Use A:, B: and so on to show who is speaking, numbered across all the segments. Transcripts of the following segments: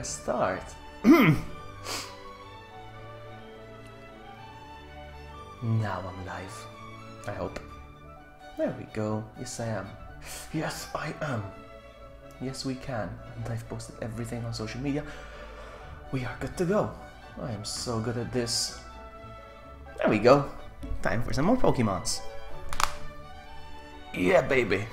A: Press start. Now I'm live. I hope. There we go. Yes, I am. Yes, I am. Yes, we can. And I've posted everything on social media. We are good to go. I am so good at this. There we go. Time for some more Pokemons. Yeah, baby.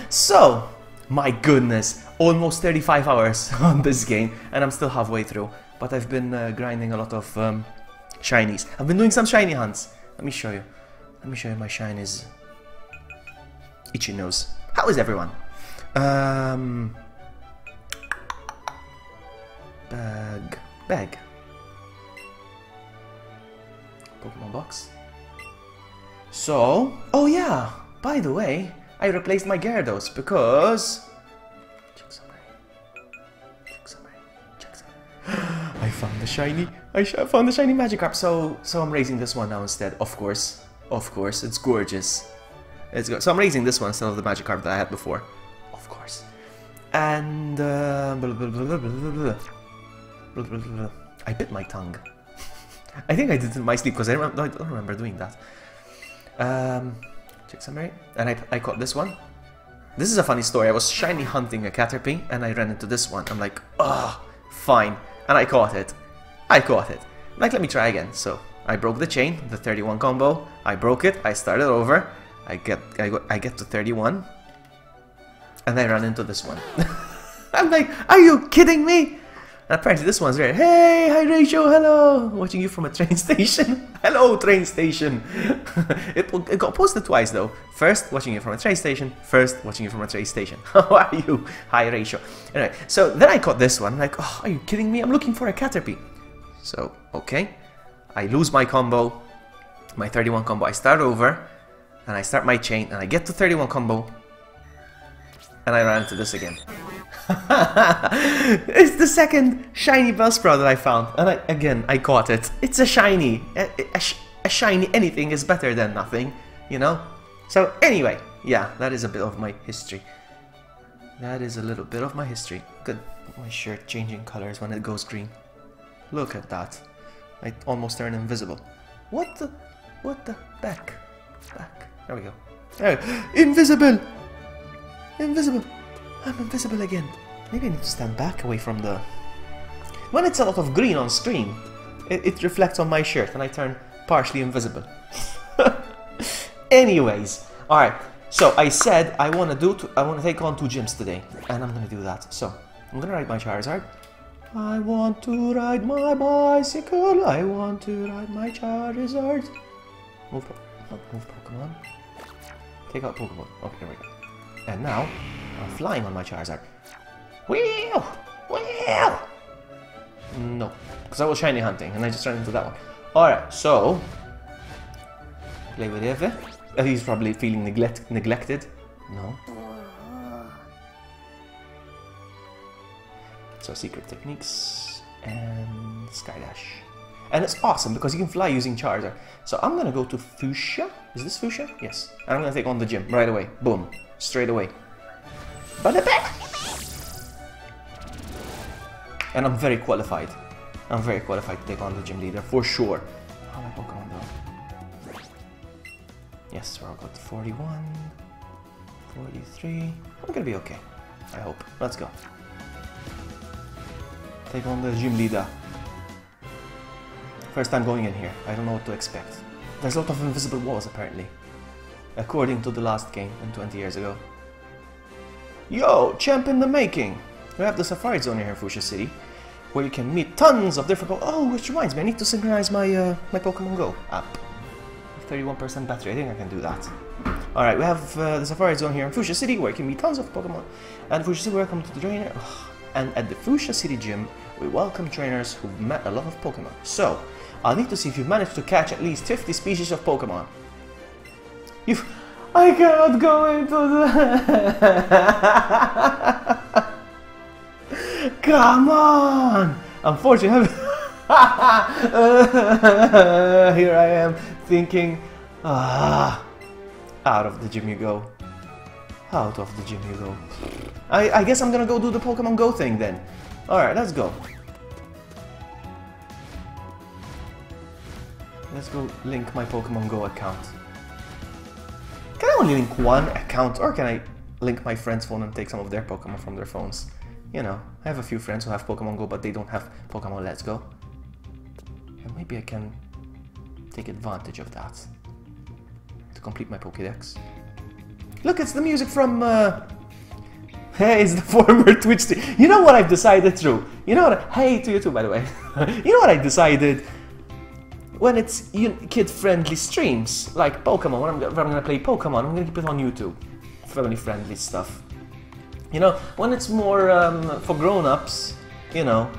A: So, my goodness, almost 35 hours on this game, and I'm still halfway through. But I've been grinding a lot of shinies. I've been doing some shiny hunts. Let me show you. Let me show you my shinies. Itchy nose. How is everyone? Bag. Pokemon box. So, oh yeah, by the way, I replaced my Gyarados because... Check summary. I found the shiny. I found the shiny Magikarp, so I'm raising this one now instead. Of course, it's gorgeous. It's good. So I'm raising this one instead of the Magikarp that I had before. Of course. And I bit my tongue. I think I did it in my sleep because I don't remember doing that. Check summary. And I caught this one. This is a funny story. I was shiny hunting a Caterpie and I ran into this one. I'm like, oh, fine. And I caught it. Like, let me try again. So I broke the chain, the 31 combo. I broke it. I started over. I get to 31. And I ran into this one. I'm like, are you kidding me? And apparently this one's rare. Hey, hi Rachel, hello! Watching you from a train station. Hello, train station. It got posted twice though. First, watching you from a train station. First, watching you from a train station. How are you? Hi Rachel. Anyway, so then I caught this one. I'm like, oh, are you kidding me? I'm looking for a Caterpie. So, okay. I lose my combo. My 31 combo. I start over. And I start my chain. And I get to 31 combo. And I ran into this again. It's the second shiny Bellsprout that I found, and I caught it. It's a shiny. A shiny anything is better than nothing, you know? So anyway, yeah, that is a bit of my history. That is a little bit of my history. Good. My shirt changing colors when it goes green. Look at that. I almost turned invisible. What the back. There we go. Oh, invisible! Invisible! I'm invisible again. Maybe I need to stand back away from the... When it's a lot of green on screen, it reflects on my shirt and I turn partially invisible. Anyways, alright. So I said I want to take on 2 gyms today, and I'm gonna do that. So I'm gonna ride my Charizard. I want to ride my bicycle. I want to ride my Charizard. Move Pokemon. Take out Pokemon. Okay, there we go. And now, I'm flying on my Charizard. Wheel! No, because I was shiny hunting and I just ran into that one. Alright, so... Play with Eevee. He's probably feeling neglected. No. So, secret techniques and Skydash. And it's awesome because you can fly using Charizard. So I'm gonna go to Fuchsia. Is this Fuchsia? Yes. And I'm gonna take on the gym right away. Boom. Straight away. And I'm very qualified. I'm very qualified to take on the gym leader, for sure. How am I Pokemon though? Yes, we're all got 41, 43. I'm gonna be okay. I hope. Let's go. Take on the gym leader. First time going in here. I don't know what to expect. There's a lot of invisible walls apparently. According to the last game and 20 years ago. Yo, champ in the making! We have the Safari Zone here in Fuchsia City, where you can meet tons of different... Oh, which reminds me, I need to synchronize my my Pokemon Go app. 31% battery, I think I can do that. Alright, we have the Safari Zone here in Fuchsia City, where you can meet tons of Pokemon. And Fuchsia City, welcome to the trainer. And at the Fuchsia City Gym, we welcome trainers who've met a lot of Pokemon. So, I'll need to see if you've managed to catch at least 50 species of Pokemon. I cannot go into the... Come on! Unfortunately, here I am thinking, out of the gym you go. Out of the gym you go. I guess I'm gonna go do the Pokemon Go thing then. Alright, let's go. Let's go link my Pokemon Go account. Can I only link one account, or can I link my friend's phone and take some of their Pokemon from their phones? You know, I have a few friends who have Pokemon Go, but they don't have Pokemon Let's Go. And maybe I can take advantage of that to complete my Pokédex. Look, it's the music from, hey, it's the former Twitch team. You know what I've decided, True? You know what, hey, to you too, by the way. You know what I decided? When it's kid-friendly streams, like Pokemon, when I'm gonna play Pokemon, I'm gonna keep it on YouTube. Family-friendly stuff. You know, when it's more for grown-ups, you know,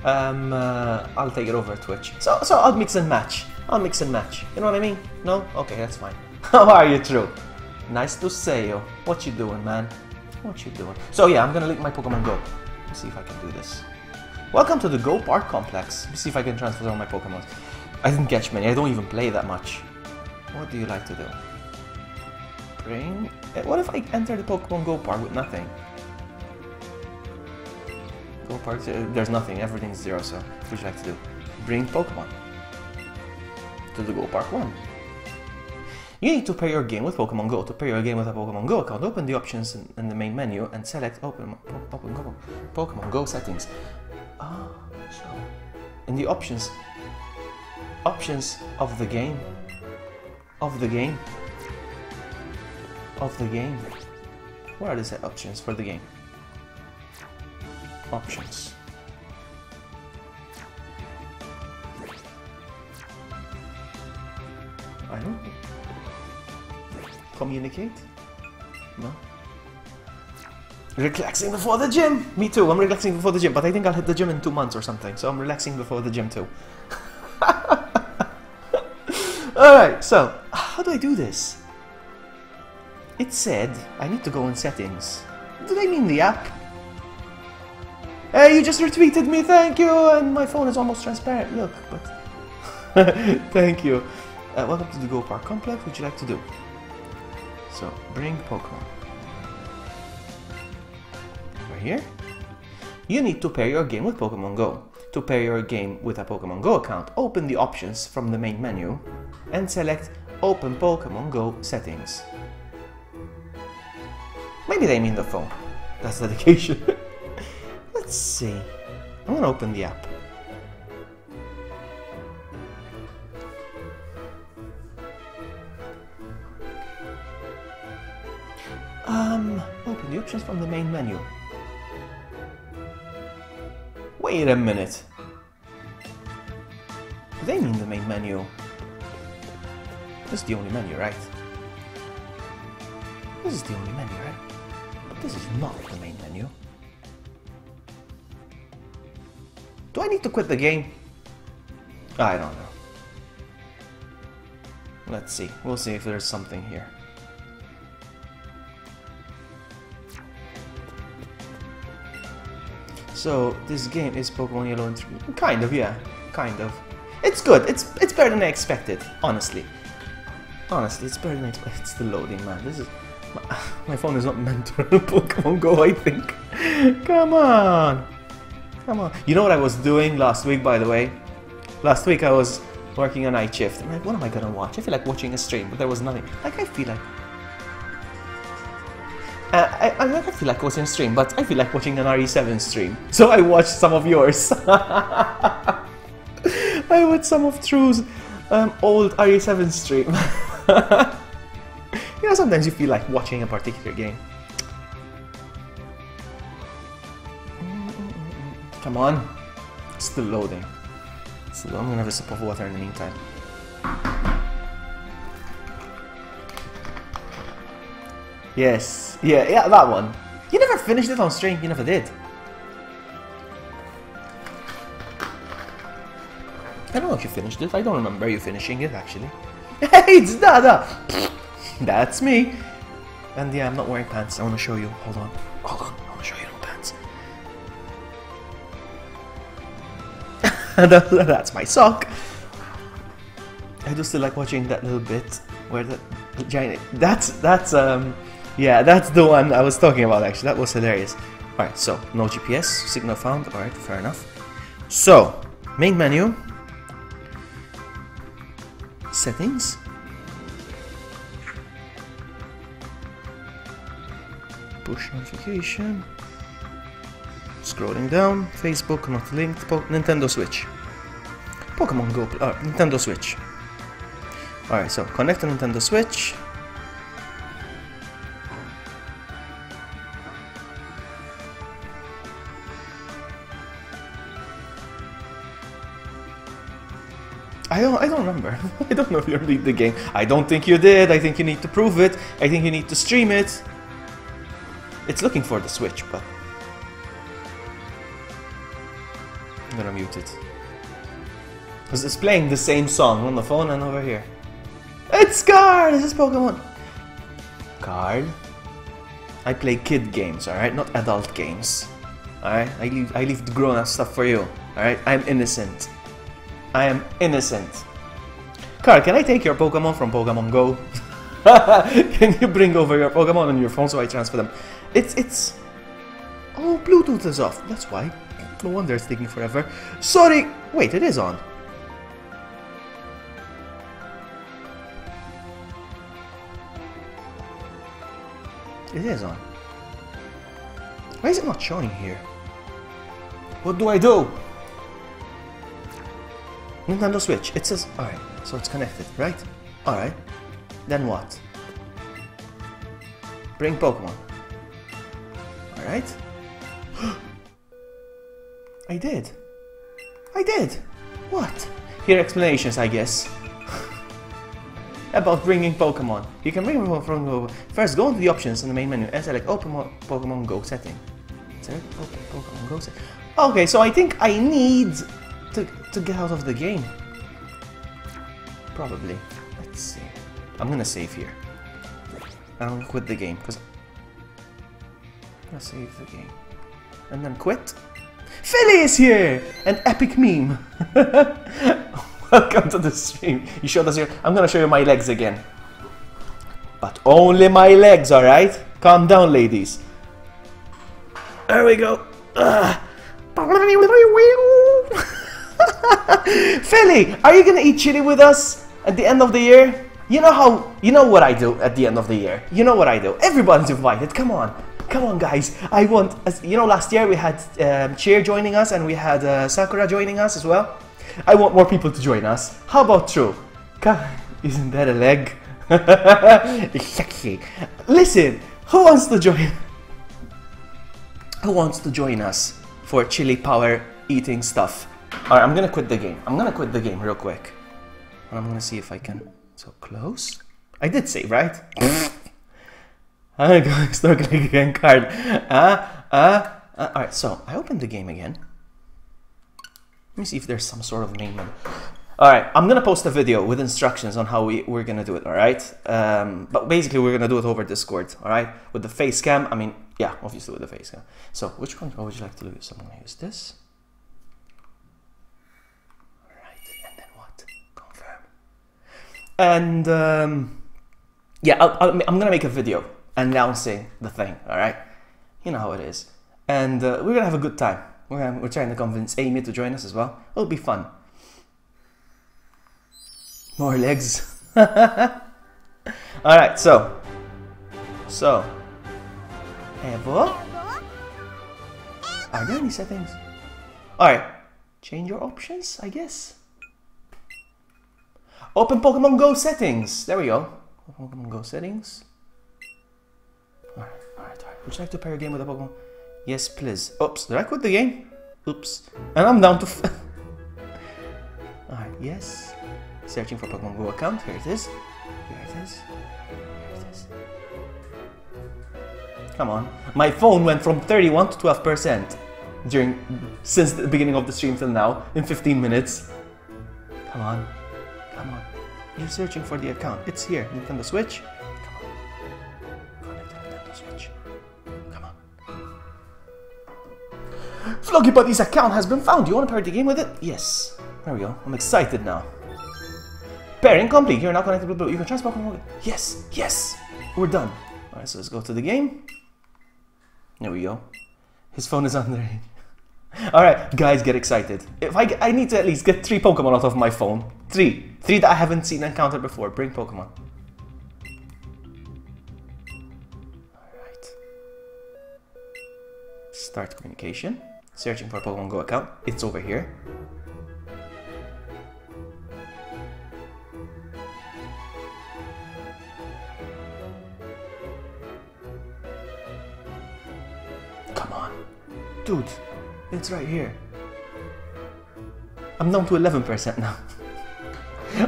A: I'll take it over Twitch. So I'll mix and match. I'll mix and match. You know what I mean? No? Okay, that's fine. How are you, True? Nice to see you. What you doing, man? What you doing? So yeah, I'm gonna link my Pokemon Go. Let's see if I can do this. Welcome to the Go Park Complex. Let's see if I can transfer all my Pokemon. I didn't catch many. I don't even play that much. What do you like to do? Bring... What if I enter the Pokemon Go Park with nothing? Go Park... There's nothing. Everything's 0, so what would you like to do? Bring Pokemon to the Go Park 1. You need to pair your game with Pokemon Go. To pair your game with a Pokemon Go account, open the options in the main menu and select Open Pokemon Go settings. Ah, so in the options of the game. Where are the set options for the game? Options. I don't know. Communicate? No. Relaxing before the gym! Me too, I'm relaxing before the gym, but I think I'll hit the gym in 2 months or something, so I'm relaxing before the gym too. Alright, so, how do I do this? It said I need to go in settings. Do they mean the app? Hey, you just retweeted me, thank you! And my phone is almost transparent, look, but... Thank you. Welcome to the Go Park Complex, what would you like to do? So, bring Pokemon. Over here. You need to pair your game with Pokemon Go. To pair your game with a Pokemon Go account, open the options from the main menu and select Open Pokemon Go settings. Maybe they mean the phone. That's dedication. Let's see. I'm gonna open the app. Open the options from the main menu. Wait a minute. Do they mean the main menu? This is the only menu, right? This is the only menu, right? But this is not the main menu. Do I need to quit the game? I don't know. Let's see. We'll see if there's something here. So this game is Pokemon Yellow and 3. Kind of, yeah. Kind of. It's good. It's better than I expected, honestly. Honestly, it's better than I expected. It's the loading, man. This is... My phone is not meant to run Pokemon Go, I think. Come on. Come on. You know what I was doing last week, by the way? Last week I was working a night shift. I'm like, what am I gonna watch? I feel like watching a stream, but there was nothing. Like, I feel like... I feel like watching a stream, but I feel like watching an RE7 stream. So I watched some of yours. I watched some of True's old RE7 stream. You know, sometimes you feel like watching a particular game. Come on. It's still loading. I'm gonna have a sip of water in the meantime. Yes. Yeah, that one. You never finished it on stream. You never did. I don't know if you finished it. I don't remember you finishing it, actually. Hey, it's Dada! That's me. And yeah, I'm not wearing pants. I want to show you. Hold on. Hold on. I want to show you no pants. That's my sock. I do still like watching that little bit where the giant... Yeah, that's the one I was talking about, actually. That was hilarious. Alright, so no GPS, signal found. Alright, fair enough. So, main menu, settings, push notification, scrolling down, Facebook not linked, Nintendo Switch, Pokemon Go, Nintendo Switch. Alright, so connect to Nintendo Switch. I don't remember. I don't know if you beat the game. I don't think you did. I think you need to prove it. I think you need to stream it. It's looking for the Switch, but I'm gonna mute it. Because it's playing the same song on the phone and over here. It's Card! This is Pokemon! Card. I play kid games, alright? Not adult games. Alright? I leave the grown-up stuff for you. Alright? I'm innocent. I am innocent. Card, can I take your Pokemon from Pokemon Go? Can you bring over your Pokemon on your phone so I transfer them? It's... Oh, Bluetooth is off. That's why. No wonder it's taking forever. Sorry! Wait, it is on. It is on. Why is it not showing here? What do I do? Nintendo Switch. It says... Alright, so it's connected, right? Alright. Then what? Bring Pokemon. Alright. I did. I did. What? Here are explanations, I guess. About bringing Pokemon. You can bring Pokemon Go. First, go into the options in the main menu and select Open Pokemon Go setting. Select Open Pokemon Go setting. Okay, so I think I need to get out of the game. Probably. Let's see. I'm gonna save here. I'm gonna quit the game because I'm gonna save the game and then quit. Philly is here! An epic meme. Welcome to the stream. You showed us here. I'm gonna show you my legs again. But only my legs, alright? Calm down, ladies. There we go. Philly, are you gonna eat chili with us at the end of the year? You know what I do at the end of the year. You know what I do. Everybody's invited. Come on. Come on, guys. I want... You know, last year we had Cheer joining us and we had Sakura joining us as well. I want more people to join us. How about True? Isn't that a leg? Sexy. Listen, who wants to join? Who wants to join us for chili power eating stuff? Alright, I'm gonna quit the game. I'm gonna quit the game real quick. I'm gonna see if I can... So, close? I did save, right? I'm going to start clicking again, Card. Alright, so, I opened the game again. Let me see if there's some sort of main menu. Alright, I'm gonna post a video with instructions on how we're gonna do it, alright? But basically we're gonna do it over Discord, alright? With the face cam, I mean, yeah, obviously with the face cam. So, which control would you like to use? So I'm gonna use this. Alright, and then what? Confirm. And, yeah, I'm gonna make a video announcing the thing, alright? You know how it is. And we're gonna have a good time. We're trying to convince Amy to join us as well. It'll be fun. More legs. Alright, so. Evo. Are there any settings? Alright. Change your options, I guess. Open Pokemon Go settings. There we go. Pokemon Go settings. Alright. Would you like to pair a game with a Pokemon? Yes, please. Oops, did I quit the game? Oops. And I'm down to... Alright, yes. Searching for Pokemon Go account. Here it is. Here it is. Here it is. Come on. My phone went from 31 to 12% since the beginning of the stream till now, in 15 minutes. Come on. Come on. You're searching for the account. It's here. Nintendo Switch. Come on. Connect to Nintendo Switch. Come on. Floggy Buddy's account has been found. Do you want to pair the game with it? Yes. There we go. I'm excited now. Pairing complete. You're now connected with Blue. You can transfer Pokemon. Yes. Yes. We're done. Alright, so let's go to the game. There we go. His phone is underage. Alright, guys, get excited. If I need to at least get 3 Pokemon out of my phone. 3 that I haven't seen encountered before. Bring Pokemon. Alright. Start communication. Searching for a Pokemon Go account. It's over here. Come on. Dude, it's right here. I'm down to 11% now.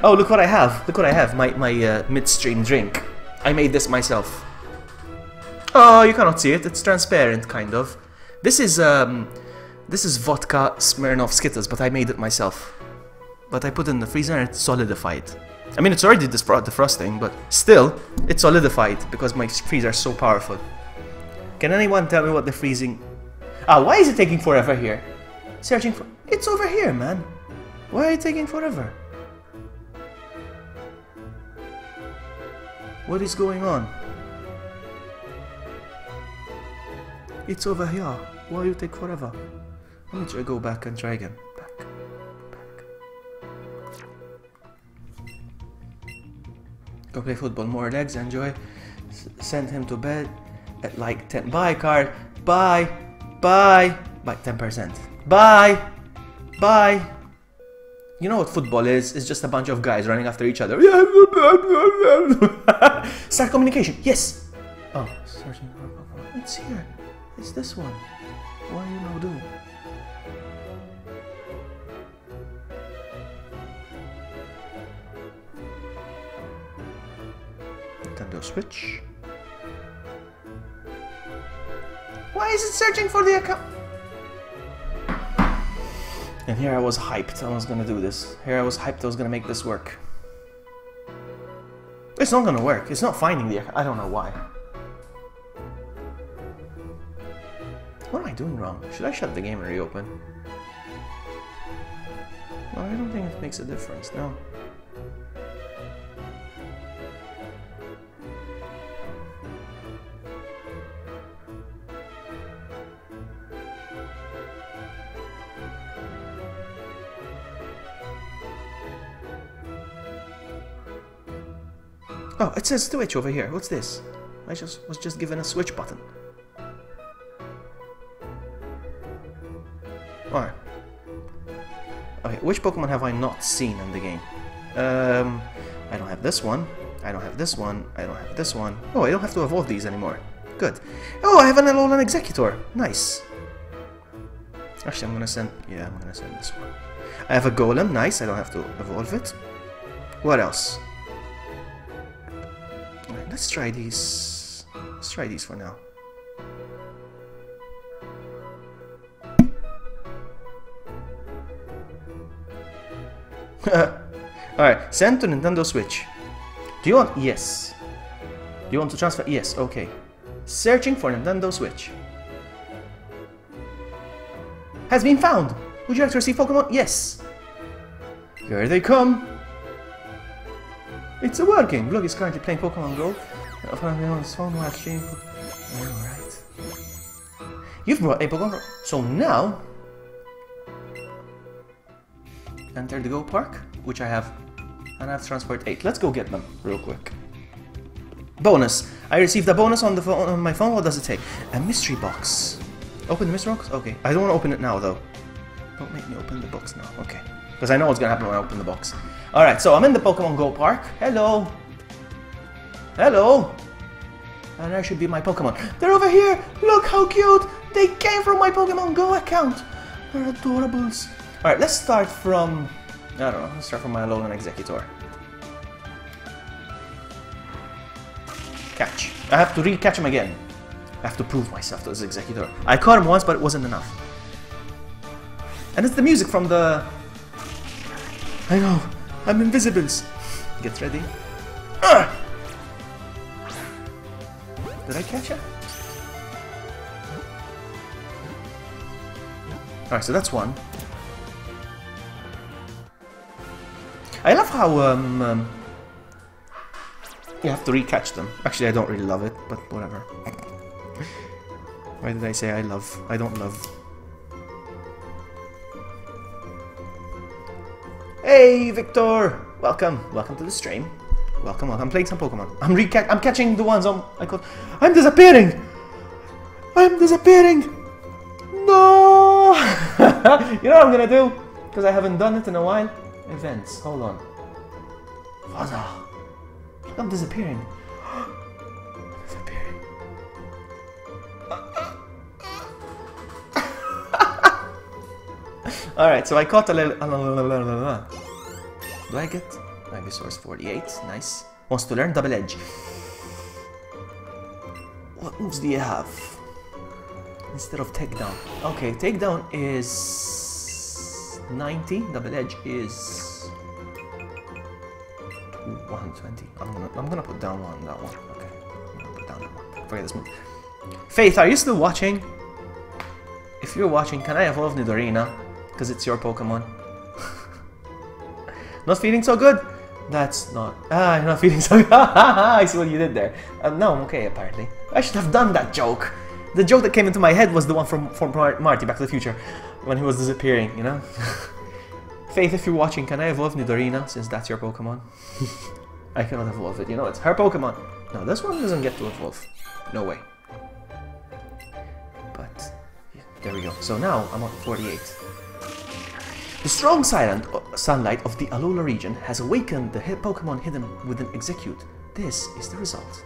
A: Oh, look what I have. Look what I have. My midstream drink. I made this myself. Oh, you cannot see it. It's transparent, kind of. This is vodka Smirnoff Skittles, but I made it myself. But I put it in the freezer and it's solidified. I mean, it's already defrosting, but still, it's solidified because my freezer is so powerful. Can anyone tell me what the freezing... Ah, why is it taking forever here? Searching for... It's over here, man. Why are you taking forever? What is going on? It's over here. Why you take forever? Let me try go back and try again. Back. Go play football. More legs. Enjoy. Send him to bed at like 10. Bye, card. Bye. Bye. Bye. 10%. Bye. Bye. You know what football is? It's just a bunch of guys running after each other. Start communication. Yes. Oh, searching for Pokemon. It's here. It's this one. What are you now doing? Nintendo Switch. Why is it searching for the account? And here I was hyped. I was gonna do this. Here I was hyped. I was gonna make this work. It's not gonna work. It's not finding the account. I don't know why. What am I doing wrong? Should I shut the game and reopen? No, I don't think it makes a difference. No. Oh, it says switch over here. What's this? I was just given a switch button. Alright. Okay, which Pokemon have I not seen in the game? I don't have this one. I don't have this one. I don't have this one. Oh, I don't have to evolve these anymore. Good. Oh, I have an Alolan Executor. Nice. Actually, I'm gonna send... Yeah, I'm gonna send this one. I have a Golem. Nice. I don't have to evolve it. What else? Alright, let's try these. Let's try these for now. Alright, send to Nintendo Switch. Do you want... Yes. Do you want to transfer? Yes, okay. Searching for Nintendo Switch. Has been found! Would you like to receive Pokemon? Yes! Here they come! It's working! Glug is currently playing Pokemon Go. On his phone while streaming. Alright. You've brought a Pokemon. So now... Enter the Go Park, which I have, and I have Transport 8. Let's go get them real quick. Bonus. I received a bonus on the phone, on my phone. What does it take? A mystery box. Open the mystery box? Okay. I don't want to open it now, though. Don't make me open the box now. Okay. Because I know what's going to happen when I open the box. Alright, so I'm in the Pokemon Go Park. Hello. Hello. And there should be my Pokemon. They're over here. Look how cute. They came from my Pokemon Go account. They're adorables. Alright, let's start from... I don't know, let's start from my Alolan Executor. Catch. I have to re-catch him again. I have to prove myself to this Executor. I caught him once, but it wasn't enough. And it's the music from the... I know, I'm Invisibles. Get ready. Did I catch it? Alright, so that's one. I love how you have to re-catch them. Actually, I don't really love it, but whatever. Why did I say I love? I don't love. Hey, Victor! Welcome. Welcome to the stream. Welcome, welcome. I'm playing some Pokemon. I'm catching the ones I caught. I'm disappearing! I'm disappearing! No! You know what I'm gonna do? Because I haven't done it in a while. Events. Hold on. Vaza. Look, I'm disappearing. Disappearing. Alright, so I caught a little... Do I get... Ivysaur's 48. Nice. Wants to learn Double Edge. What moves do you have? Instead of Takedown. Okay, Takedown is... 90. Double Edge is... 120. I'm gonna put down one, that one. Okay. I'm gonna put down that one. Forget this move. Faith, are you still watching? If you're watching, can I evolve Nidorina? Because it's your Pokemon. Not feeling so good? That's not... I'm not feeling so good. I see what you did there. No, I'm okay, apparently. I should have done that joke. The joke that came into my head was the one from Marty, Back to the Future. When he was disappearing, you know? Faith, if you're watching, can I evolve Nidorina? Since that's your Pokemon. I cannot evolve it. You know, it's her Pokemon. No, this one doesn't get to evolve. No way. But... yeah, there we go. So now, I'm at 48. The strong sunlight of the Alola region has awakened the Pokemon hidden within Execute. This is the result.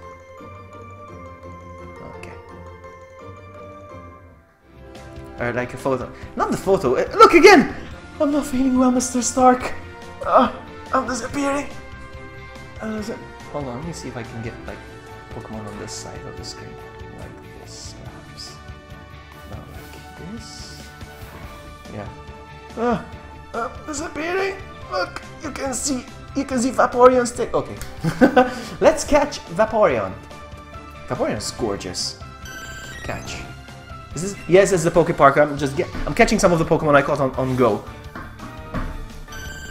A: Okay. I like a photo. Not the photo. Look again! I'm not feeling well, Mr. Stark. I'm disappearing. Hold on, let me see if I can get like Pokemon on this side of the screen. Like this, perhaps. No, like this. Yeah. I'm disappearing. Look, you can see Vaporeon stick. Okay, let's catch Vaporeon. Vaporeon is gorgeous. Catch. Is this? Yes, it's the Pokepark. I'm catching some of the Pokemon I caught on Go,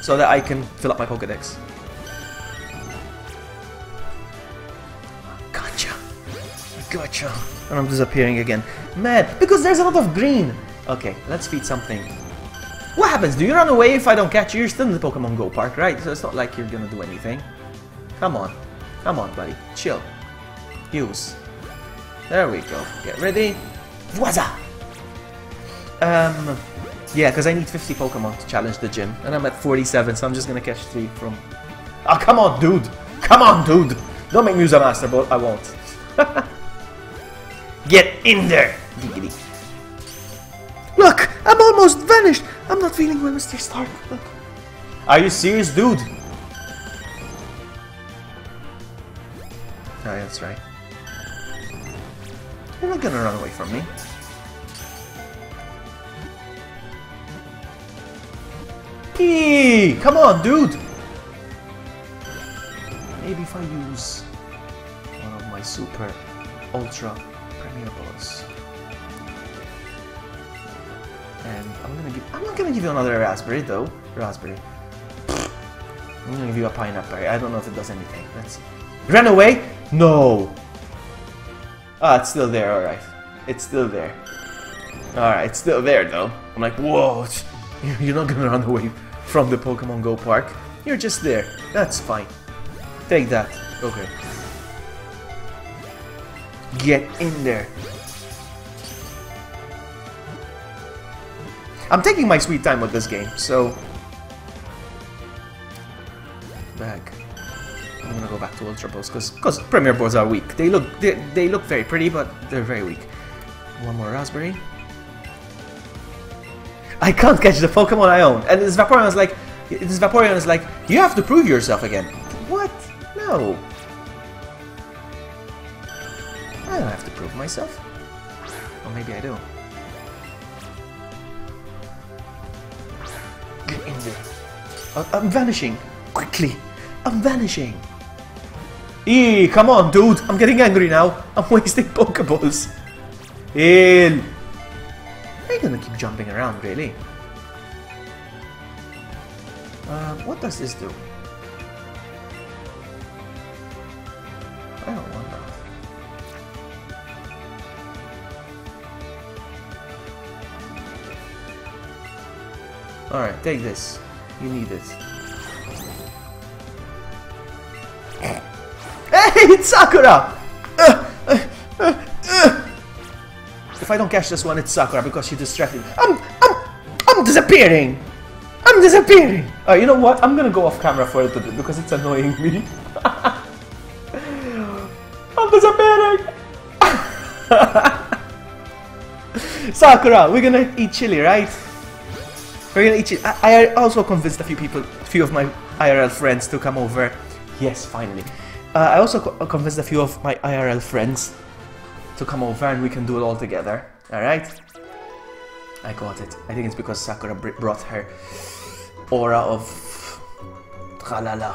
A: so that I can fill up my Pokedex. Gotcha. And I'm disappearing again. Mad, because there's a lot of green. Okay, let's feed something. What happens? Do you run away if I don't catch you? You're still in the Pokemon Go Park, right? So it's not like you're gonna do anything. Come on. Come on, buddy. Chill. Use. There we go. Get ready. Voila! Yeah, because I need 50 Pokemon to challenge the gym. And I'm at 47, so I'm just gonna catch 3 from... Oh, come on, dude! Come on, dude! Don't make me use a Master Ball. I won't. Get in there! Giggity. Look! I'm almost vanished! I'm not feeling well, Mr. Stark. Look. Are you serious, dude? Oh, that's right. You're not gonna run away from me. Eee! Come on, dude! Maybe if I use one of my super ultra premier balls. And I'm not gonna give you another raspberry though. Raspberry. I'm gonna give you a pineapple. I don't know if it does anything. Let's see. Ran away? No! Ah, it's still there, alright. It's still there. Alright, it's still there though. I'm like, whoa! You're not gonna run away from the Pokemon Go Park. You're just there. That's fine. Take that. Okay. Get in there. I'm taking my sweet time with this game, so... Back. I'm gonna go back to Ultra Balls, because Premier Balls are weak. They look very pretty, but they're very weak. One more Raspberry. I can't catch the Pokemon I own. And this Vaporeon is like, you have to prove yourself again. What? No. I don't have to prove myself. Or maybe I do. Get in there. I'm vanishing. Quickly. I'm vanishing. Eee, come on, dude. I'm getting angry now. I'm wasting Pokeballs. Ew. Are you gonna keep jumping around, really? What does this do? I don't want that. Alright, take this. You need it. Hey, it's Sakura! If I don't catch this one, it's Sakura because she distracted me. I'm disappearing! I'm disappearing! You know what? I'm gonna go off camera for it because it's annoying me. I'm disappearing! Sakura, we're gonna eat chili, right? We're gonna eat chili. I also convinced a few of my IRL friends to come over. Yes, finally. I also convinced a few of my IRL friends to come over and we can do it all together. Alright? I got it. I think it's because Sakura brought her aura of tralala.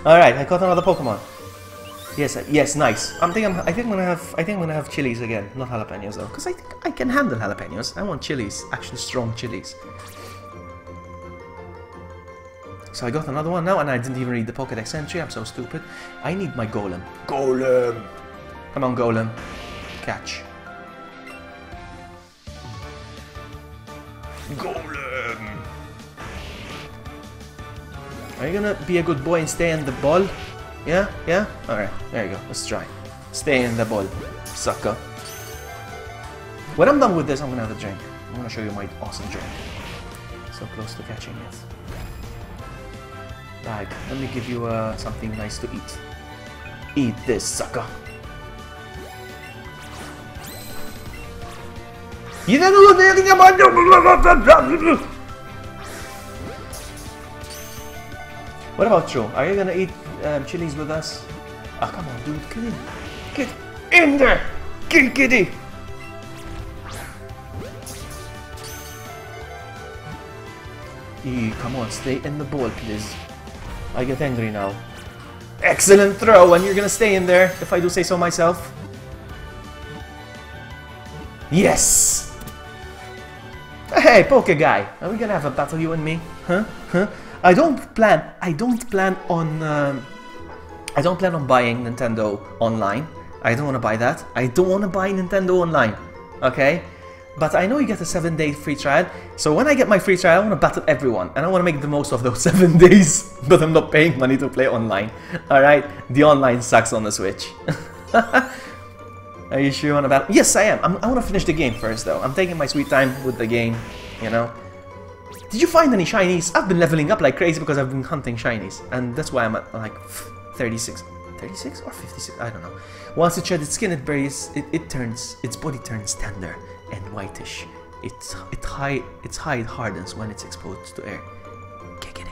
A: Alright, I got another Pokemon. Yes, nice. I think I'm gonna have chilies again, not jalapenos though, because I think I can handle jalapenos. I want chilies, actually strong chilies. So I got another one now, and I didn't even read the Pokédex entry. I'm so stupid. I need my Golem. Golem! Come on, Golem. Catch. Golem! Are you gonna be a good boy and stay in the ball? Yeah? Yeah? Alright, there you go. Let's try. Stay in the ball, sucker. When I'm done with this, I'm gonna have a drink. I'm gonna show you my awesome drink. So close to catching it. Bag. Let me give you something nice to eat. Eat this, sucker. You don't know anything about. What about you? Are you gonna eat chilies with us? Ah, come on, dude, get in. Get in there! Kill kitty! Come on, stay in the ball, please. I get angry now. Excellent throw, and you're gonna stay in there, if I do say so myself. Yes! Hey, Poke Guy, are we gonna have a battle, you and me? Huh? Huh? I don't plan on buying Nintendo Online. I don't want to buy that. I don't want to buy Nintendo Online. Okay? But I know you get a 7-day free trial, so when I get my free trial, I want to battle everyone, and I want to make the most of those 7 days, but I'm not paying money to play online. Alright? The online sucks on the Switch. Are you sure you want to battle? Yes, I am. I want to finish the game first, though. I'm taking my sweet time with the game, you know? Did you find any shinies? I've been leveling up like crazy because I've been hunting shinies, and that's why I'm at like 36. 36 or 56? I don't know. Once it sheds its skin, its body turns tender and whitish. Its hide hardens when it's exposed to air. Giggity.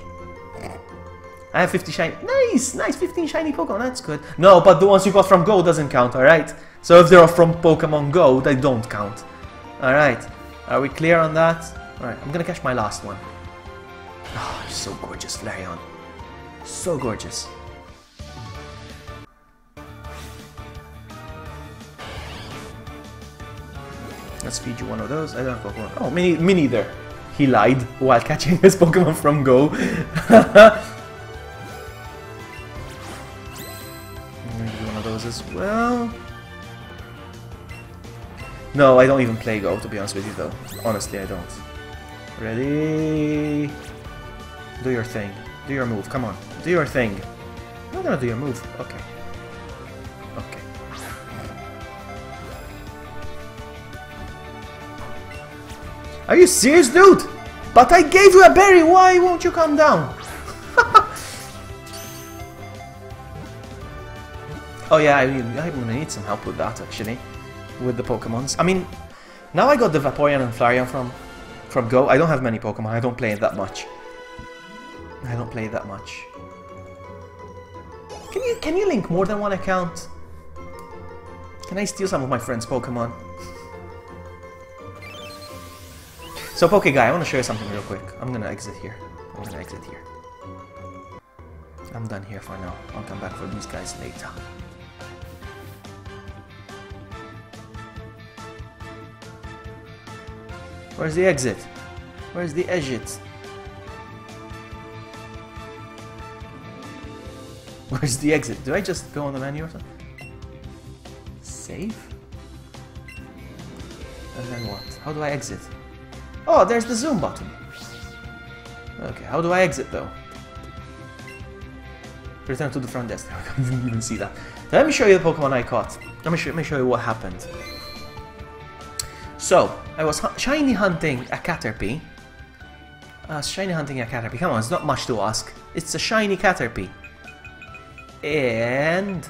A: I have 50 shiny. Nice, 15 shiny Pokemon. That's good. No, but the ones you got from Go doesn't count. All right. So if they're from Pokemon Go, they don't count. All right. Are we clear on that? All right. I'm gonna catch my last one. Oh, so gorgeous, Flareon. So gorgeous. Let's feed you one of those. I don't have Pokemon. Oh, me neither. He lied while catching his Pokemon from Go. Maybe one of those as well. No, I don't even play Go, to be honest with you, though. Honestly, I don't. Ready? Do your thing. Do your move. Come on. Do your thing. I'm not gonna do your move. Okay. Okay. Are you serious, dude? But I gave you a berry. Why won't you calm down? Oh yeah, I'm gonna need some help with that, actually. With the Pokemons. I mean, now I got the Vaporeon and Flareon from Go. I don't have many Pokemon. I don't play it that much. I don't play it that much. Can you link more than one account? Can I steal some of my friends' Pokemon? So, Poke Guy, I want to show you something real quick. I'm gonna exit here. I'm done here for now. I'll come back for these guys later. Where's the exit? Where's the exit? Where's the exit? Do I just go on the menu or something? Save? And then what? How do I exit? Oh, there's the zoom button. Okay, how do I exit though? Return to the front desk. I didn't even see that. Let me show you the Pokemon I caught. Let me show you what happened. So, I was shiny hunting a Caterpie. Come on, it's not much to ask. It's a shiny Caterpie. And...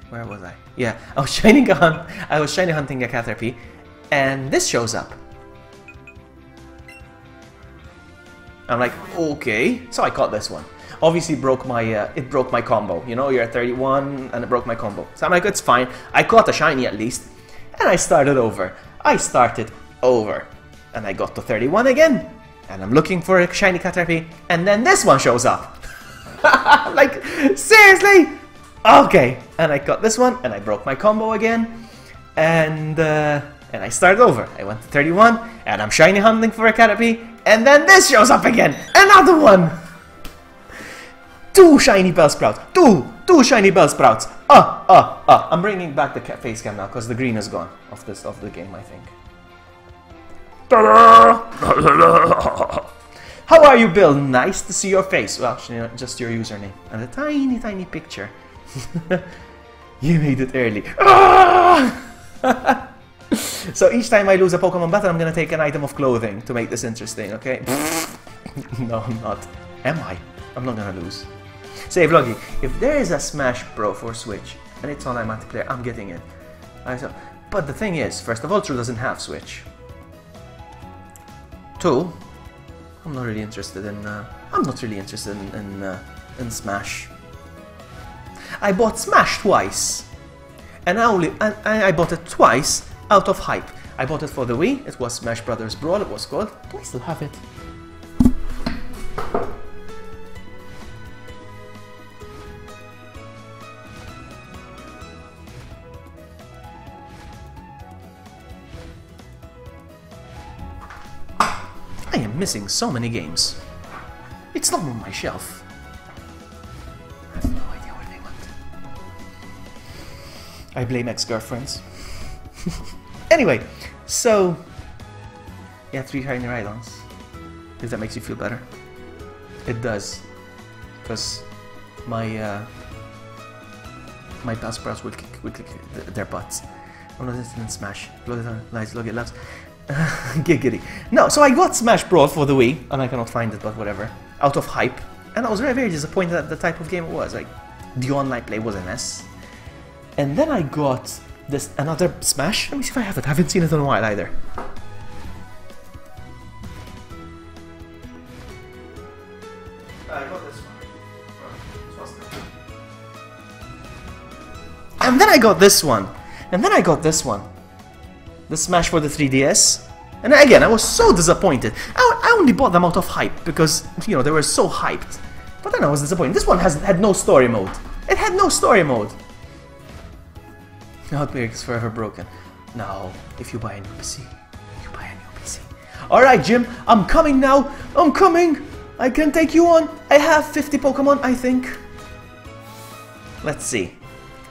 A: where was I? Yeah, I was shiny hunting a Caterpie. And this shows up. I'm like, okay. So I caught this one. Obviously it broke my combo. You know, you're at 31 and it broke my combo. So I'm like, it's fine. I caught a shiny at least. And I started over. And I got to 31 again. And I'm looking for a shiny Caterpie. And then this one shows up. Like, seriously? Okay. And I got this one and I broke my combo again. And I started over. I went to 31 and I'm shiny hunting for a Caterpie. And then this shows up again. Another one. 2 shiny Bellsprouts. Two shiny Bellsprouts. I'm bringing back the face cam now because the green is gone of the game, I think. How are you, Bill? Nice to see your face. Well, actually, just your username and a tiny picture. You made it early. So each time I lose a Pokemon battle, I'm gonna take an item of clothing to make this interesting. Okay? No, I'm not. Am I? I'm not gonna lose. Save Loggy. If there is a Smash Bros for Switch and it's online multiplayer, I'm getting it. But the thing is, first of all, True doesn't have Switch. 2, I'm not really interested in. In Smash. I bought Smash twice, and I bought it twice out of hype. I bought it for the Wii. It was Smash Brothers Brawl. It was called. Do I still have it? I am missing so many games. It's not on my shelf. I have no idea where they went. I blame ex-girlfriends. Anyway, so... yeah, 3 shiny Rhydons. If that makes you feel better. It does. Because my Bellsprouts will kick their butts. Oh no, this didn't smash. Look it loves. Giggity. No, so I got Smash Brawl for the Wii, and I cannot find it, but whatever. Out of hype. And I was very, very disappointed at the type of game it was. Like, the online play was a mess. And then I got this another Smash. Let me see if I have it. I haven't seen it in a while either. I got this one. And then I got this one. And then I got this one. The Smash for the 3DS. And again, I was so disappointed. I only bought them out of hype because, you know, they were so hyped. But then I was disappointed. This one had no story mode. It had no story mode. Outbreak is forever broken. No, if you buy a new PC, you buy a new PC. Alright, Jim, I'm coming now. I'm coming. I can take you on. I have 50 Pokemon, I think. Let's see.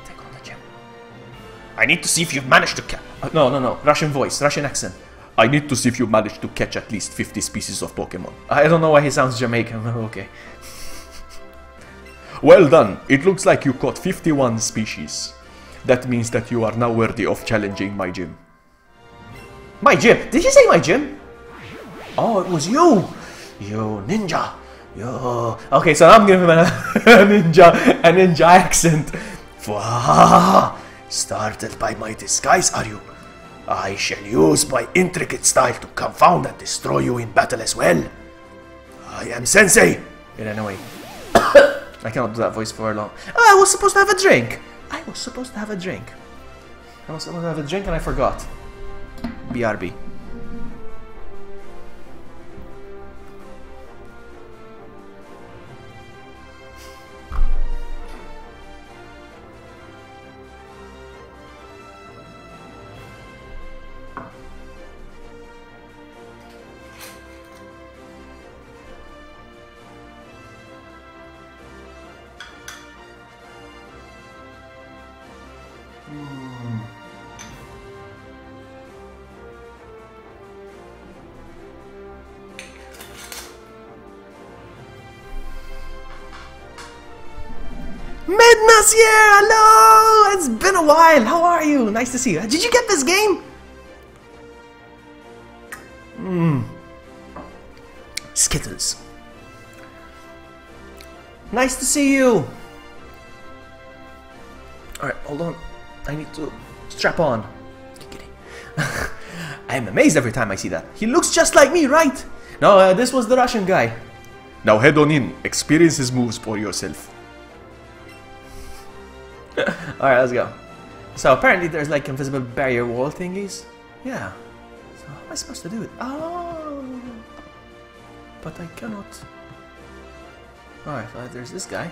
A: Take on the gym. I need to see if you've managed to catch... No. Russian voice, Russian accent. I need to see if you managed to catch at least 50 species of Pokemon. I don't know why he sounds Jamaican, but okay. Well done. It looks like you caught 51 species. That means that you are now worthy of challenging my gym. My gym? Did you say my gym? Oh, it was you! You ninja! You... Okay, so I'm giving him a ninja accent. Startled by my disguise, are you? I shall use my intricate style to confound and destroy you in battle as well. I am Sensei! It ran away. I cannot do that voice for long. Oh, I was supposed to have a drink! I was supposed to have a drink and I forgot. BRB. Midna's here! Hello! It's been a while. How are you? Nice to see you. Did you get this game? Skittles. Nice to see you. Alright, hold on. I need to strap on. I'm amazed every time I see that. He looks just like me, right? No, this was the Russian guy. Now head on in. Experience his moves for yourself. Alright, let's go. So apparently there's like invisible barrier wall thingies. Yeah. So how am I supposed to do it? Oh. But I cannot. Alright, there's this guy.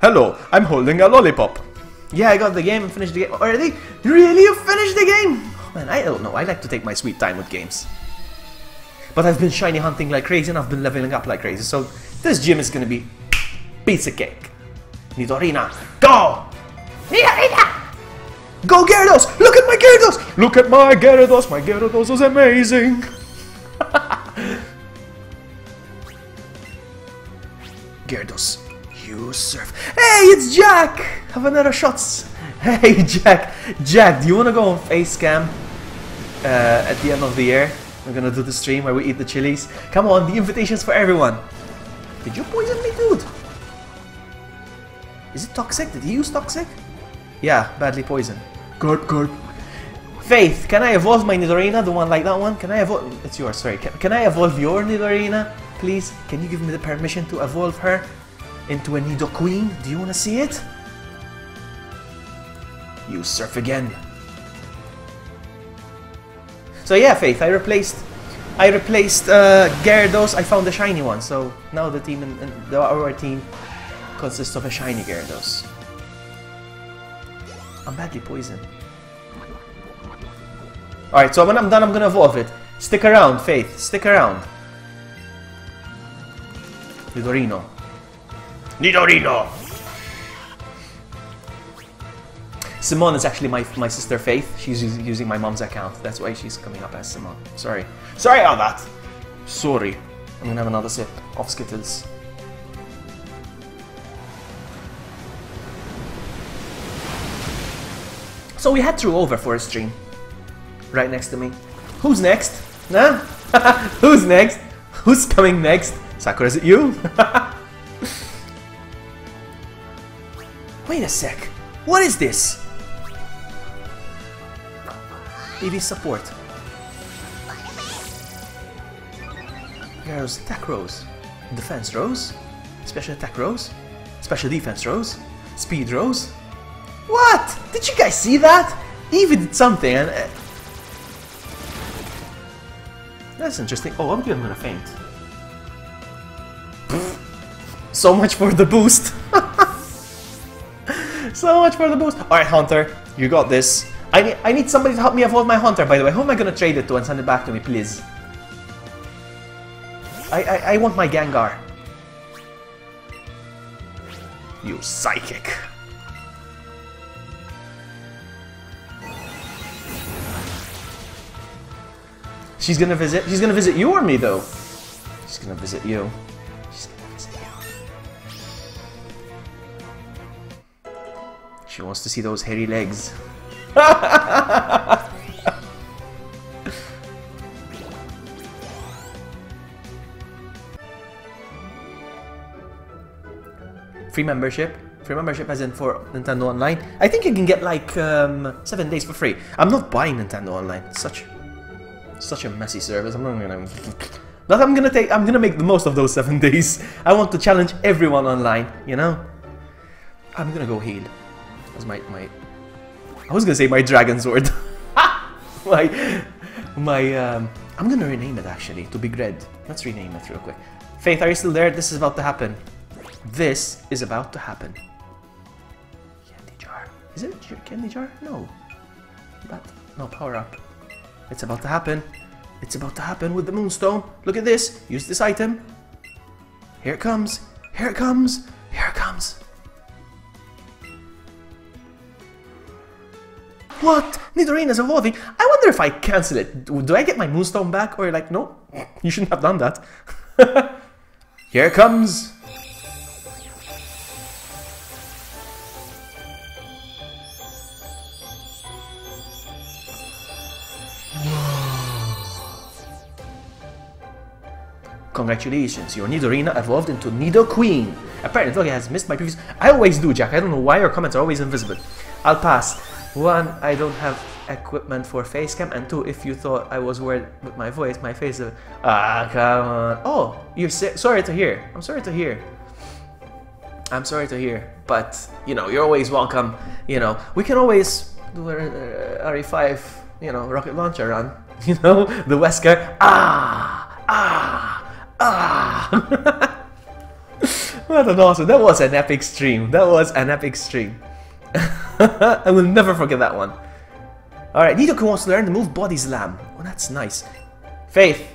A: Hello, I'm holding a lollipop. Yeah, I got the game and finished the game already. Really? You finished the game? Oh, man, I don't know. I like to take my sweet time with games. But I've been shiny hunting like crazy and I've been leveling up like crazy. So this gym is gonna be piece of cake. Nidorina, go! Nidorina! Go Gyarados! Look at my Gyarados! Look at my Gyarados! My Gyarados is amazing! Gyarados, you surf. Hey, it's Jack! Have another shots. Hey, Jack. Jack, do you wanna go on face cam at the end of the year? We're gonna do the stream where we eat the chilies. Come on, the invitation's for everyone. Did you poison me, dude? Is it toxic? Did he use toxic? Yeah, badly poisoned. Good. Faith, can I evolve my Nidorina? The one like that one? Can I evolve? It's yours, sorry. Can I evolve your Nidorina? Please? Can you give me the permission to evolve her into a Nidoqueen? Do you want to see it? You surf again. So yeah, Faith, I replaced Gyarados. I found the shiny one, so now the team our team consists of a shiny Gyarados. I'm badly poisoned. Alright, so when I'm done, I'm gonna evolve it. Stick around, Faith. Stick around. Nidorino. Simone is actually my sister Faith. She's using my mom's account. That's why she's coming up as Simone. Sorry about that. Sorry. I'm gonna have another sip of Skittles. So we had True over for a stream. Right next to me. Who's next? Huh? Who's next? Who's coming next? Sakura, is it you? Wait a sec. What is this? Eevee support. Gyarados attack rows. Defense rows. Special attack rows. Special defense rows. Speed rows. What? Did you guys see that? Eevee did something and... That's interesting. Oh, I'm gonna faint. So much for the boost. So much for the boost. Alright, Hunter. You got this. I need somebody to help me evolve my Hunter, by the way. Who am I gonna trade it to and send it back to me, please? I want my Gengar. You psychic. She's gonna visit you or me though? She's gonna visit you. She's gonna visit you. She wants to see those hairy legs. Free membership. Free membership as in for Nintendo Online. I think you can get like 7 days for free. I'm not buying Nintendo Online. It's such a messy service. I'm gonna make the most of those 7 days. I want to challenge everyone online, you know? I'm gonna go heal. That's my I was gonna say my Dragon Sword. I'm gonna rename it actually to Big Red. Let's rename it real quick. Faith, are you still there? This is about to happen. This is about to happen. Candy jar. Is it a candy jar? No. No, power up. It's about to happen. It's about to happen with the Moonstone. Look at this. Use this item. Here it comes. Here it comes. Here it comes. What? Nidorina's evolving. I wonder if I cancel it. Do I get my Moonstone back? Or you're like, no, you shouldn't have done that. Here it comes. Congratulations, your Nidorina evolved into Nidoqueen. Apparently, Vloggy has missed my previous... I always do, Jack. I don't know why your comments are always invisible. I'll pass. 1, I don't have equipment for facecam, and 2, if you thought I was worried with my voice, my face is... Ah, come on. Oh, you're sorry to hear. I'm sorry to hear. I'm sorry to hear. But, you know, you're always welcome. You know, we can always do a RE5, you know, rocket launcher run. You know, the Wesker. What an awesome. That was an epic stream. That was an epic stream. I will never forget that one. Alright, Nidoqueen wants to learn the move Body Slam. Oh, that's nice. Faith,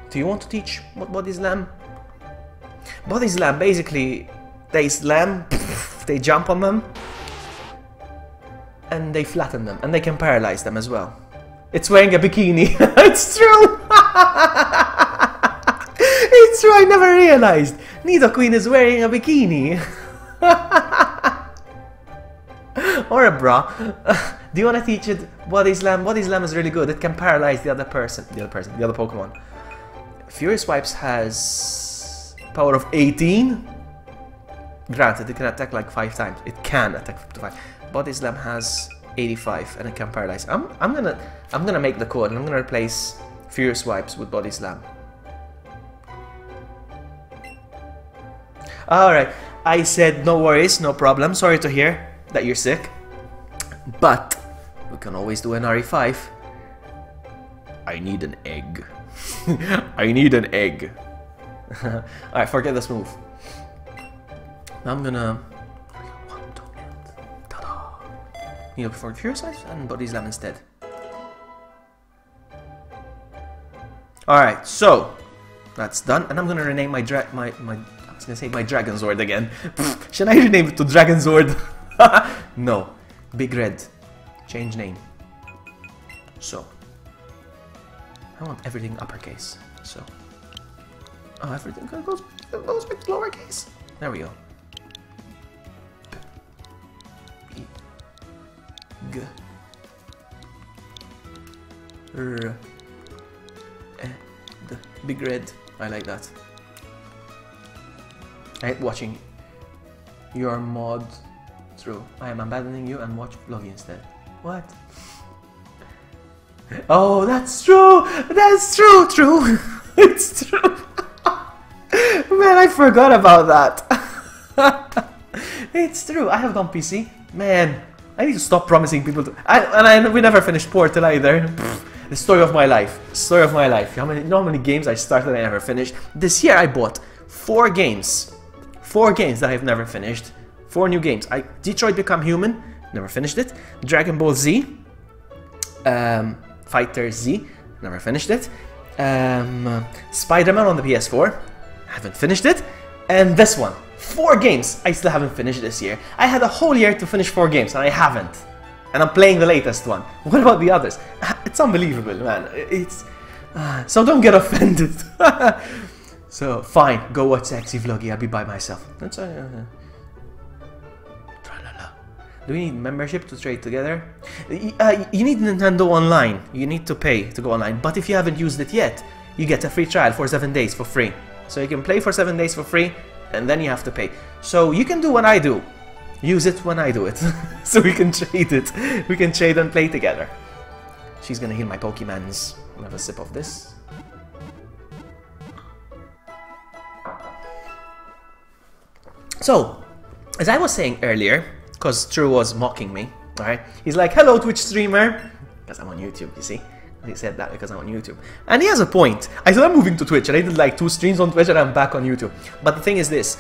A: do you want to teach what Body Slam? Body Slam, basically, they slam, they jump on them, and they flatten them, and they can paralyze them as well. It's wearing a bikini. It's true! It's true, I never realized. Nidoqueen is wearing a bikini. Or a bra. Do you want to teach it Body Slam? Body Slam is really good. It can paralyze the other Pokemon. Fury Swipes has power of 18. Granted, it can attack like 5 times. It can attack up to 5. Body Slam has 85 and it can paralyze. I'm gonna make the code and I'm gonna replace Fury Swipes with Body Slam. Alright, I said no worries, no problem. Sorry to hear that you're sick. But we can always do an RE5. I need an egg. I need an egg. Alright, forget this move. Now I'm gonna... You know, before Fury Swipes and Body Slam instead. Alright, so that's done, and I'm gonna rename my I was gonna say my Dragon Zord again. Should I rename it to Dragon Zord? No. Big Red. Change name. So I want everything uppercase. So everything goes with lowercase. There we go. G R E D. Big Red. I like that. I hate watching your mod through. I am abandoning you and watch vlogging instead. What? Oh, that's true! That's true! True! It's true! Man, I forgot about that! It's true, I have done PC. Man, I need to stop promising people to... we never finished Portal either. The story of my life. Story of my life. You know how many games I started and I never finished? This year I bought 4 games. 4 games that I've never finished. 4 new games. Detroit Become Human, never finished it. Dragon Ball Z, Fighter Z, never finished it. Spider-Man on the PS4, haven't finished it. And this one, 4 games I still haven't finished this year. I had a whole year to finish 4 games and I haven't. And I'm playing the latest one. What about the others? It's unbelievable, man. It's so don't get offended. So fine, go watch Sexy Vloggy. I'll be by myself. That's Do we need membership to trade together? You need Nintendo Online. You need to pay to go online. But if you haven't used it yet, you get a free trial for 7 days for free. So you can play for 7 days for free, and then you have to pay. So you can do what I do. Use it when I do it. So we can trade it. We can trade and play together. She's gonna heal my Pokemons. I'll have a sip of this. So, as I was saying earlier, because True was mocking me, alright? He's like, hello Twitch streamer, because I'm on YouTube, you see? He said that because I'm on YouTube. And he has a point. I said I'm moving to Twitch, and I did like 2 streams on Twitch, and I'm back on YouTube. But the thing is this,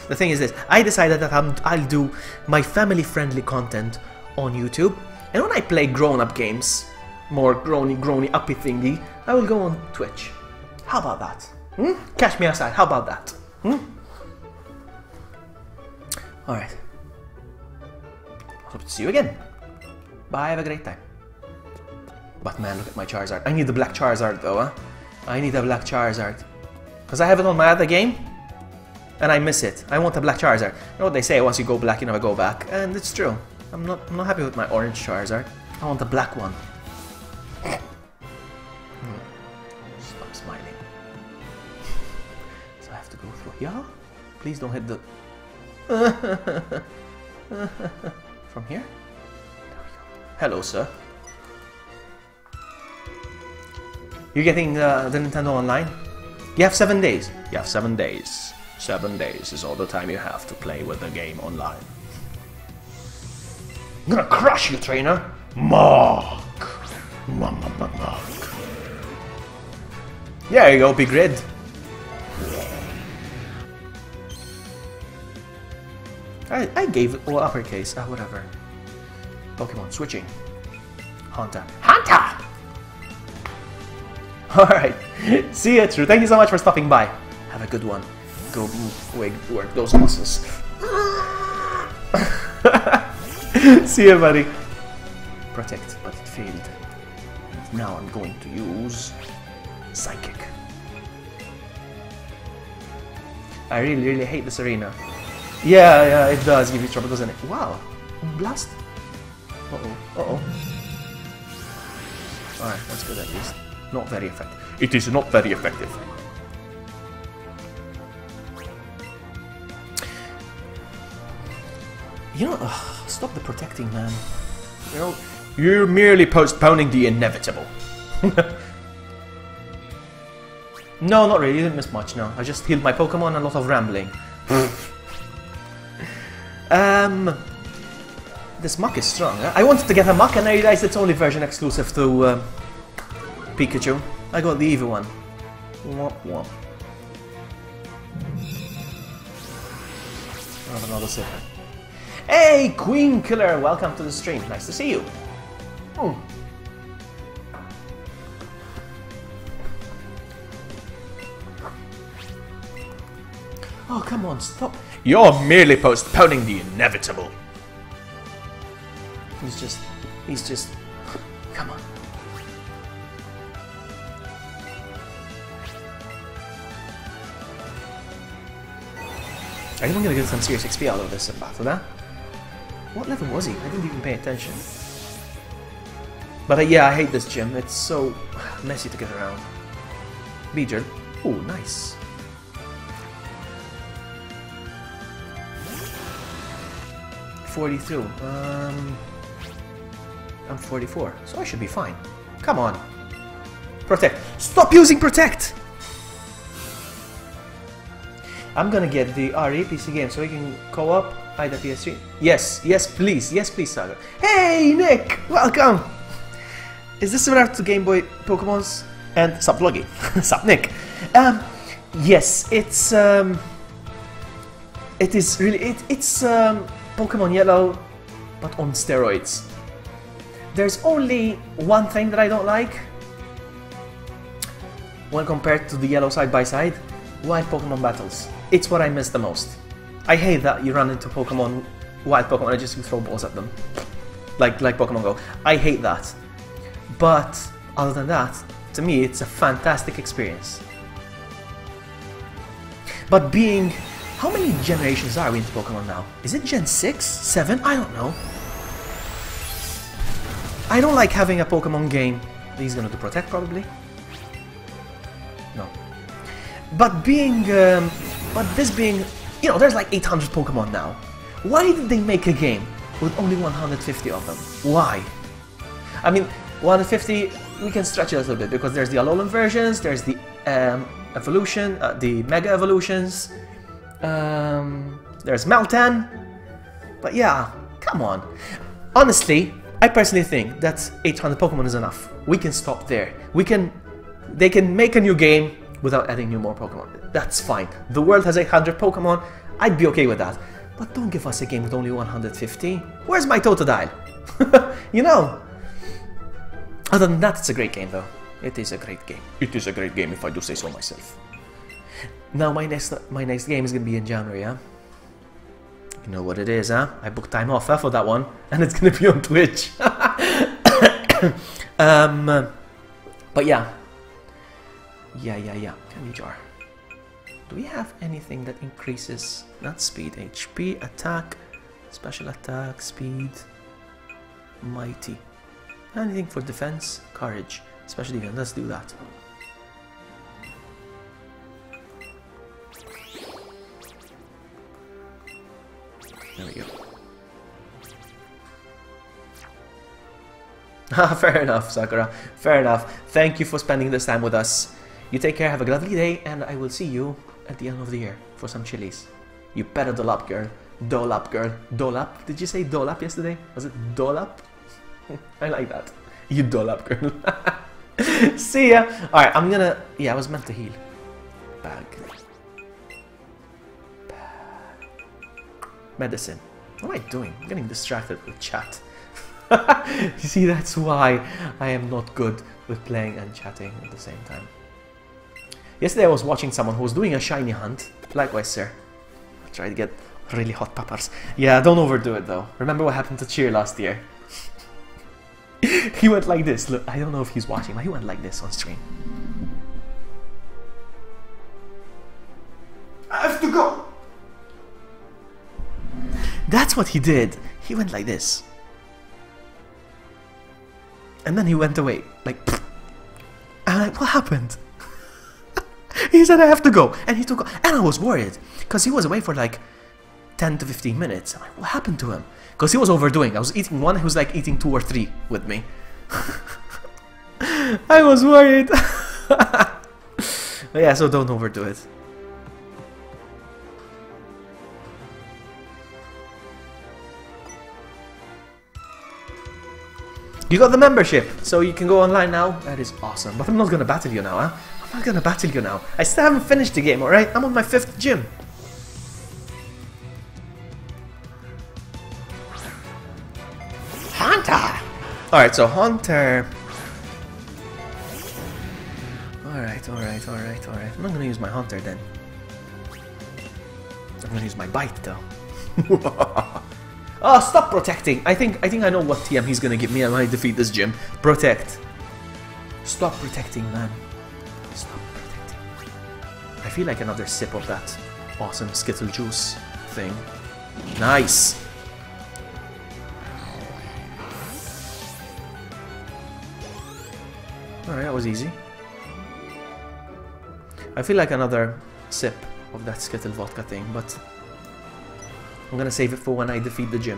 A: I decided that I'll do my family-friendly content on YouTube, and when I play grown-up games, more groany, uppy thingy, I will go on Twitch. How about that? Catch me outside, how about that? Alright. Hope to see you again. Bye, have a great time. But man, look at my Charizard. I need the black Charizard though, huh? I need a black Charizard. Because I have it on my other game, and I miss it. I want a black Charizard. You know what they say, once you go black, you never go back. And it's true. I'm not happy with my orange Charizard. I want the black one. Stop smiling. So I have to go through? Yeah? Please don't hit the... From here? There we go. Hello, sir. You're getting the Nintendo Online? You have 7 days. You have 7 days. 7 days is all the time you have to play with the game online. I'm gonna crush you, trainer! Mark! Mark. There you go, big red. I gave it all uppercase. Whatever. Pokemon switching. Hunter. Hunter! Alright. See you, True. Thank you so much for stopping by. Have a good one. Go work those muscles. See you, buddy. Protect, but it failed. And now I'm going to use Psychic. I really hate this arena. Yeah, it does give you trouble, doesn't it? Wow. Blast. Uh-oh. Alright, that's good at least. Not very effective. It is not very effective. You know, stop the protecting, man. You know, you're merely postponing the inevitable. No, not really. You didn't miss much, no. I just healed my Pokemon and a lot of rambling. This Muck is strong. Huh? I wanted to get a Muck and I realized it's only version exclusive to Pikachu. I got the Eevee one. Womp womp. I have another sip. Hey, Queen Killer! Welcome to the stream. Nice to see you. Oh, come on, stop. You're merely postponing the inevitable. He's just... Come on. I think I'm gonna get some serious XP out of this battle, huh? What level was he? I didn't even pay attention. But yeah, I hate this gym. It's so messy to get around. Beeger. Oh, nice. $42. I'm 44, so I should be fine. Come on. Protect. Stop using Protect! I'm gonna get the RE PC game so we can co-op either PS3. Yes, please, Saga. Hey, Nick! Welcome! Is this similar to Game Boy Pokemon's? And sup, Vloggy. Sup, Nick. Yes, it is really, it's Pokemon Yellow, but on steroids. There's only one thing that I don't like when compared to the Yellow side-by-side. Wild Pokemon battles. It's what I miss the most. I hate that you run into Pokemon, wild Pokemon, and just you throw balls at them. Like Pokemon Go. I hate that. But other than that, to me it's a fantastic experience. But being... How many generations are we into Pokemon now? Is it Gen 6? 7? I don't know. I don't like having a Pokemon game. He's gonna do Protect probably. No. But being, but this being, you know, there's like 800 Pokemon now. Why did they make a game with only 150 of them? Why? I mean, 150, we can stretch it a little bit because there's the Alolan versions, there's the evolution, the Mega Evolutions, there's Meltan. But yeah, come on. Honestly, I personally think that 800 Pokemon is enough. We can stop there. They can make a new game without adding more Pokemon. That's fine. The world has 800 Pokemon. I'd be okay with that. But don't give us a game with only 150. Where's my Totodile? You know. Other than that, it's a great game though. It is a great game. It is a great game if I do say so myself. Now my next game is gonna be in January, huh? You know what it is, huh? I booked time off for that one, and it's gonna be on Twitch. But yeah. Candy jar. Do we have anything that increases not speed, HP, attack, special attack, speed, mighty? Anything for defense, courage, special defense? Let's do that. There we go. Fair enough, Sakura. Fair enough. Thank you for spending this time with us. You take care, have a lovely day, and I will see you at the end of the year for some chilies. You better dole up, girl. Dole up, girl. Dole up? Did you say dole up yesterday? Was it dole up? I like that. You dole up, girl. See ya. Alright, I'm gonna... Yeah, I was meant to heal. Bag. Medicine. What am I doing? I'm getting distracted with chat. You see, that's why I am not good with playing and chatting at the same time. Yesterday I was watching someone who was doing a shiny hunt. Likewise, sir. I'll try to get really hot peppers. Yeah, don't overdo it though. Remember what happened to Cheer last year? He went like this. Look, I don't know if he's watching, but he went like this on stream. I have to go! That's what he did. He went like this. And then he went away, like, and I'm like, what happened? He said, I have to go, and he took off. And I was worried, because he was away for like 10 to 15 minutes. I'm like, what happened to him? Because he was overdoing. I was eating one, he was like eating 2 or 3 with me. I was worried. But yeah, so don't overdo it. You got the membership, so you can go online now. That is awesome. But I'm not gonna battle you now, huh? I'm not gonna battle you now. I still haven't finished the game, alright? I'm on my 5th gym. Hunter! Alright, so Hunter... Alright. I'm not gonna use my Hunter then. I'm gonna use my Bite though. Oh, stop protecting! I think I know what TM he's gonna give me when I defeat this gym. Protect. Stop protecting, man. Stop protecting. I feel like another sip of that awesome Skittle juice thing. Nice! Alright, that was easy. I feel like another sip of that Skittle vodka thing, but I'm gonna save it for when I defeat the gym,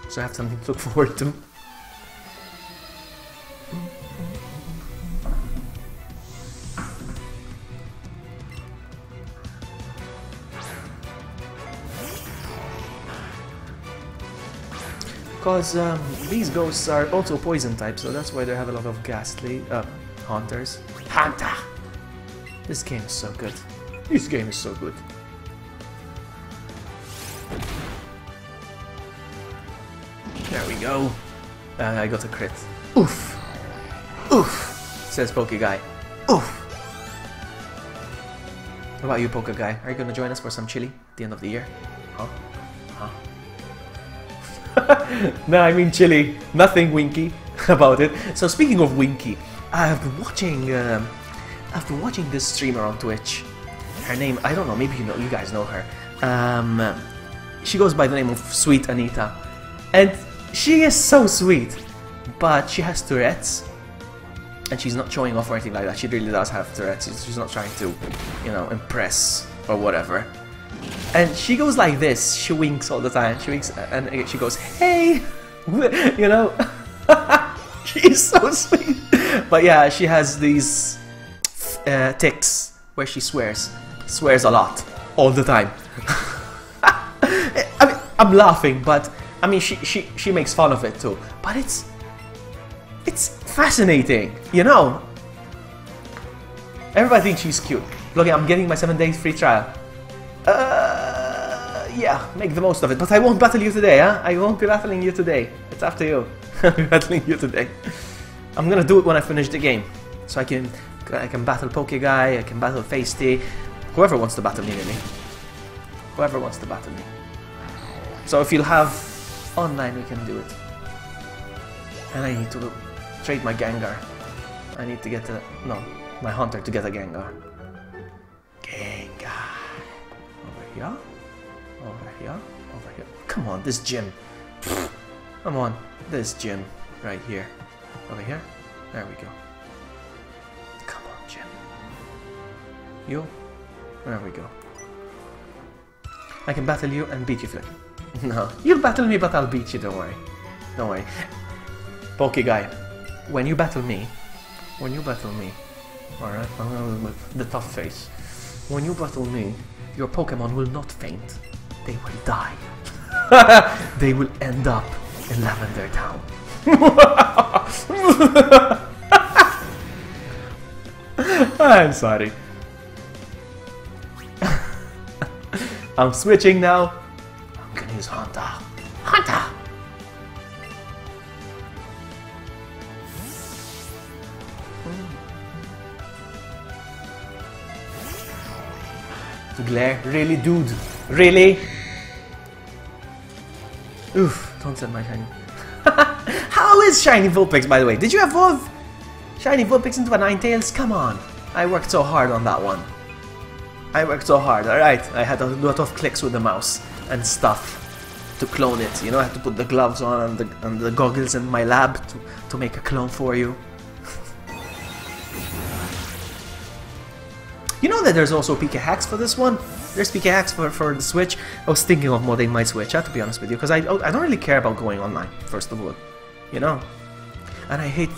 A: so I have something to look forward to. Because these ghosts are also poison type, so that's why they have a lot of ghastly hunters. Hunter! This game is so good. This game is so good. There we go. I got a crit. Oof! Oof! Says Poke Guy. Oof! What about you, Poke Guy? Are you gonna join us for some chili at the end of the year? Huh? Huh? No, I mean chili. Nothing winky about it. So speaking of winky, I've been watching this streamer on Twitch. Her name, I don't know, maybe you guys know her. She goes by the name of Sweet Anita. And she is so sweet, but she has Tourette's. And she's not showing off or anything like that. She really does have Tourette's. She's not trying to, you know, impress or whatever. And she goes like this. She winks all the time. She winks and she goes, hey! You know? She's so sweet. But yeah, she has these tics where she swears. Swears a lot. All the time. I mean, I'm laughing, but I mean, she makes fun of it too. But it's fascinating, you know? Everybody thinks she's cute. Look, I'm getting my 7 days free trial. Yeah, make the most of it. But I won't battle you today, huh? I won't be battling you today. It's up to you. I'll be battling you today. I'm gonna do it when I finish the game. So I can battle Poke Guy, I can battle Feisty. Whoever wants to battle me, really. Whoever wants to battle me. So if you'll have online, we can do it. And I need to trade my Gengar. I need to get my Hunter to get a Gengar. Gengar. Over here? Over here? Over here. Come on, this gym. Come on, this gym. Right here. Over here? There we go. Come on, gym. You? There we go. I can battle you and beat you, Flip. No. You'll battle me, but I'll beat you, don't worry. Don't worry. Poke guy, when you battle me, alright, I'm gonna with the tough face. When you battle me, your Pokemon will not faint. They will die. They will end up in Lavender Town. I'm sorry. I'm switching now. I'm gonna use Hunter. Hunter! Glare? Really, dude? Really? Oof, don't send my shiny. How is shiny Vulpix, by the way? Did you evolve shiny Vulpix into a Ninetales? Come on. I worked so hard on that one. I worked so hard, alright. I had a lot of clicks with the mouse and stuff to clone it. You know, I had to put the gloves on and the goggles in my lab to make a clone for you. You know that there's also PK hacks for this one? There's PK hacks for the Switch. I was thinking of modding my Switch, to be honest with you, because I don't really care about going online, first of all. You know? And I hate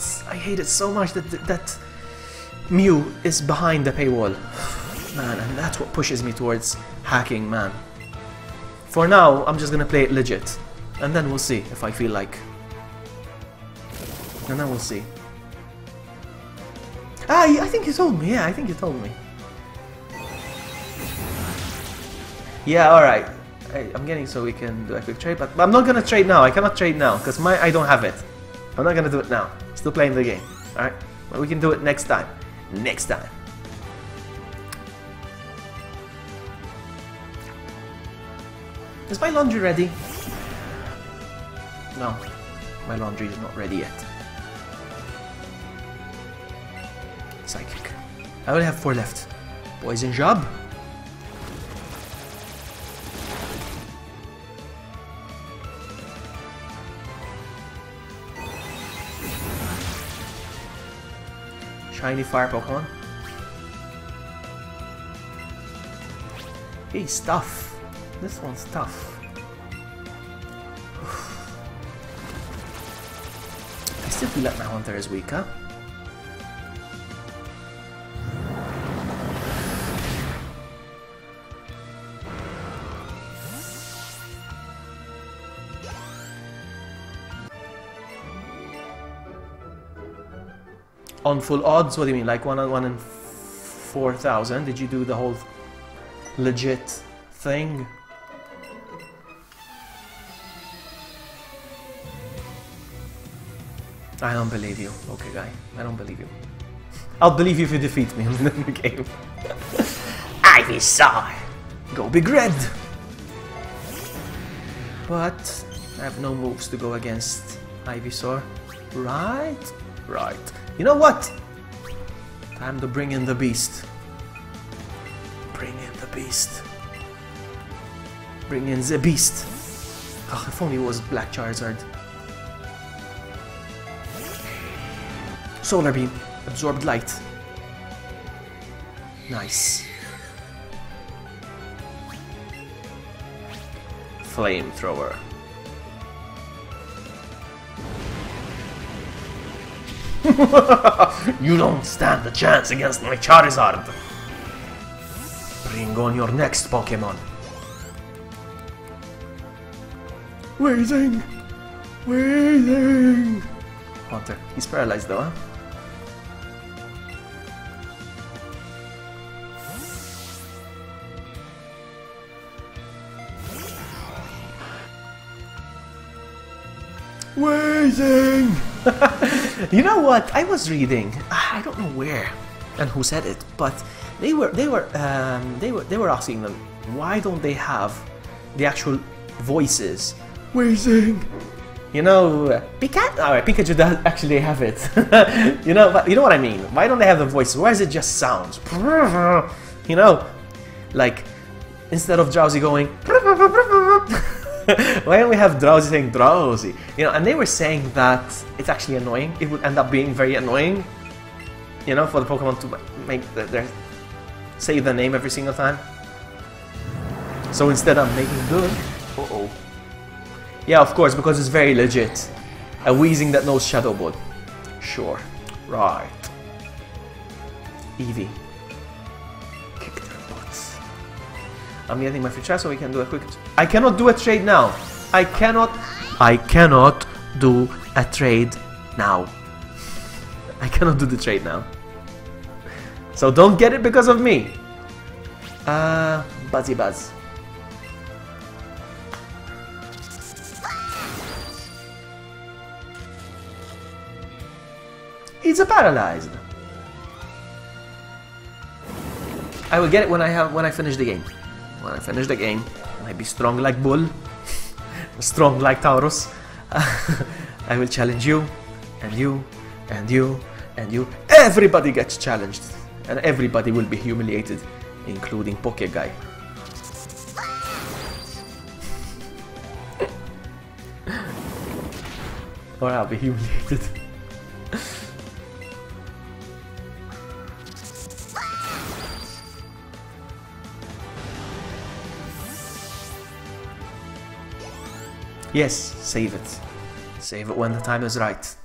A: it so much that Mew is behind the paywall. Man, and that's what pushes me towards hacking, man. For now, I'm just gonna play it legit. And then we'll see if I feel like. And then we'll see. Ah, I think you told me, yeah, I think you told me. Yeah, alright. I'm getting so we can do a quick trade, but I'm not gonna trade now. I cannot trade now, because I don't have it. I'm not gonna do it now. Still playing the game. Alright? But we can do it next time. Next time. Is my laundry ready? No. My laundry is not ready yet. Psychic. I only have 4 left. Poison job. Shiny fire Pokemon. He's tough. This one's tough. I still feel like my Hunter is weak, huh? On full odds? What do you mean? Like 1 in 4,000? Did you do the whole legit thing? I don't believe you. Okay, guy. I don't believe you. I'll believe you if you defeat me in the game. Ivysaur! Go big red! But I have no moves to go against Ivysaur. Right? Right. You know what? Time to bring in the beast. Bring in the beast. Bring in the beast. Oh, if only it was Black Charizard. Solar Beam. Absorbed light. Nice. Flamethrower. You don't stand a chance against my Charizard. Bring on your next Pokemon. Waiting. Waiting. Hunter. He's paralyzed though, huh? Waiting. You know what? I was reading. I don't know where and who said it, but they were asking them why don't they have the actual voices. Waiting. You know, Pikachu does actually have it. You know, but you know what I mean. Why don't they have the voices? Why is it just sounds? You know, like instead of Drowsy going. Why don't we have Drowsy saying Drowsy? You know, and they were saying that it's actually annoying. It would end up being very annoying. You know, for the Pokemon to make say the name every single time. So instead I'm making good. Yeah, of course, because it's very legit. A wheezing that knows Shadow Ball. Sure. Right. Eevee. Kick their butts. I'm getting my free chat so we can do a quick... I cannot do a trade now. I cannot do a trade now. I cannot do the trade now. So don't get it because of me. Buzzy Buzz. He's a paralyzed. I will get it when I finish the game. When I finish the game, I be strong like bull, strong like Taurus. I will challenge you, and you, and you, and you. Everybody gets challenged, and everybody will be humiliated, including Poke Guy. Or I'll be humiliated. Yes, save it. Save it when the time is right.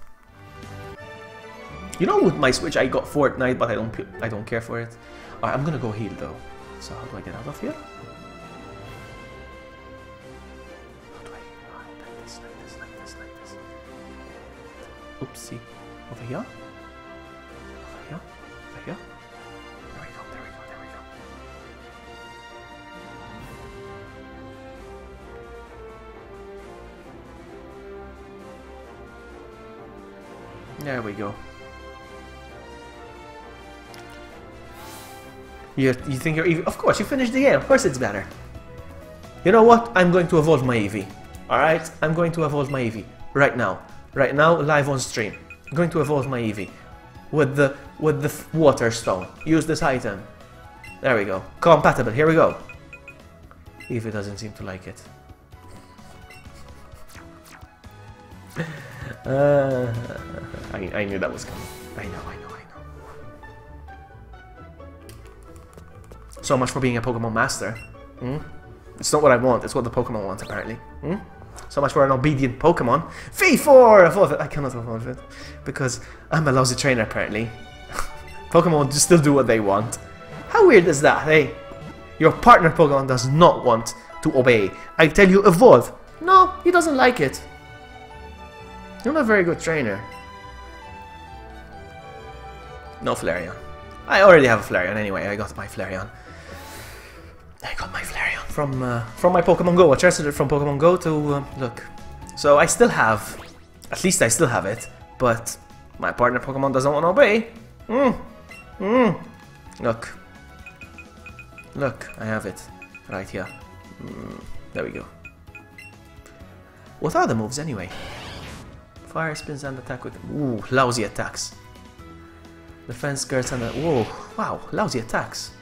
A: You know, with my Switch I got Fortnite, but I don't care for it. Alright, I'm gonna go heal though. So how do I get out of here? How do I? Like this, like this, like this, like this. Oopsie. Over here? Over here? Over here? There we go, there we go, there we go. There we go. You think you're Eevee? Of course, you finished the game. Of course it's better. You know what? I'm going to evolve my Eevee. Alright? I'm going to evolve my Eevee. Right now. Right now, live on stream. I'm going to evolve my Eevee. With the water stone. Use this item. There we go. Compatible. Here we go. Eevee doesn't seem to like it. I knew that was coming. I know. So much for being a Pokemon master. It's not what I want, it's what the Pokemon want, apparently. So much for an obedient Pokemon. V4! Evolve it! I cannot evolve it. Because I'm a lousy trainer, apparently. Pokemon just still do what they want. How weird is that, hey? Your partner Pokemon does not want to obey. I tell you, evolve. No, he doesn't like it. You're not a very good trainer. No Flareon. I already have a Flareon anyway. I got my Flareon. From my Pokemon Go. I transferred it from Pokemon Go to look. So I still have, at least I still have it, but my partner Pokemon doesn't want to obey. Look, I have it right here. There we go. What are the moves anyway? Fire spins and attack with... Ooh, lousy attacks. Defense skirts and... Whoa, wow, lousy attacks.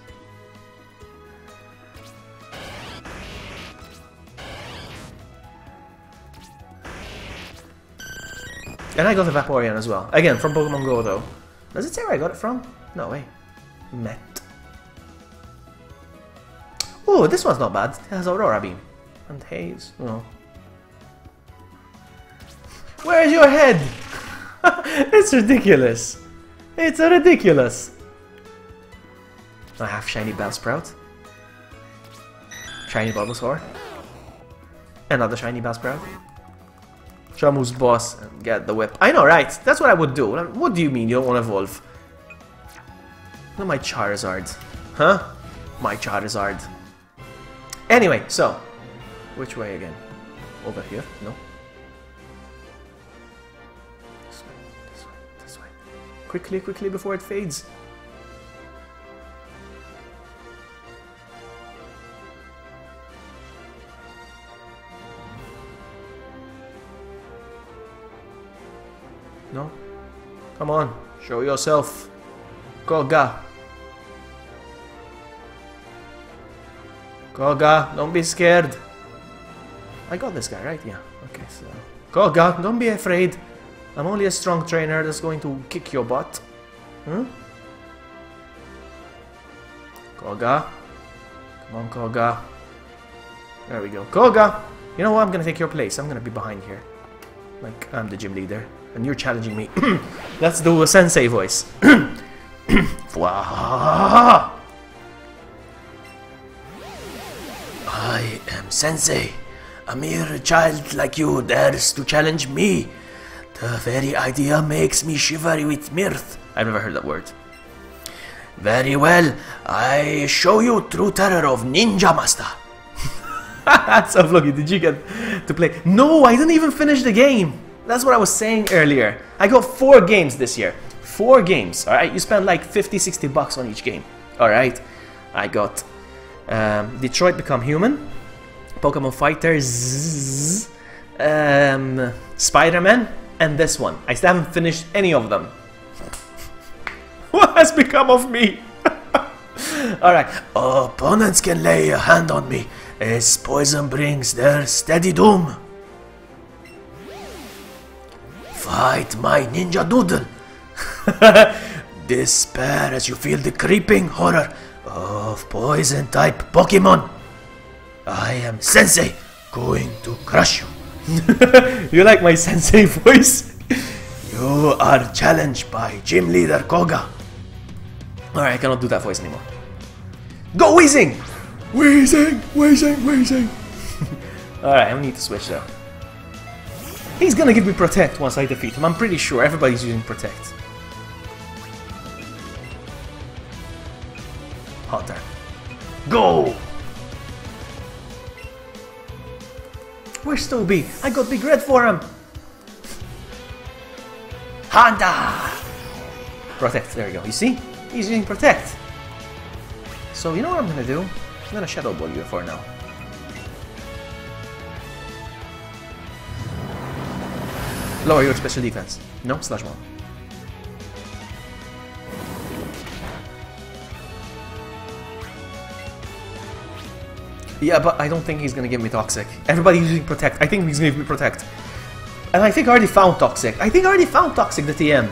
A: And I got the Vaporeon as well. Again, from Pokemon Go though. Does it say where I got it from? No way. Met. Oh, this one's not bad. It has Aurora Beam. And Haze. No. Where's your head? It's ridiculous. It's ridiculous. I have shiny Bellsprout. Shiny Bulbasaur. Another shiny Bellsprout. Shamu's boss and get the whip. I know, right? That's what I would do. What do you mean you don't want to evolve? Look at my Charizard. Huh? My Charizard. Anyway, so. Which way again? Over here? No. This way, this way, this way. Quickly, quickly before it fades. No? Come on, show yourself. Koga. Koga, don't be scared. I got this guy, right? Yeah. Okay, so... Koga, don't be afraid. I'm only a strong trainer that's going to kick your butt. Hmm? Koga. Come on, Koga. There we go. Koga! You know what? I'm gonna take your place. I'm gonna be behind here. Like, I'm the gym leader. And you're challenging me. Let's do a sensei voice. I am sensei. A mere child like you dares to challenge me. The very idea makes me shiver with mirth. I've never heard that word. Very well. I show you true terror of Ninja Master. So lucky. Did you get to play? No, I didn't even finish the game. That's what I was saying earlier. I got 4 games this year. 4 games. Alright, you spend like 50-60 bucks on each game. Alright. I got Detroit Become Human, Pokemon Fighters, Spider-Man, and this one. I still haven't finished any of them. What has become of me? Alright. Opponents can lay a hand on me as poison brings their steady doom. Fight my ninja doodle. Despair as you feel the creeping horror of poison type Pokemon. I am Sensei, going to crush you. You like my Sensei voice? You are challenged by Gym Leader Koga. Alright, I cannot do that voice anymore. Go Weezing! Weezing, Weezing, Weezing. Alright, I need to switch though. He's gonna give me Protect once I defeat him. I'm pretty sure everybody's using Protect. Hunter. Go! Where's Toby? I got Big Red for him! Hunter! Protect, there you go. You see? He's using Protect. So you know what I'm gonna do? I'm gonna Shadow Ball you for now. Lower your special defense. No, Slash Ball. Yeah, but I don't think he's gonna give me Toxic. Everybody's using Protect. I think he's gonna give me Protect. And I think I already found Toxic. I think I already found Toxic, the TM.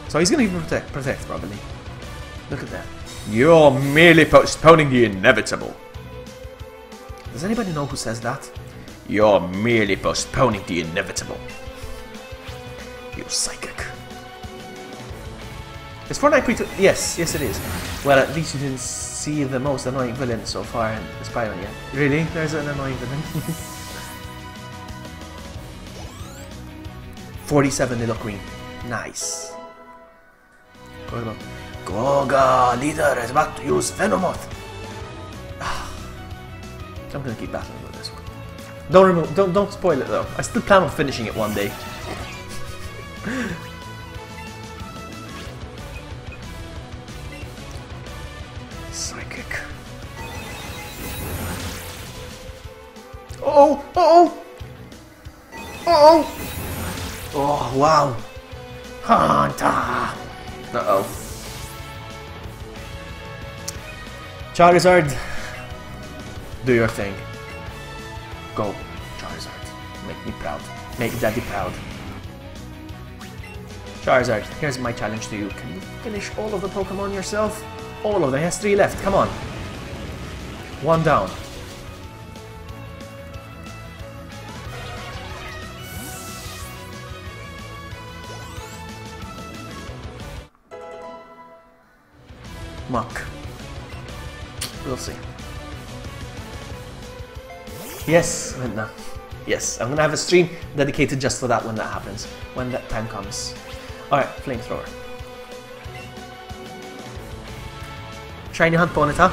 A: So he's gonna give me Protect probably. Look at that. You're merely postponing the inevitable. Does anybody know who says that? You're merely postponing the inevitable. You psychic. Is Fortnite pre-to- Yes, yes it is. Well, at least you didn't see the most annoying villain so far in Spider-Man yet. Really? There's an annoying villain? 47 Little Queen. Nice. Koga, leader is about to use Venomoth. I'm gonna keep battling with this one. Don't spoil it though. I still plan on finishing it one day. Psychic. Uh-oh! Uh-oh! Uh-oh! Oh, wow. Hunter! Uh-oh. Charizard. Do your thing. Go, Charizard. Make me proud. Make Daddy proud. Charizard, here's my challenge to you. Can you finish all of the Pokemon yourself? All of them. He has 3 left. Come on. 1 down. Muck. We'll see. Yes, no. Yes, I'm gonna have a stream dedicated just for that when that happens. When that time comes. Alright, Flamethrower. Shiny Hunt Ponyta.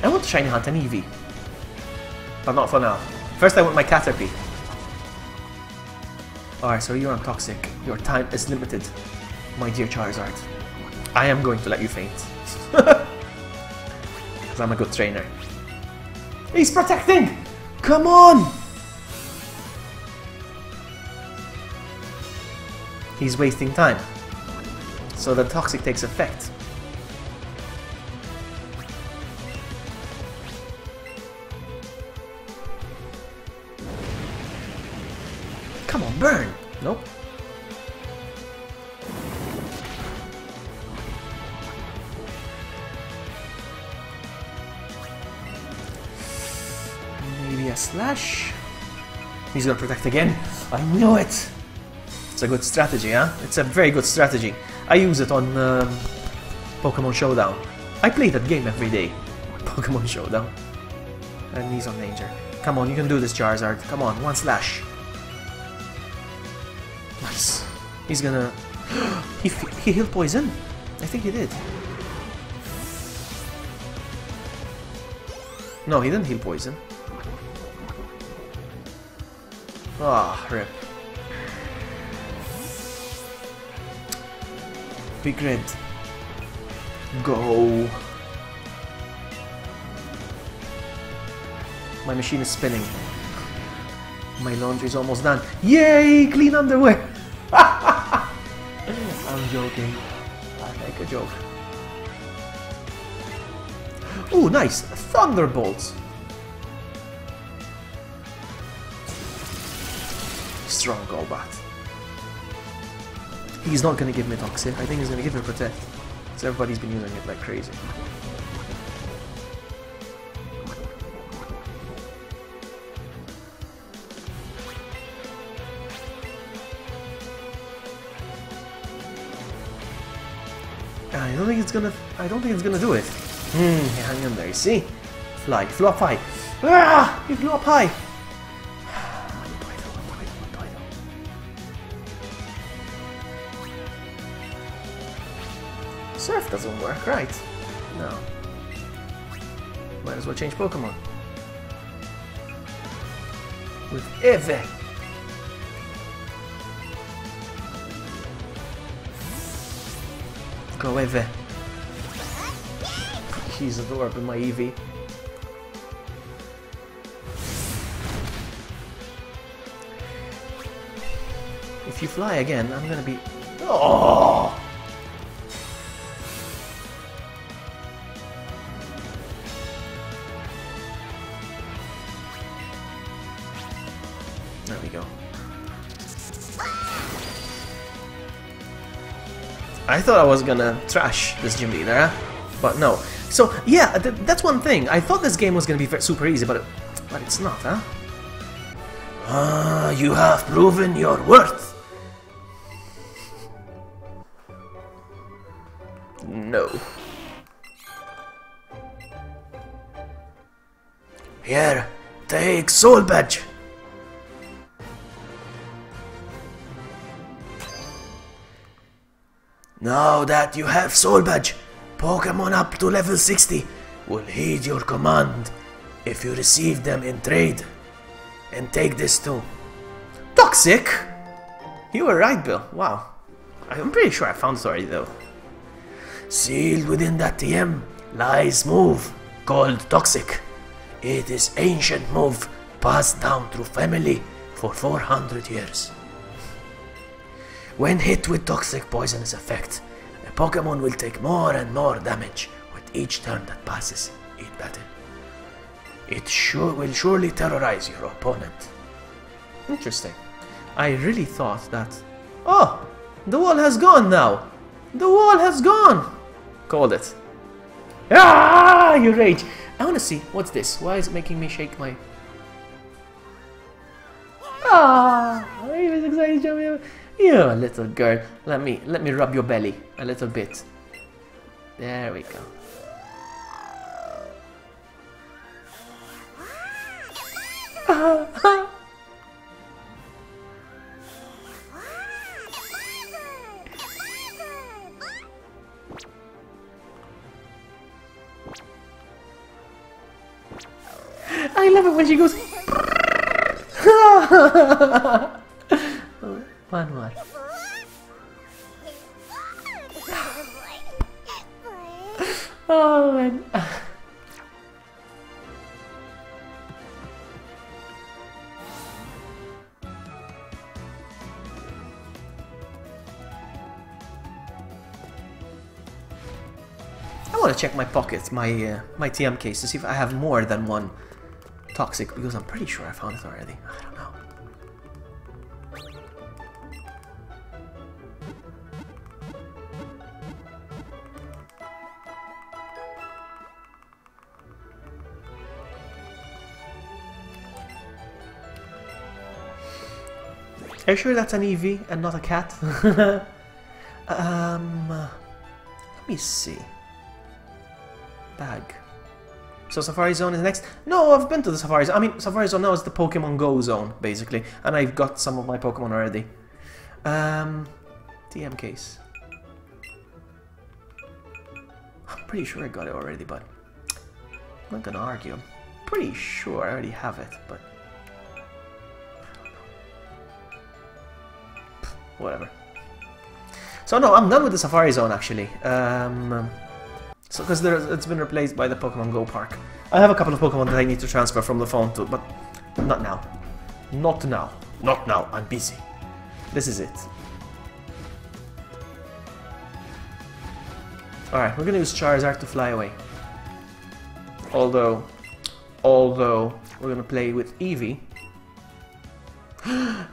A: I want to Shiny Hunt an Eevee. But not for now. First I want my Caterpie. Alright, so you're on Toxic. Your time is limited, my dear Charizard. I am going to let you faint. Because I'm a good trainer. He's protecting! Come on! He's wasting time. So the Toxic takes effect. Come on, burn! Nope. a slash. He's gonna protect again. I knew it! It's a good strategy, huh? It's a very good strategy. I use it on Pokemon Showdown. I play that game every day. Pokemon Showdown. And he's on danger. Come on, you can do this, Charizard. Come on, one slash. Nice. He's gonna... he healed poison. I think he did. No, he didn't heal poison. Ah, rip. Big red. Go. My machine is spinning. My laundry's almost done. Yay! Clean underwear! I'm joking. I make a joke. Ooh, nice! Thunderbolts! Strong Golbat. He's not gonna give me Toxic. I think he's gonna give me Protect. So everybody's been using it like crazy. I don't think it's gonna do it. Hang in there, you see? Fly, flew up high. Ah! He flew up high! Surf doesn't work, right? No. Might as well change Pokemon. With Eevee. Go Eevee. He's adorable, my Eevee. If you fly again, I'm gonna be... Oh! There we go. I thought I was gonna trash this gym leader, but no. So yeah, that's one thing. I thought this game was gonna be super easy, but it's not, huh? Ah, you have proven your worth. No. Here, take Soul Badge. Now that you have Soul Badge, Pokemon up to level 60 will heed your command if you receive them in trade. And take this too. Toxic? You were right, Bill. Wow. I'm pretty sure I found it already though. Sealed within that TM lies move called Toxic. It is ancient move passed down through family for 400 years. When hit with toxic poisonous effect, a Pokemon will take more and more damage with each turn that passes in battle. It will surely terrorize your opponent. Interesting. I really thought that... Oh! The wall has gone now! The wall has gone! Called it. Ah! You rage! I wanna see. What's this? Why is it making me shake my... Ah! He was excited, jumping. You little girl. Let me rub your belly a little bit. There we go. I love it when she goes. One more. Oh man. I want to check my pockets, my TM case, to see if I have more than one toxic, because I'm pretty sure I found it already. I don't know. Are you sure that's an Eevee and not a cat? Let me see. Bag. So Safari Zone is next? No, I've been to the Safari Zone. I mean, Safari Zone now is the Pokemon Go zone, basically. And I've got some of my Pokemon already. TM case. I'm pretty sure I got it already, but I'm not gonna argue. I'm pretty sure I already have it, but whatever. So no, I'm done with the Safari Zone actually. So because it's been replaced by the Pokemon Go Park. I have a couple of Pokemon that I need to transfer from the phone to, but not now. Not now. Not now. I'm busy. This is it. Alright, we're gonna use Charizard to fly away. Although we're gonna play with Eevee.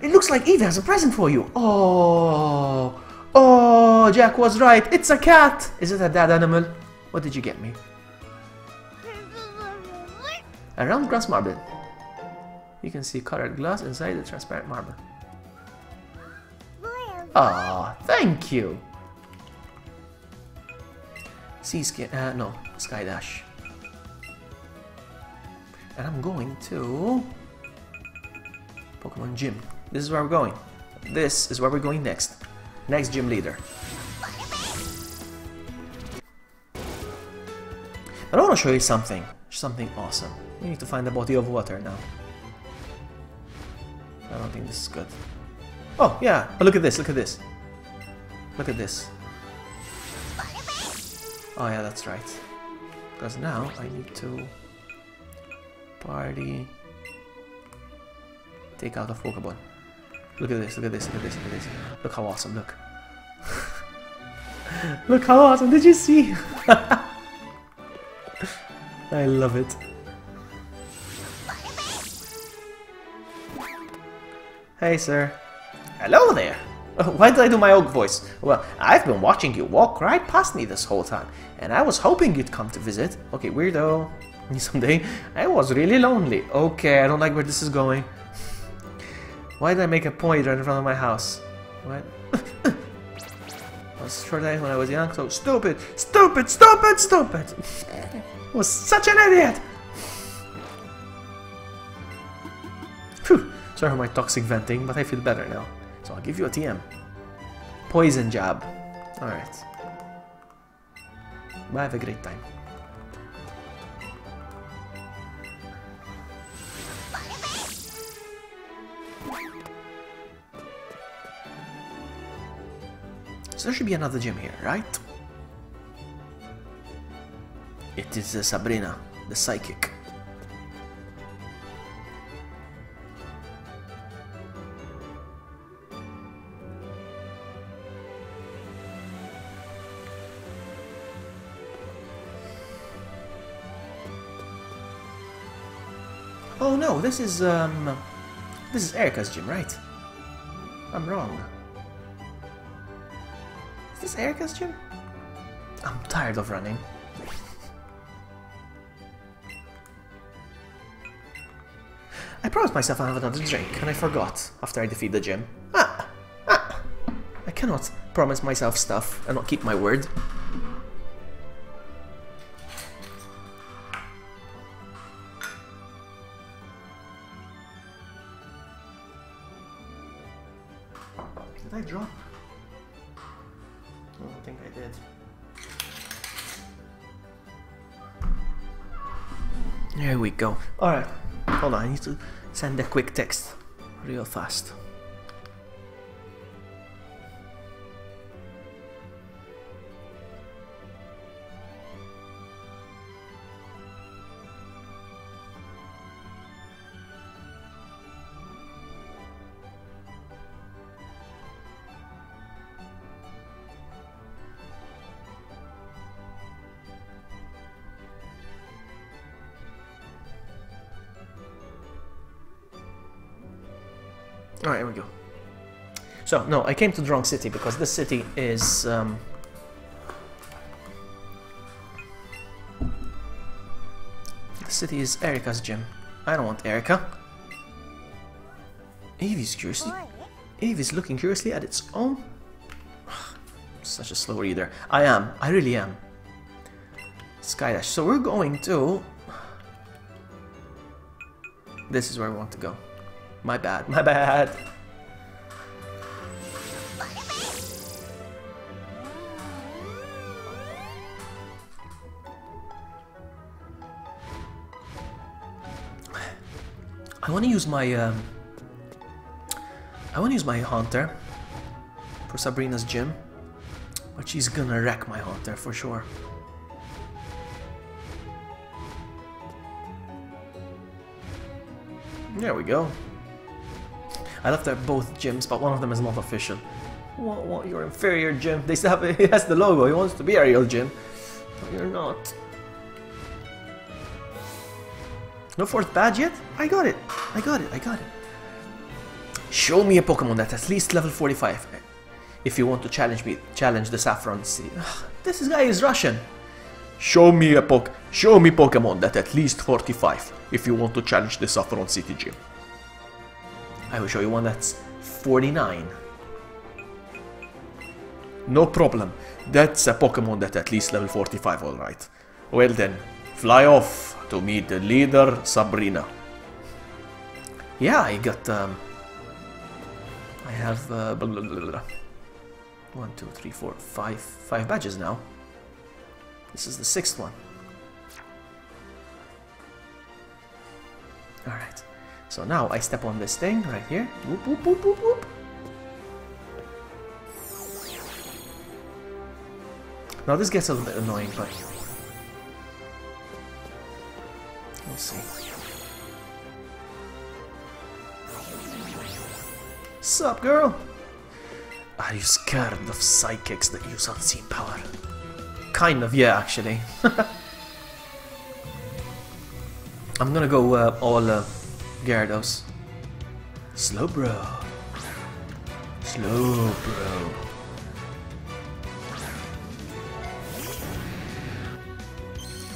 A: It looks like Eevee has a present for you. Oh, oh, Jack was right. It's a cat. Is it a dead animal? What did you get me? A round glass marble. You can see colored glass inside the transparent marble. Ah, thank you. Sea skin. No, Sky Dash. And I'm going to Pokemon Gym. This is where we're going. This is where we're going next. Next gym leader. But I want to show you something. Something awesome. We need to find a body of water now. I don't think this is good. Oh, yeah. But look at this. Look at this. Look at this. Oh, yeah, that's right. Because now I need to party. Take out a Pokemon. Look at this. Look at this. Look at this. Look at this. Look how awesome. Look. Look how awesome. Did you see? I love it. Hey, sir. Hello there. Why did I do my oak voice? Well, I've been watching you walk right past me this whole time, and I was hoping you'd come to visit. Okay, weirdo. Someday. I was really lonely. Okay, I don't like where this is going. Why did I make a point right in front of my house? What? I was short when I was young, so stupid, stupid, stupid, stupid. I was such an idiot. Phew. Sorry for my toxic venting, but I feel better now. So I'll give you a TM. Poison jab. Alright. Bye, have a great time. So there should be another gym here, right? It is Sabrina, the psychic. Oh no, this is Erica's gym, right? I'm wrong. Is this Erica's gym? I'm tired of running. I promised myself I'd have another drink, and I forgot after I defeat the gym. I cannot promise myself stuff and not keep my word. Did I drop? I don't think I did. There we go. Alright. Hold on, I need to send a quick text real fast. Alright, here we go. So, no, I came to the wrong city because this city is... The city is Erica's gym. I don't want Erica. Eevee's curiosity. Eevee's looking curiously at its own. Such a slow reader. I am. I really am. Skydash. So we're going to... This is where we want to go. My bad. My bad. I want to use my Haunter for Sabrina's gym, but she's gonna wreck my Haunter for sure. There we go. I love that both gyms, but one of them is not official. What your inferior gym? They still have it has the logo. He wants to be a real gym. No, you're not. No fourth badge yet? I got it. I got it. I got it. Show me a Pokemon that's at least level 45. If you want to challenge me, challenge the Saffron City. This guy is Russian. Show me Pokemon that's at least 45. If you want to challenge the Saffron City gym. I will show you one that's 49. No problem. That's a Pokemon that's at least level 45, alright. Well then, fly off to meet the leader, Sabrina. Yeah, I got, I have, blah, blah, blah, blah. 1, 2, 3, 4, 5 badges now. This is the 6th one. Alright, so now I step on this thing right here. Whoop, whoop, whoop, whoop, whoop. Now this gets a little bit annoying, but we'll see. Sup, girl? Are you scared of psychics that use unseen power? Kind of, yeah, actually. I'm gonna go all Gyarados. Slowbro. Slowbro.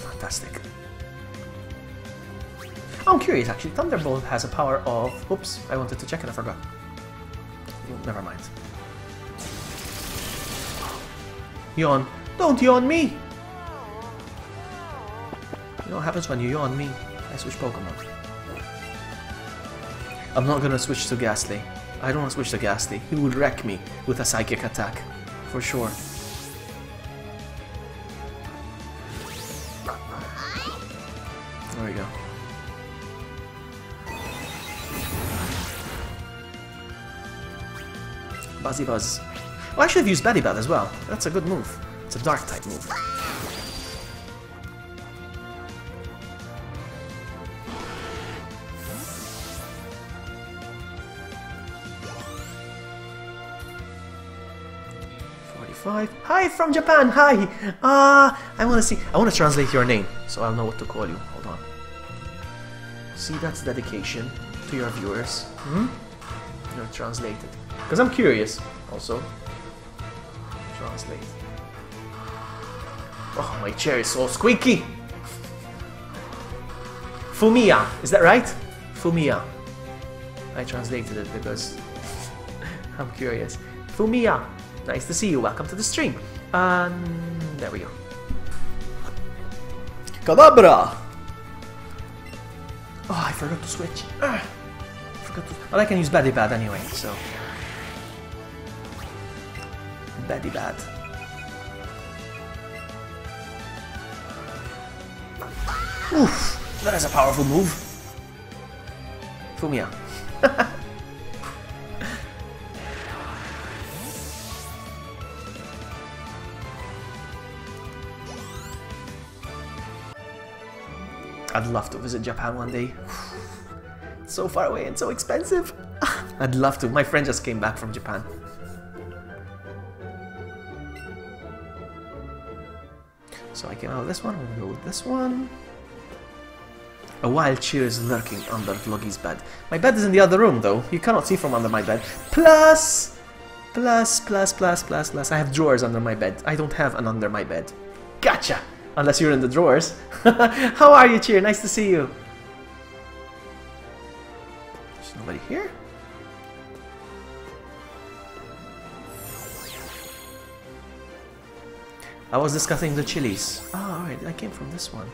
A: Fantastic. I'm curious actually, Thunderbolt has a power of... Oops, I wanted to check and I forgot. Never mind. Yawn. Don't yawn me! You know what happens when you yawn me? I switch Pokemon. I'm not gonna switch to Ghastly. I don't want to switch to Ghastly. He would wreck me with a psychic attack. For sure. There we go. Buzzy Buzz. Oh, I should have used Bedibad as well. That's a good move. It's a dark type move. Hi from Japan, hi! I want to translate your name, so I'll know what to call you. Hold on. See, that's dedication to your viewers. You're translated. Because I'm curious, also. Translate. Oh, my chair is so squeaky! Fumiya, is that right? Fumiya. I translated it because I'm curious. Fumiya. Nice to see you, welcome to the stream. There we go. Kadabra! Oh, I forgot to switch. Well, I can use Bedibad anyway, so... Bedibad. Oof, that is a powerful move. Fumiya. I'd love to visit Japan one day. It's so far away and so expensive. I'd love to. My friend just came back from Japan. So I came out of this one. I'm gonna go with this one. A wild cheer is lurking under Vloggy's bed. My bed is in the other room though. You cannot see from under my bed. Plus, I have drawers under my bed. I don't have an under my bed. Gotcha! Unless you're in the drawers. How are you, Cheer? Nice to see you. There's nobody here? I was discussing the chilies. Oh, alright, I came from this one.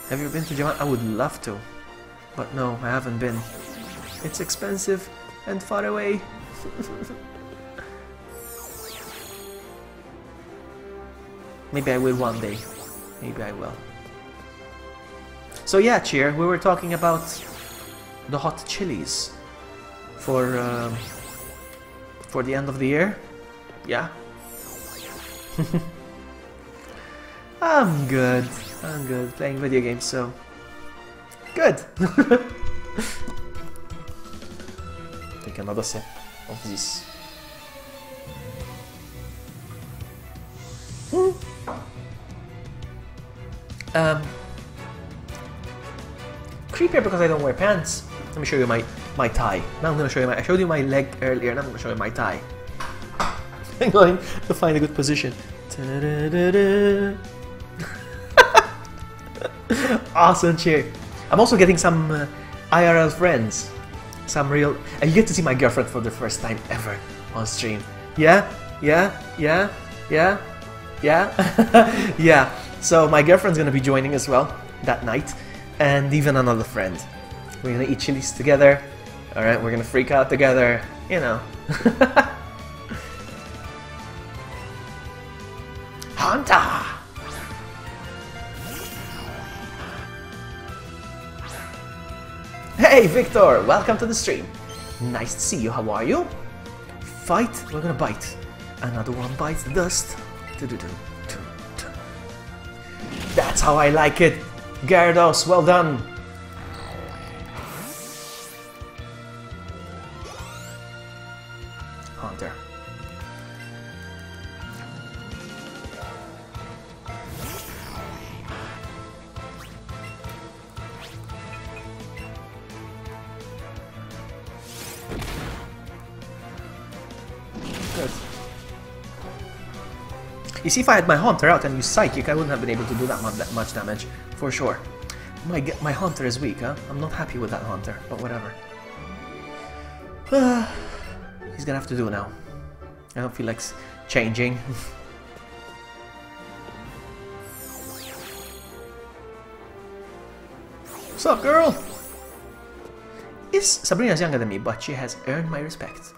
A: Have you been to Japan? I would love to. But no, I haven't been. It's expensive and far away. Maybe I will one day. Maybe I will. So yeah, Cheer, we were talking about the hot chilies for the end of the year. Yeah. I'm good. I'm good. Playing video games, so good. Take another sip of this. Creepier because I don't wear pants. Let me show you my tie. Now I'm gonna show you I showed you my leg earlier, and I'm gonna show you my tie. I'm going to find a good position. Awesome, Cheer. I'm also getting some IRL friends. Some real... And you get to see my girlfriend for the first time ever on stream. Yeah? Yeah? Yeah? Yeah? Yeah? Yeah. So my girlfriend's gonna be joining as well that night. And even another friend. We're gonna eat chilies together. Alright, we're gonna freak out together. You know. Hunter! Hey Victor, welcome to the stream. Nice to see you, how are you? Fight, we're gonna bite. Another one bites the dust. That's how I like it. Gyarados, well done. Hunter. You see, if I had my Haunter out and used Psychic, I wouldn't have been able to do that much damage, for sure. My Haunter is weak, huh? I'm not happy with that Haunter, but whatever. He's gonna have to do now. I don't feel like changing. What's up, girl? Sabrina's younger than me, but she has earned my respect.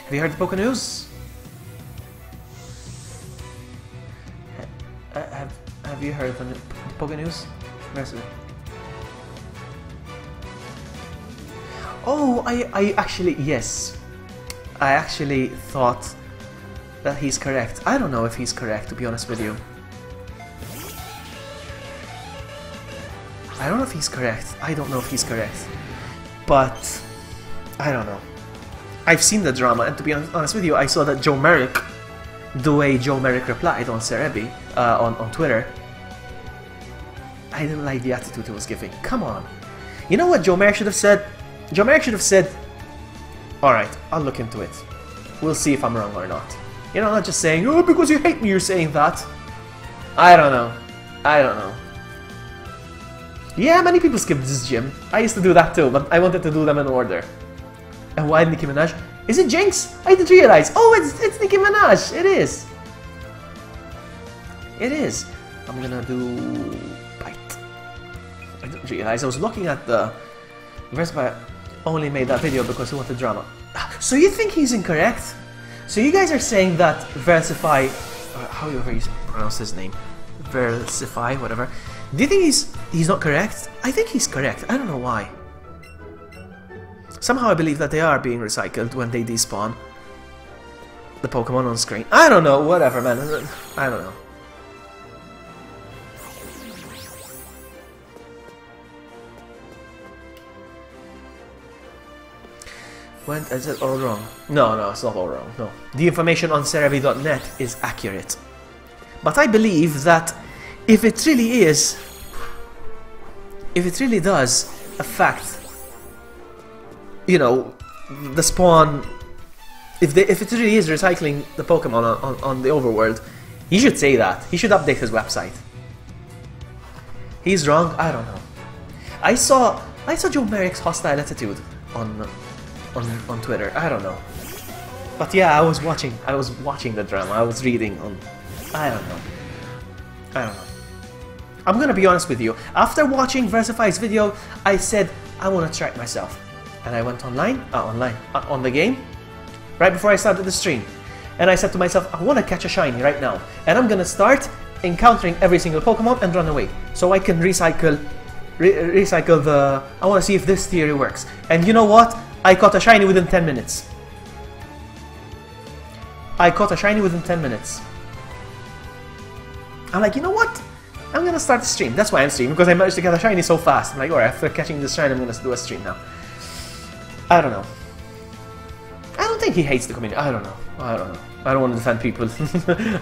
A: Have you heard the Poké News? Have you heard the Poké News? Where's it? Oh, I actually, yes. I actually thought that he's correct. I don't know if he's correct, to be honest with you. I don't know if he's correct. I don't know if he's correct. But, I don't know. I've seen the drama, and to be honest with you, I saw that Joe Merrick, the way Joe Merrick replied on Cerebi, on Twitter. I didn't like the attitude he was giving. Come on. You know what Joe Merrick should have said? Joe Merrick should have said, alright, I'll look into it. We'll see if I'm wrong or not. You know, not just saying, oh, because you hate me, you're saying that. I don't know. I don't know. Yeah, many people skip this gym. I used to do that too, but I wanted to do them in order. And why Nicki Minaj? Is it Jinx? I didn't realize. Oh, it's Nicki Minaj. It is. It is. I'm gonna do bite. I didn't realize. I was looking at the Versify. Only made that video because he wanted drama. So you think he's incorrect? So you guys are saying that Versify, however you pronounce his name, Versify, whatever. Do you think he's not correct? I think he's correct. I don't know why. Somehow I believe that they are being recycled when they despawn the Pokemon on screen. I don't know, whatever, man. I don't know. Is it all wrong? No, it's not all wrong, no. The information on Cerebi.net is accurate. But I believe that if it really is, if it really does affect, you know, the spawn, if it really is recycling the Pokemon on the overworld, he should say that. He should update his website. He's wrong? I don't know. I saw Joe Merrick's hostile attitude on Twitter. I don't know. But yeah, I was watching the drama. I was reading on, I don't know. I'm gonna be honest with you. After watching Versify's video, I said I want to try it myself, and I went on the game right before I started the stream, and I said to myself, I want to catch a shiny right now, and I'm gonna start encountering every single Pokemon and run away, so I can recycle the. I want to see if this theory works. And you know what? I caught a shiny within 10 minutes. I'm like, you know what? I'm gonna start the stream. That's why I'm streaming, because I managed to get a shiny so fast. I'm like, alright, after catching this shiny, I'm gonna do a stream now. I don't know. I don't think he hates the community. I don't know. I don't want to defend people.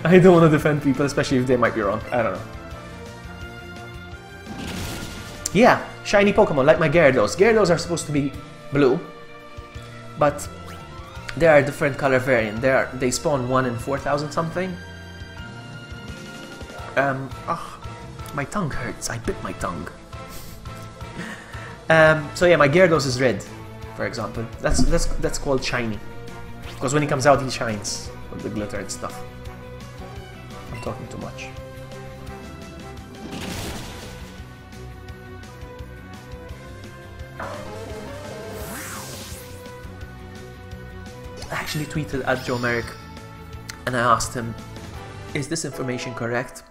A: I don't want to defend people, especially if they might be wrong. I don't know. Yeah, shiny Pokemon, like my Gyarados. Gyarados are supposed to be blue, but they are a different color variant. They spawn 1 in 4,000 something. My tongue hurts. I bit my tongue. So yeah, my Gyarados is red, for example. That's called shiny, because when he comes out, he shines with the glitter and stuff. I'm talking too much. I actually tweeted at Joe Merrick and I asked him, is this information correct?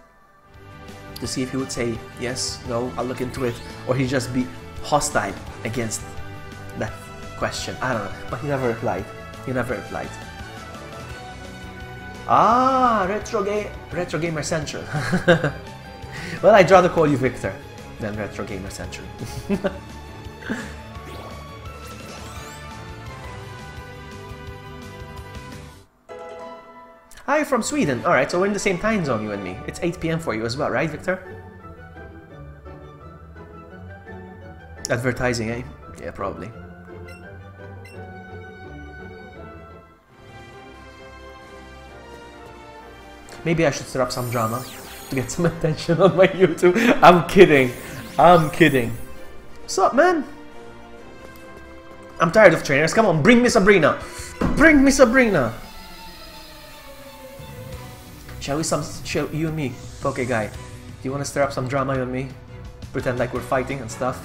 A: To see if he would say yes, no, I'll look into it, or he'd just be hostile against that question. I don't know, but he never replied. Ah, Retro Gamer Central. Well, I'd rather call you Victor than Retro Gamer Central. Hi, from Sweden. Alright, so we're in the same time zone, you and me. It's 8 PM for you as well, right, Victor? Advertising, eh? Yeah, probably. Maybe I should stir up some drama to get some attention on my YouTube. I'm kidding. What's up, man? I'm tired of trainers. Come on, bring me Sabrina. Shall you and me, Poke Guy? Do you want to stir up some drama, you and me? Pretend like we're fighting and stuff?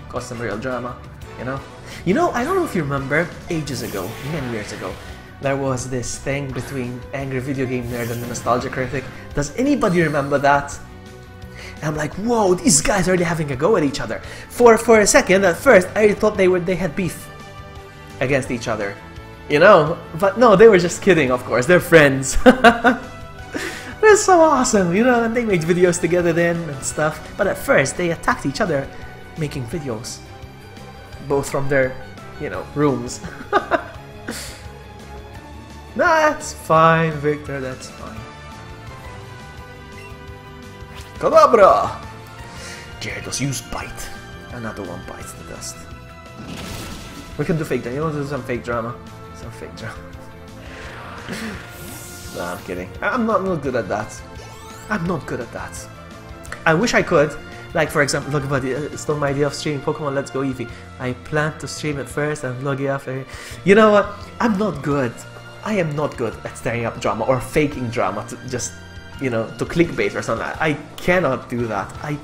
A: Cause some real drama, you know? You know, I don't know if you remember, ages ago, many years ago, there was this thing between Angry Video Game Nerd and the Nostalgia Critic. Does anybody remember that? And I'm like, whoa, these guys are really having a go at each other. For a second, at first, I thought they had beef against each other, you know? But no, they were just kidding, of course. They're friends. They're so awesome, you know, and they made videos together then and stuff. But at first, they attacked each other making videos. Both from their, you know, rooms. That's fine, Victor, that's fine. Kadabra! Gyarados, use Bite. Another one bites the dust. We can do fake drama. You want to do some fake drama? Nah, I'm kidding. I'm not good at that. I wish I could. Like, for example, look, buddy, stole my idea of streaming Pokemon Let's Go Eevee. I planned to stream it first and vlog it after. You know what? I'm not good. I am not good at stirring up drama or faking drama to just, you know, to clickbait or something. I cannot do that. I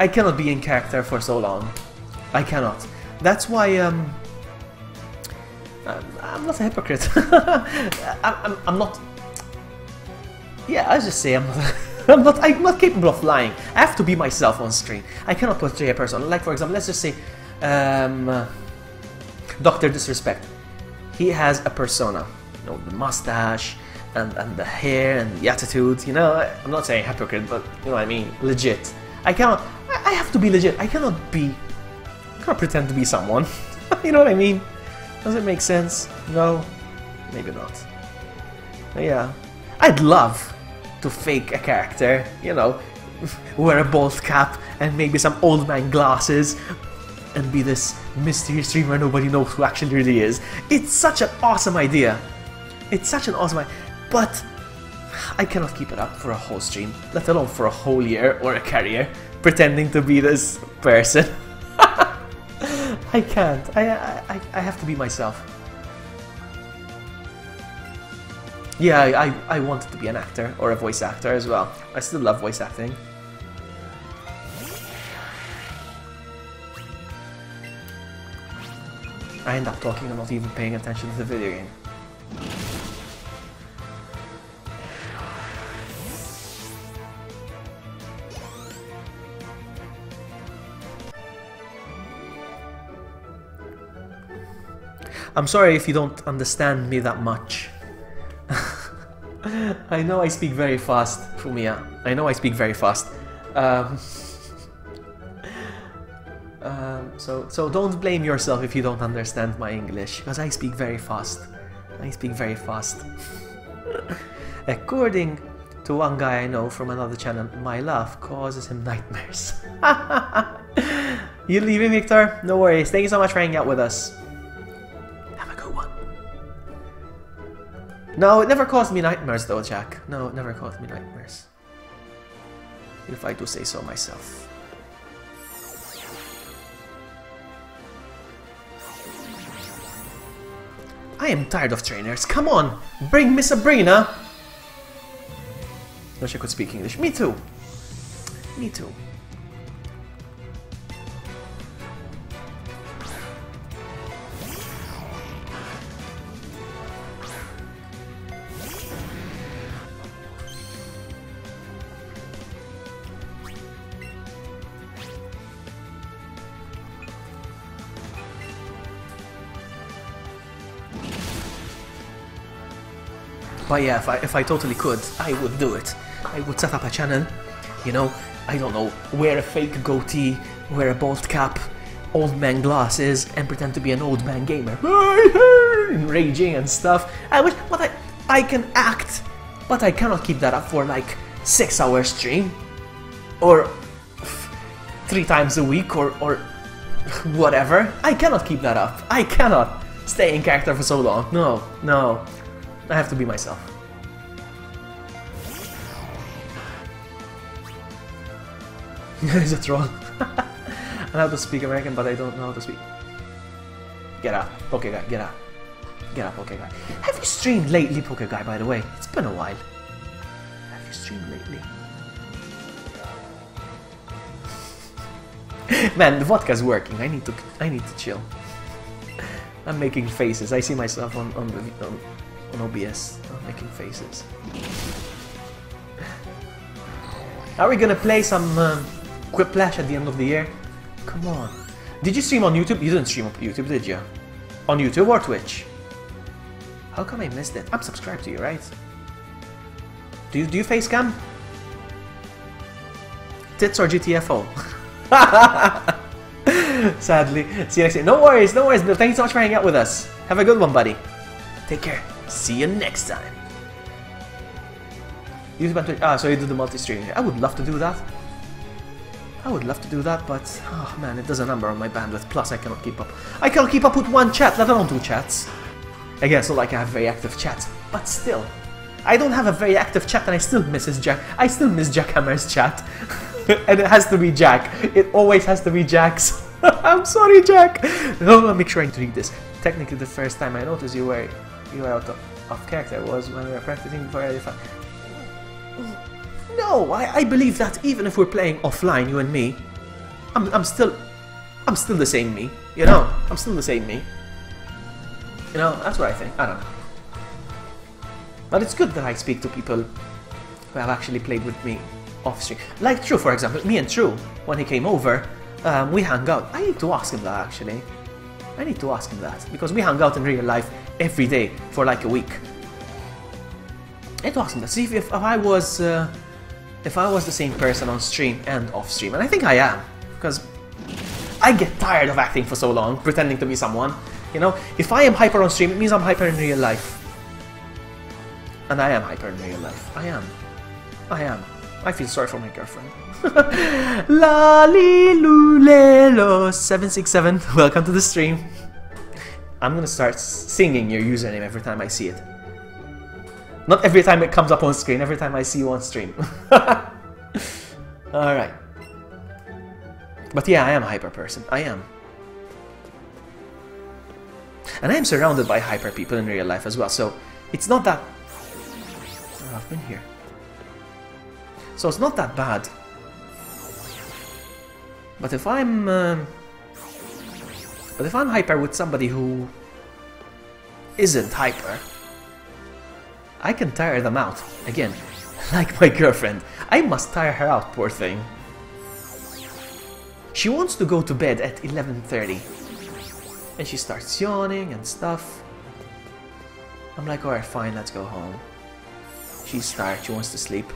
A: cannot be in character for so long. I cannot. That's why, I'm not a hypocrite. I'm not. Yeah, I just say I'm not. I'm not capable of lying. I have to be myself on screen. I cannot portray a person. Like, for example, let's just say, Dr. Disrespect. He has a persona. You know, the mustache and the hair and the attitude. You know, I'm not saying hypocrite, but you know what I mean. Legit. I have to be legit. I cannot pretend to be someone. You know what I mean? Does it make sense? No? Maybe not. But yeah. I'd love to fake a character, you know, wear a bald cap and maybe some old man glasses and be this mystery streamer nobody knows who actually really is. It's such an awesome idea. But I cannot keep it up for a whole stream, let alone for a whole year or a career, pretending to be this person. I can't. I have to be myself. Yeah, I wanted to be an actor or a voice actor as well. I still love voice acting. I end up talking and not even paying attention to the video game. I'm sorry if you don't understand me that much. I know I speak very fast, Fumiya. I know I speak very fast. So don't blame yourself if you don't understand my English, because I speak very fast. I speak very fast. According to one guy I know from another channel, my laugh causes him nightmares. You leaving, Victor? No worries. Thank you so much for hanging out with us. Have a good one. No, it never caused me nightmares though, Jack. No, it never caused me nightmares. If I do say so myself. I am tired of trainers. Come on, bring Miss Sabrina. No, she could speak English. Me too. Me too. But yeah, if I totally could, I would do it. I would set up a channel, you know, I don't know, wear a fake goatee, wear a bald cap, old man glasses, and pretend to be an old man gamer. Raging and stuff. I can act, but I cannot keep that up for like 6-hour stream. Or 3 times a week, or whatever. I cannot keep that up. I cannot stay in character for so long. No, no. I have to be myself. Is it wrong? I know how to speak American, but I don't know how to speak. Get out, Poke Guy, get out. Get out, Poke Guy. Have you streamed lately, Poke Guy, by the way? It's been a while. Have you streamed lately? Man, the vodka's working. I need to chill. I'm making faces. I see myself on OBS. I'm making faces. Are we gonna play some Quiplash at the end of the year? Come on. Did you stream on YouTube? You didn't stream on YouTube, did you? On YouTube or Twitch? How come I missed it? I'm subscribed to you, right? Do you face cam? Tits or GTFO? Sadly. See you next time. No worries, no worries. Thank you so much for hanging out with us. Have a good one, buddy. Take care. See you next time. YouTube and Twitch. Ah, so you do the multi-streaming. I would love to do that. I would love to do that, but oh man, it does a number on my bandwidth. Plus, I cannot keep up. I cannot keep up with one chat, let alone 2 chats. I guess not like I have very active chats, but still, I don't have a very active chat, and I still miss Jack. I still miss Jack Hammer's chat, and it has to be Jack. It always has to be Jack's. I'm sorry, Jack. No, I'll make sure I read this. Technically, the first time I noticed you were out of character was when we were practicing for a No, I believe that even if we're playing offline, you and me, I'm still the same me. You know, I'm still the same me. You know, that's what I think. I don't know. But it's good that I speak to people who have actually played with me off stream. Like True, for example. Me and True, when he came over, we hung out. I need to ask him that, actually. I need to ask him that, because we hung out in real life every day for like a week. I need to ask him that. See if I was the same person on stream and off stream, and I think I am, because I get tired of acting for so long, pretending to be someone. You know, if I am hyper on stream, it means I'm hyper in real life. And I am hyper in real life. I am. I feel sorry for my girlfriend. Lalilulelo 767. Welcome to the stream. I'm gonna start singing your username every time I see it. Not every time it comes up on screen, every time I see you on stream. Alright. But yeah, I am a hyper person. I am. And I am surrounded by hyper people in real life as well, so it's not that I've been here. So it's not that bad. But if I'm hyper with somebody who isn't hyper, I can tire them out. Again, like my girlfriend. I must tire her out, poor thing. She wants to go to bed at 11:30. And she starts yawning and stuff. I'm like, alright, fine, let's go home. She's tired, she wants to sleep.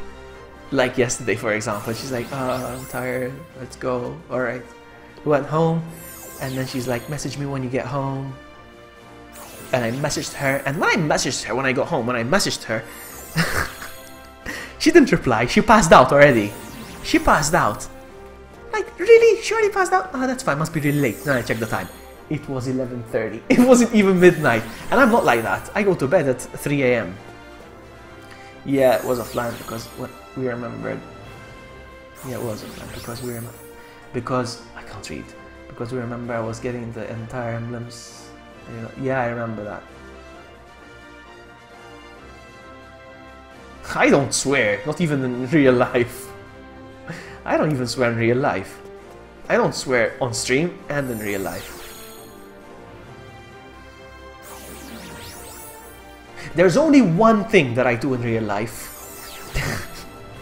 A: Like yesterday, for example, she's like, I'm tired, let's go, alright. We went home, and then she's like, message me when you get home. And I messaged her, and when I got home, she didn't reply, she passed out already. She passed out. Like, really? She already passed out? Oh, that's fine, must be really late. Then I checked the time. It was 11:30. It wasn't even midnight. And I'm not like that. I go to bed at 3 AM. Yeah, it was offline because what we remembered. Yeah, it was offline because we remember. Because I can't read. Because we remember I was getting the entire emblems. You know, yeah, I remember that. I don't swear, not even in real life. I don't even swear in real life. I don't swear on stream and in real life. There's only one thing that I do in real life.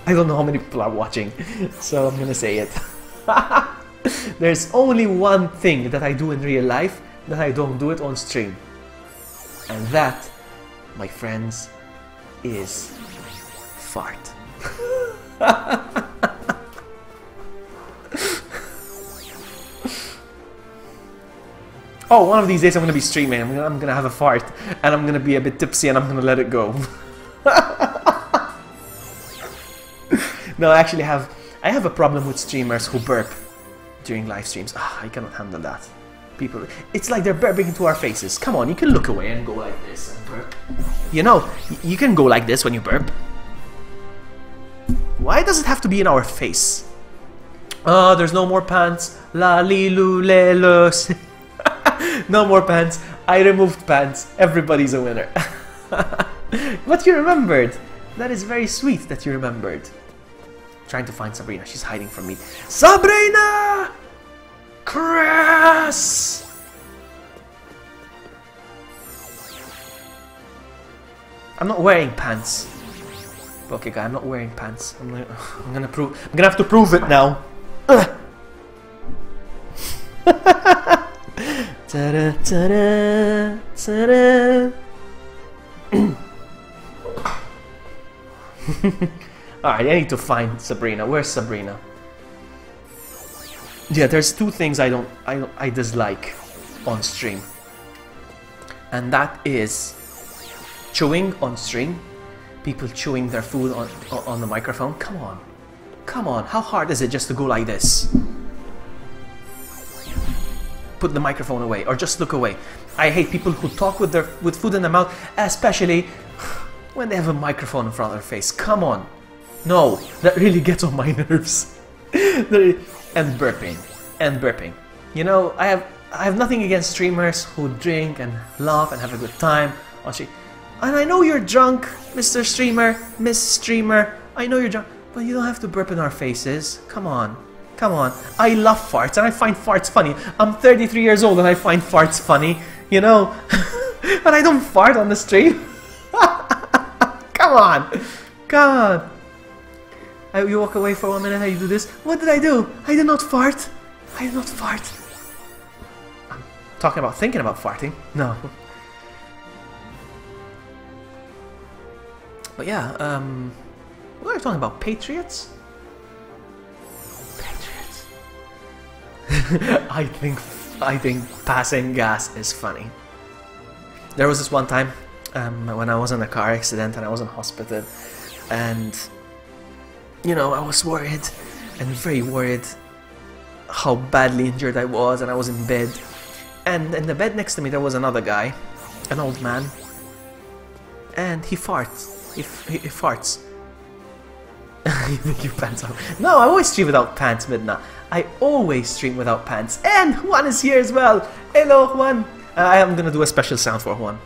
A: I don't know how many people are watching, so I'm gonna say it. There's only one thing that I do in real life that I don't do it on stream. And that, my friends, is fart. Oh, one of these days I'm going to be streaming, I'm going to have a fart, and I'm going to be a bit tipsy and I'm going to let it go. No, I actually have a problem with streamers who burp during live streams. I cannot handle that. People, it's like they're burping into our faces. Come on, you can look away and go like this and burp. You know, you can go like this when you burp. Why does it have to be in our face? Oh, there's no more pants. La li lu le los. No more pants. I removed pants. Everybody's a winner. But you remembered. That is very sweet that you remembered. Trying to find Sabrina. She's hiding from me. Sabrina! Chris! I'm not wearing pants. Okay, guy, I'm not wearing pants. I'm gonna have to prove it now. Ta-da, ta-da, ta-da. Alright, I need to find Sabrina. Where's Sabrina? Yeah, there's two things I dislike on stream. And that is chewing on stream. People chewing their food on the microphone. Come on. Come on. How hard is it just to go like this? Put the microphone away or just look away. I hate people who talk with food in their mouth, especially when they have a microphone in front of their face. Come on. No, that really gets on my nerves. And burping. And burping. You know, I have nothing against streamers who drink and laugh and have a good time. And I know you're drunk, Mr. Streamer, Miss Streamer. I know you're drunk, but you don't have to burp in our faces. Come on. Come on. I love farts and I find farts funny. I'm 33 years old and I find farts funny, you know. But I don't fart on the stream. Come on. Come on. You walk away for 1 minute and you do this. What did I do? I did not fart. I did not fart. I'm talking about thinking about farting. No. But yeah, what are we talking about? Patriots? Patriots. I think passing gas is funny. There was this one time when I was in a car accident and I was in hospital, and you know, I was worried and very worried how badly injured I was, and I was in bed, and in the bed next to me there was another guy, an old man, and he farts. He farts. You think your pants off? No, I always stream without pants, Midna. I always stream without pants. And Juan is here as well. Hello, Juan. I am gonna do a special sound for Juan.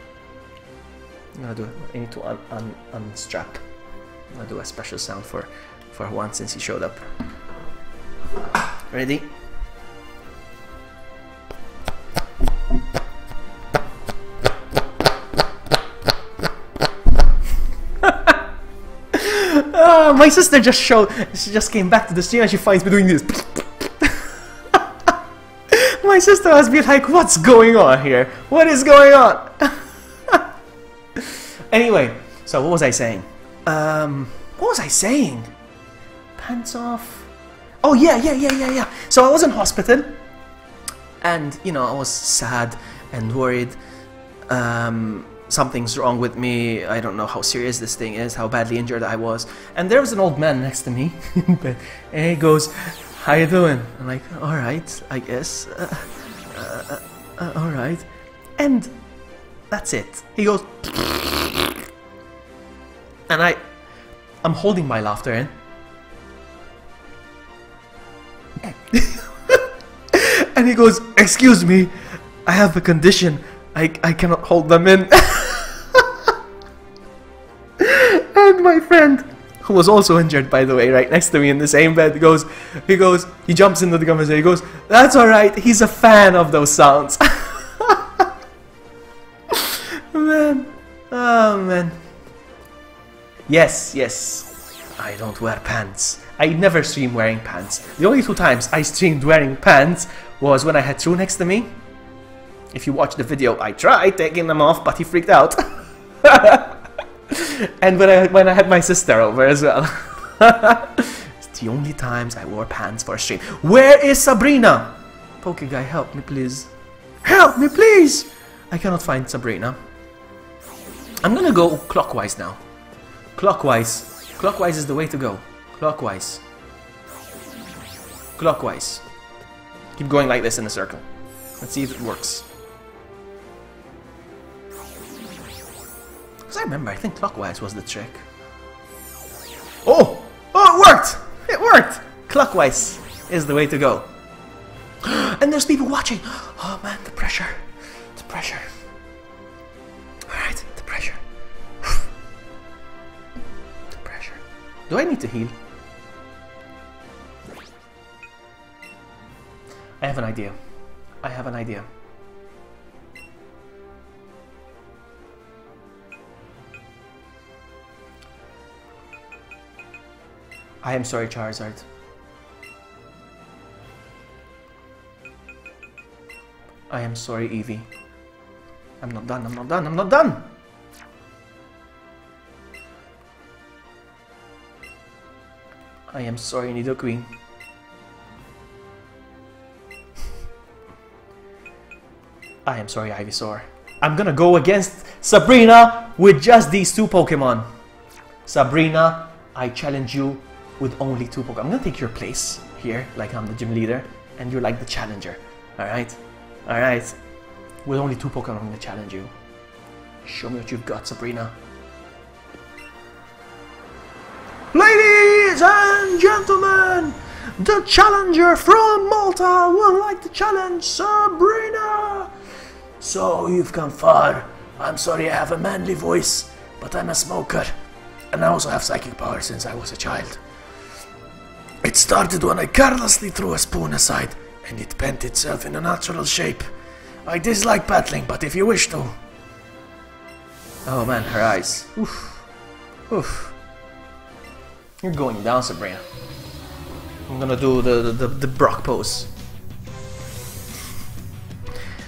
A: I'm gonna do it. I need to unstrap. I'm gonna do a special sound for Juan since he showed up. Ready? My sister she just came back to the stream and she finds me doing this. My sister has been like, what's going on here? What is going on? Anyway, so what was I saying? What was I saying? Pants off. Oh yeah. So I was in hospital and, you know, I was sad and worried. Something's wrong with me. I don't know how serious this thing is, how badly injured I was. And there was an old man next to me. And he goes, how you doing? I'm like, alright, I guess. Alright. And that's it. He goes, and I'm holding my laughter in. And he goes, excuse me, I have a condition. I cannot hold them in. And my friend, who was also injured, by the way, right next to me in the same bed, he jumps into the conversation, he goes, that's alright, he's a fan of those sounds. Man, oh man. Yes, I don't wear pants. I never stream wearing pants. The only 2 times I streamed wearing pants was when I had True next to me. If you watch the video, I tried taking them off, but he freaked out. And when I had my sister over as well. It's the only times I wore pants for a stream. Where is Sabrina? Poke guy, help me please. Help me please! I cannot find Sabrina. I'm gonna go clockwise now. Clockwise. Clockwise is the way to go. Clockwise. Clockwise. Keep going like this in a circle. Let's see if it works. Because I remember, I think clockwise was the trick. Oh! Oh, it worked! It worked! Clockwise is the way to go. And there's people watching! Oh man, the pressure. The pressure. Alright, the pressure. The pressure. Do I need to heal? I have an idea. I have an idea. I am sorry, Charizard. I am sorry, Eevee. I'm not done, I'm not done, I'm not done! I am sorry, Nidoqueen. I am sorry, Ivysaur. I'm gonna go against Sabrina with just these 2 Pokemon. Sabrina, I challenge you with only 2 Pokemon. I'm gonna take your place here, like I'm the gym leader, and you're like the challenger. Alright? Alright. With only 2 Pokemon, I'm gonna challenge you. Show me what you've got, Sabrina. Ladies and gentlemen, the challenger from Malta would like to challenge Sabrina. So you've come far. I'm sorry I have a manly voice, but I'm a smoker. And I also have psychic power since I was a child. It started when I carelessly threw a spoon aside, and it bent itself in a natural shape. I dislike battling, but if you wish to... Oh man, her eyes. Oof. Oof. You're going down, Sabrina. I'm gonna do the Brock pose.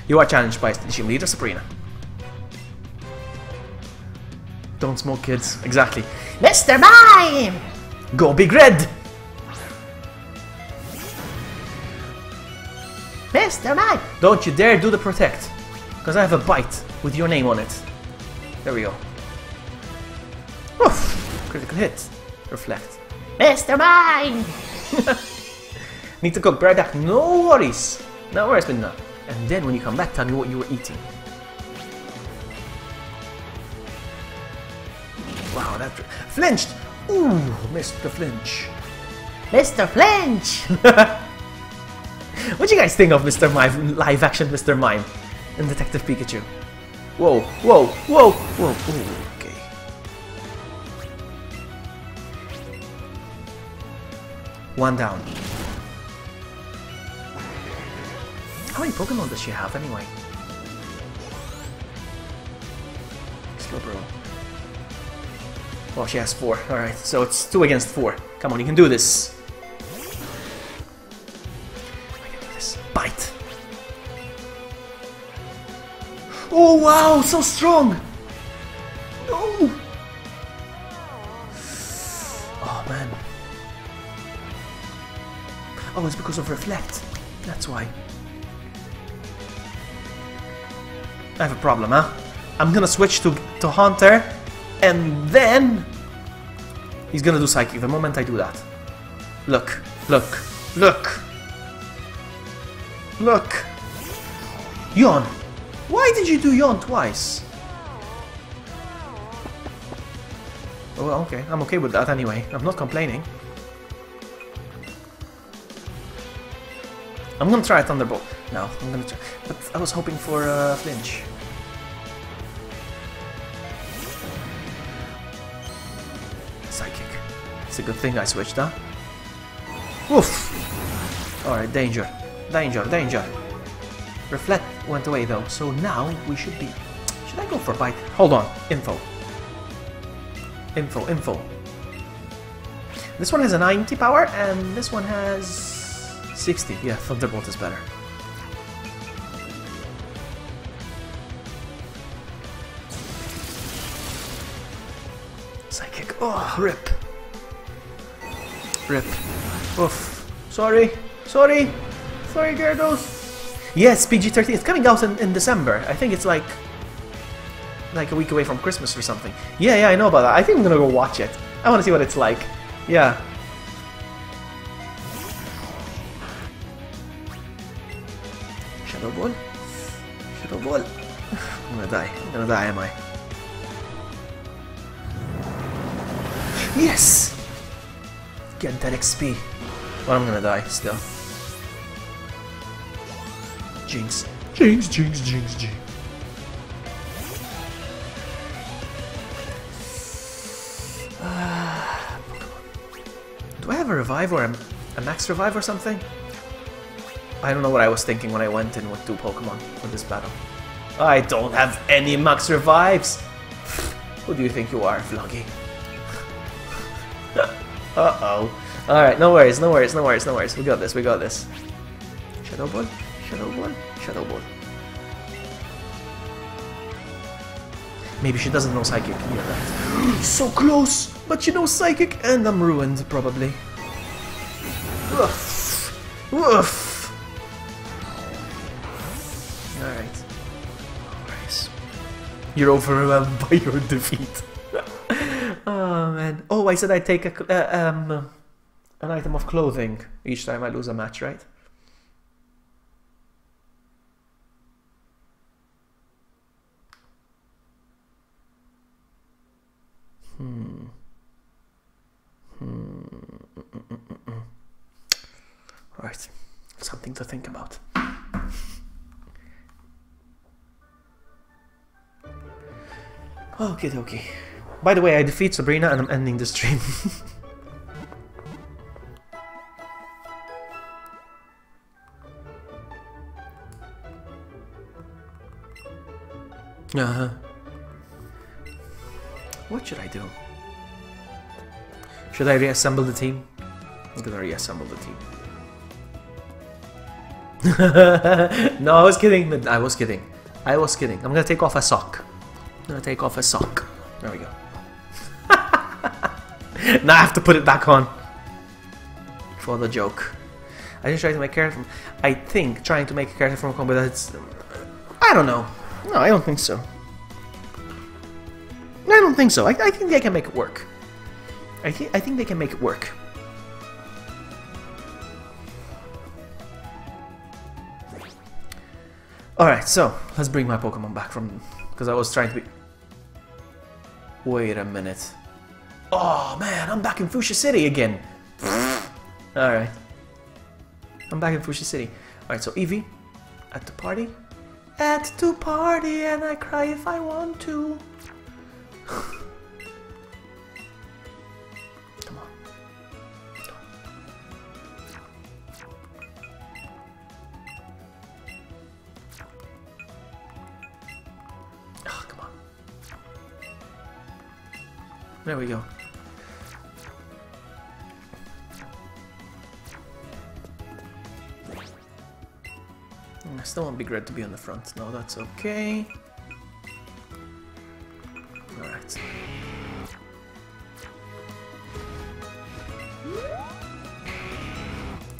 A: You are challenged by Gym Leader Sabrina. Don't smoke, kids. Exactly. Mr. Mime! Go Big Red! Mr. Mime! Don't you dare do the protect. Because I have a bite with your name on it. There we go. Oof! Critical hit. Reflect. Mr. Mime! Need to cook, be right back. No worries. No worries, Midna. And then when you come back, tell me what you were eating. Wow, that flinched! Ooh, Mr. Flinch. Mr. Flinch! What do you guys think of Mr. Mime, live action Mr. Mime and Detective Pikachu? Whoa, whoa, whoa, whoa, ooh, okay. One down. How many Pokemon does she have anyway? Slowbro. Oh, she has 4. Alright, so it's 2 against 4. Come on, you can do this. I can do this. Bite. Oh wow, so strong! No! Oh man. Oh, it's because of Reflect. That's why. I have a problem, huh? I'm gonna switch to Haunter, and then he's gonna do Psychic the moment I do that. Look, look, look! Look! Yawn! Why did you do Yawn twice? Oh, well, okay, I'm okay with that anyway. I'm not complaining. I'm gonna try a Thunderbolt. No, I'm gonna try. But I was hoping for a flinch. Psychic. It's a good thing I switched, huh? Oof! Alright, danger. Danger, danger. Reflect went away though, so now we should be... Should I go for Bite? Hold on. Info. Info, info. This one has a 90 power, and this one has 60. Yeah, Thunderbolt is better. Psychic. Oh, rip. Rip. Oof. Sorry. Sorry. Sorry, Gyarados. Yes, PG-13. It's coming out in December. I think it's like a week away from Christmas or something. Yeah, yeah, I know about that. I think I'm gonna go watch it. I want to see what it's like. Yeah. Shadow Ball. Shadow Ball. I'm gonna die. I'm gonna die, am I? Yes! Get that XP. Well, I'm gonna die still. Jinx. Jinx, jinx, jinx, jinx. Do I have a revive or a max revive or something? I don't know what I was thinking when I went in with 2 Pokemon for this battle. I don't have any max revives! Who do you think you are, Vloggy? Uh-oh. Alright, no worries, no worries, no worries, no worries. We got this, we got this. Shadow Ball, Shadow Ball, Shadow Ball. Maybe she doesn't know Psychic. Yeah, right. So close! But she knows Psychic, and I'm ruined, probably. Woof! Woof! Alright. Alright. You're overwhelmed by your defeat. Oh man. Oh, I said I'd take an item of clothing each time I lose a match, right? Alright, something to think about. Okie dokie. By the way, I defeat Sabrina and I'm ending the stream. What should I do? Should I reassemble the team? I'm gonna reassemble the team. No, I was kidding. I was kidding. I was kidding. I'm gonna take off a sock. I'm gonna take off a sock. There we go. Now I have to put it back on. For the joke. I just tried to make a character from... I think trying to make a character from a combo that's... I don't know. No, I don't think so. I don't think so. I think they can make it work. I think they can make it work. Alright, so let's bring my Pokemon back from... Because I was trying to be... Wait a minute. Oh man, I'm back in Fuchsia City again. Alright. I'm back in Fuchsia City. Alright, so Eevee. At the party. At the party and I cry if I want to. Come on. There we go. I still want Big Red to be on the front. No, that's okay.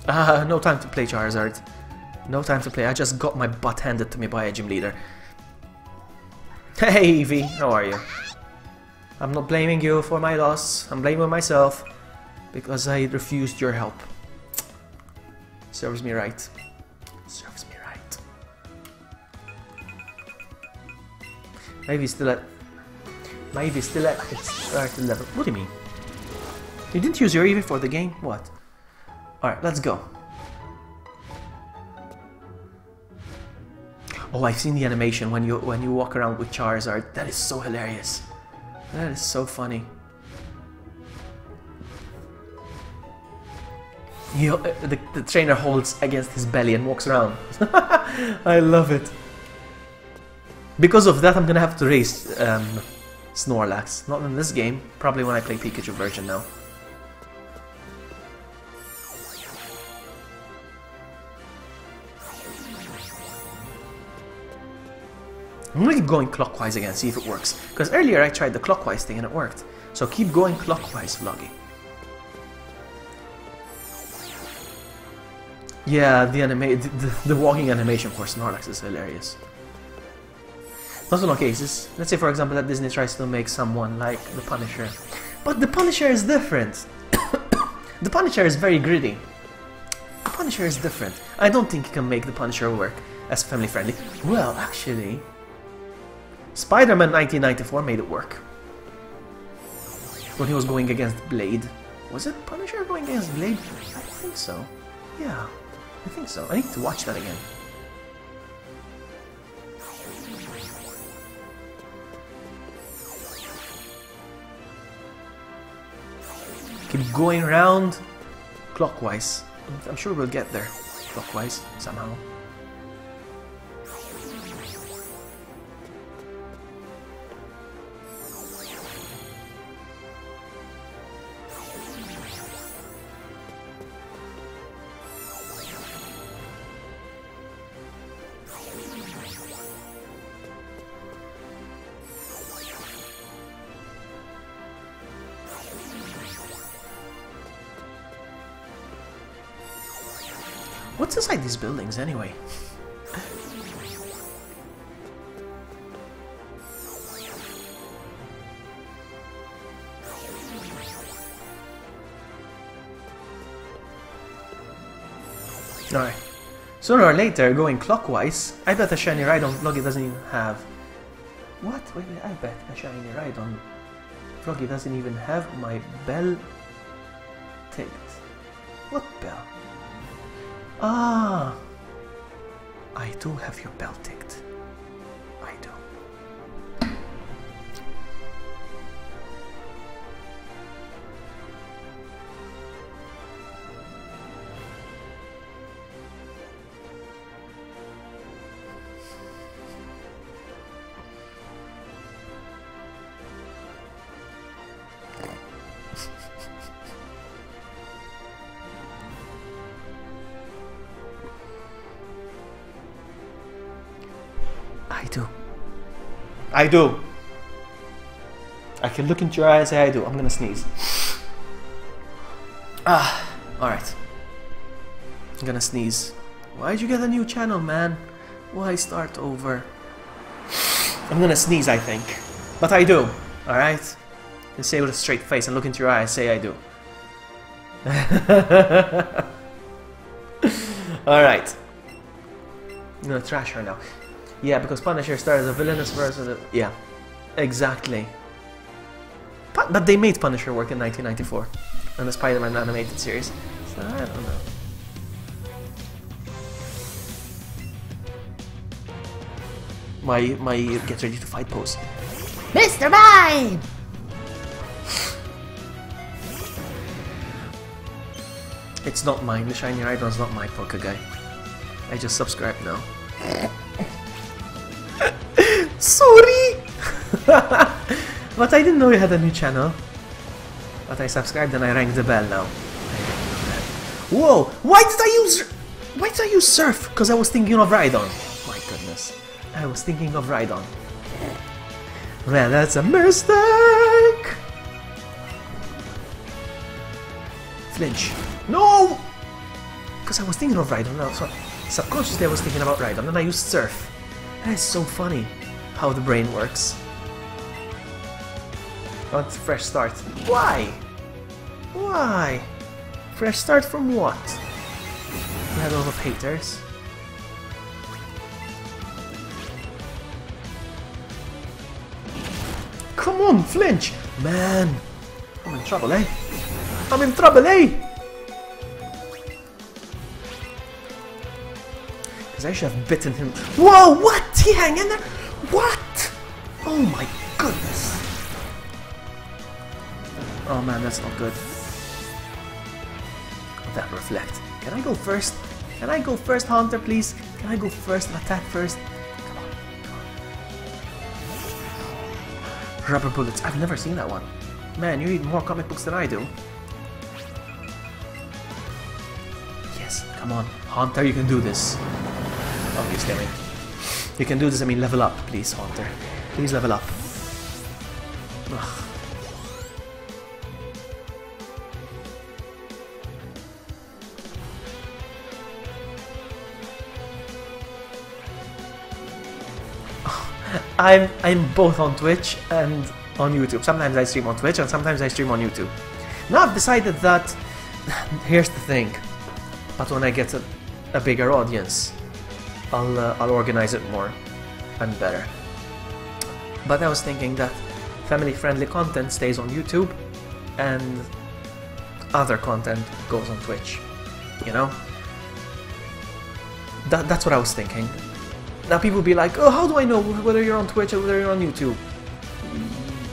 A: Alright. No time to play, Charizard. No time to play. I just got my butt handed to me by a gym leader. Hey, Eevee, how are you? I'm not blaming you for my loss. I'm blaming myself because I refused your help. Serves me right. Serves me right. Maybe still at its starting level. What do you mean? You didn't use your Eevee for the game? What? Alright, let's go. Oh, I've seen the animation when you walk around with Charizard. That is so hilarious. That is so funny. The trainer holds against his belly and walks around. I love it. Because of that, I'm gonna have to race Snorlax. Not in this game. Probably when I play Pikachu version now. I'm gonna keep going clockwise again, see if it works. Because earlier I tried the clockwise thing and it worked. So keep going clockwise, Vloggy. Yeah, the walking animation for Snorlax is hilarious. Not in all cases. Let's say, for example, that Disney tries to make someone like the Punisher. But the Punisher is different. The Punisher is very gritty. The Punisher is different. I don't think you can make the Punisher work as family friendly. Well, actually, Spider-Man 1994 made it work. When he was going against Blade. Was it Punisher going against Blade? I think so. Yeah, I think so. I need to watch that again. Keep going around clockwise. I'm sure we'll get there clockwise somehow. What's inside these buildings anyway? Alright. Sooner or later, going clockwise, I bet a shiny Rhydon Vloggy doesn't even have. What? Wait, I bet a shiny Rhydon Vloggy doesn't even have my bell ticked. What bell? Ah, I do have your bell ticked. I do. I do. I can look into your eyes and say I do. I'm gonna sneeze. Alright. I'm gonna sneeze. Why'd you get a new channel, man? Why start over? I'm gonna sneeze, I think. But I do. Alright? You say with a straight face and look into your eyes, say I do. Alright. I'm gonna trash her now. Yeah, because Punisher started as a villainous version. Yeah, exactly. But they made Punisher work in 1994 on the Spider-Man animated series. So I don't know. My get ready to fight pose. Mr. Mime! It's not mine. The shiny Rhydon's not my Poké guy. I just subscribed now. Sorry! But I didn't know you had a new channel. But I subscribed and I rang the bell now. Whoa! Why did I use surf? Because I was thinking of Rhydon. My goodness. I was thinking of Rhydon. Well, that's a mistake! Flinch. No! Because I was thinking of Rhydon now, so subconsciously I was thinking about Rhydon and I used surf. That is so funny how the brain works. Want fresh start. Why? Why? Fresh start from what? We had a lot of haters. Come on, flinch! Man! I'm in trouble, eh? I'm in trouble, eh? Because I should have bitten him. Whoa! What? He hang in there? What? Oh my goodness! Oh man, that's not good. That reflect. Can I go first? Can I go first, Haunter, please? Can I go first and attack first? Come on, come on. Rubber bullets. I've never seen that one. Man, you read more comic books than I do. Yes, come on. Haunter, you can do this. Obviously, I mean. You can do this, I mean, level up, please, Haunter. Please level up. Ugh. I'm both on Twitch and on YouTube. Sometimes I stream on Twitch and sometimes I stream on YouTube. Now I've decided that here's the thing. But when I get a bigger audience, I'll organize it more and better. But I was thinking that family-friendly content stays on YouTube and other content goes on Twitch. You know? That's what I was thinking. Now people will be like, oh, how do I know whether you're on Twitch or whether you're on YouTube?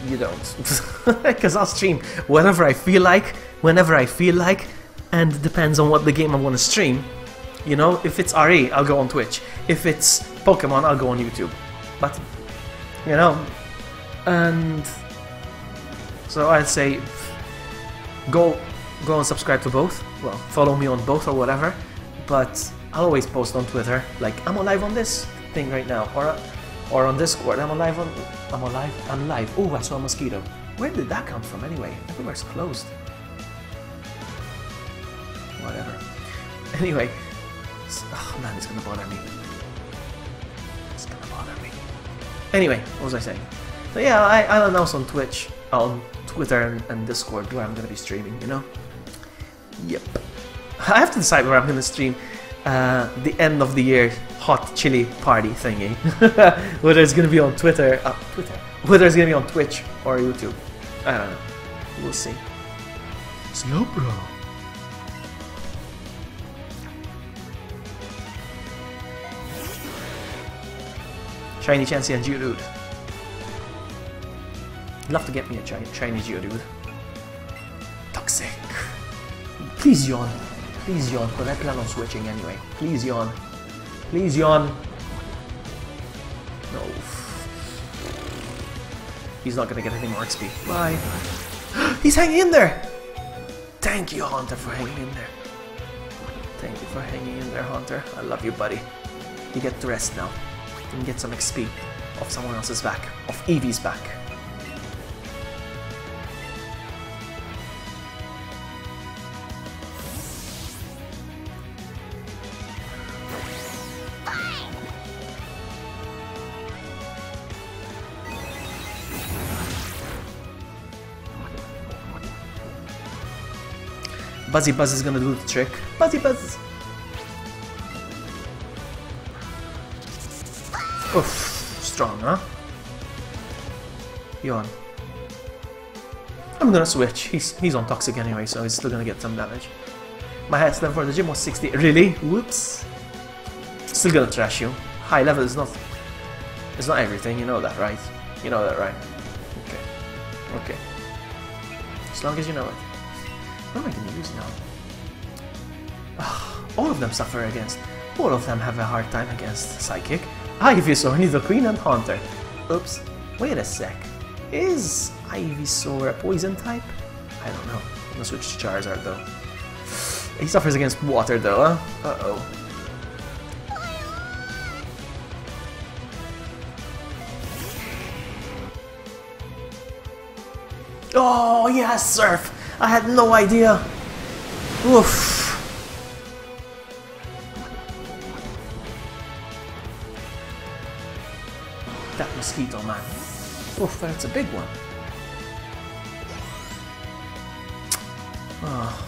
A: You don't. Because I'll stream whenever I feel like, whenever I feel like, and it depends on what the game I want to stream. You know, if it's RE, I'll go on Twitch. If it's Pokemon, I'll go on YouTube. But, you know, and so I'd say go and subscribe to both. Well, follow me on both or whatever. But I'll always post on Twitter, like, I'm alive on this thing right now, or on Discord, I'm live. Oh, I saw a mosquito. Where did that come from anyway? Everywhere's closed. Whatever. Anyway, oh man, it's gonna bother me. It's gonna bother me. Anyway, what was I saying? So yeah, I'll announce on Twitch, on Twitter and Discord where I'm gonna be streaming, you know? Yep. I have to decide where I'm gonna stream the end of the year hot chili party thingy. Whether it's gonna be on Twitter, whether it's gonna be on Twitch or YouTube. I don't know. We'll see. Slow bro. Shiny Chansey and Geodude. Love to get me a shiny Geodude. Toxic. Please yawn. Please yawn, because I plan on switching anyway. Please yawn. Please yawn. No. He's not gonna get any more XP. Bye. He's hanging in there! Thank you, Haunter, for hanging in there. Thank you for hanging in there, Haunter. I love you, buddy. You get to rest now. You can get some XP off someone else's back. Off Eevee's back. Buzzy Buzz is gonna do the trick. Buzzy Buzz! Oof, strong, huh? Yawn. I'm gonna switch. He's on Toxic anyway, so he's still gonna get some damage. My highest level for the gym was 60. Really? Whoops. Still gonna trash you. High level is not everything, you know that, right? You know that, right? Okay. Okay. As long as you know it. What am I gonna use now? All of them suffer against. All of them have a hard time against Psychic. Ivysaur, Nidoqueen, and Haunter. Oops. Wait a sec. Is Ivysaur a poison type? I don't know. I'm gonna switch to Charizard though. He suffers against water though, huh? Uh-oh. Oh, yes, Surf! I had no idea! Oof! That mosquito, man. Oof, that's a big one. Oh.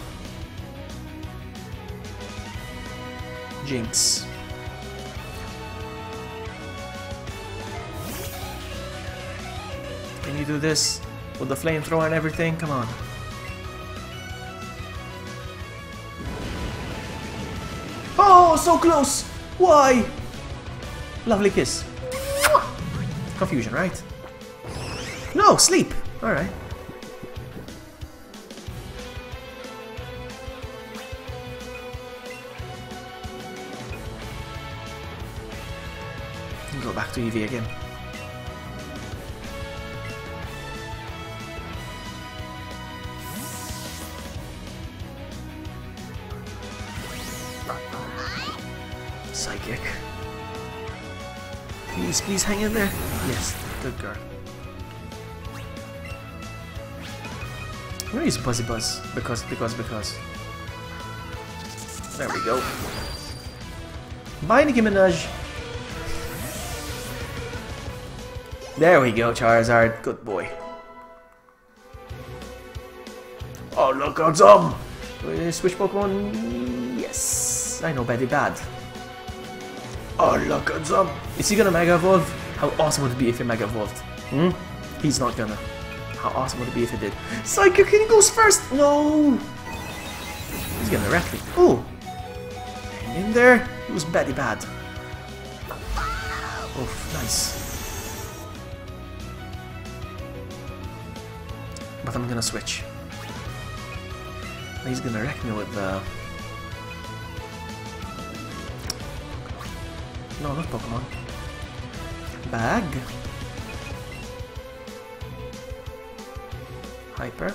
A: Jinx. Can you do this? With the flamethrower and everything? Come on. Oh, so close! Why? Lovely kiss. Confusion, right? No, sleep! Alright. Go back to Eevee again. Psychic. Please, please hang in there. Yes, good girl. Where is Buzzy Buzz? Because. There we go. Bye, Nicki Minaj. There we go, Charizard. Good boy. Oh, look at some! Switch Pokemon? Yes. I know, very bad. Oh, look at some! Is he gonna Mega Evolve? How awesome would it be if he Mega Evolved? Hmm? He's not gonna. How awesome would it be if he did? Psychic goes first! No! He's gonna wreck me. Ooh! Hang in there. It was very bad. Oh, nice. But I'm gonna switch. He's gonna wreck me with the... No, not Pokemon. Bag. Hyper.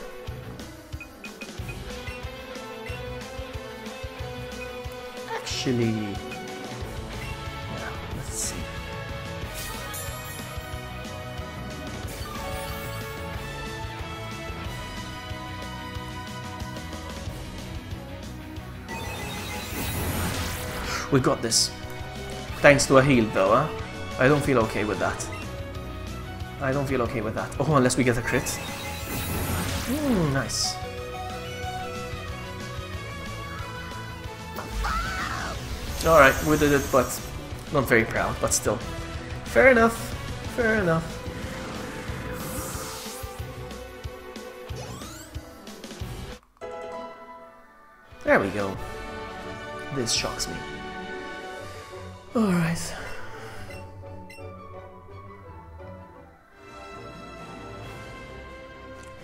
A: Actually... Yeah, let's see. We got this. Thanks to a heal though, huh? I don't feel okay with that. I don't feel okay with that. Oh, unless we get a crit. Nice. Alright, we did it, but not very proud, but still. Fair enough. Fair enough. There we go. This shocks me. Alright.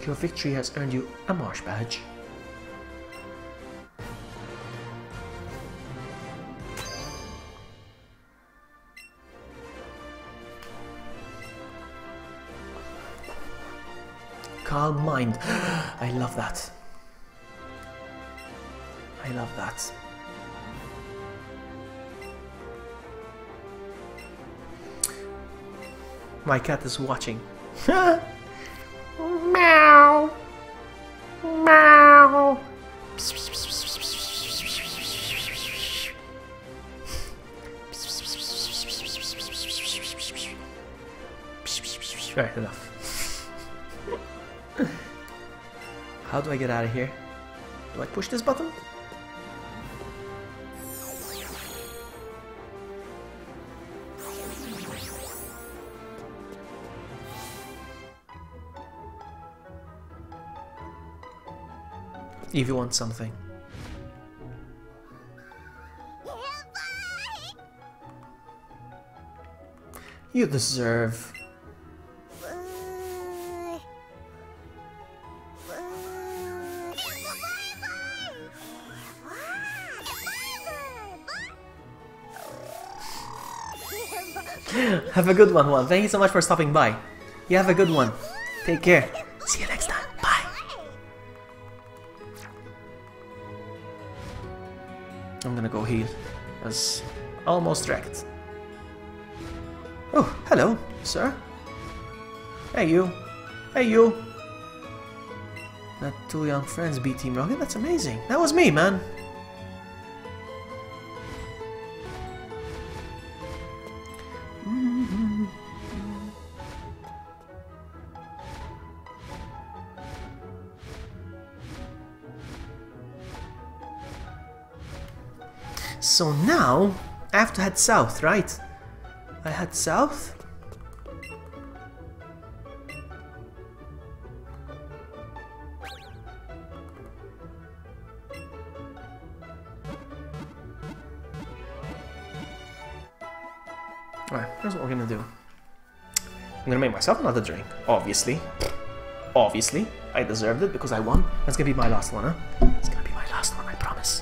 A: Your victory has earned you a marsh badge. Calm mind. I love that. I love that. My cat is watching. Meow. Meow. Right, enough. How do I get out of here? Do I push this button? If you want something. You deserve. Have a good one, Juan. Thank you so much for stopping by. You have a good one. Take care. See you next time. Bye. I'm gonna go heal. I was almost wrecked. Oh, hello, sir. Hey you. Hey you. That 2 young friends beat Team Rocket? That's amazing. That was me, man. So now, I have to head south, right? I head south? Alright, here's what we're gonna do. I'm gonna make myself another drink, obviously. Obviously. I deserved it because I won. That's gonna be my last one, huh? It's gonna be my last one, I promise.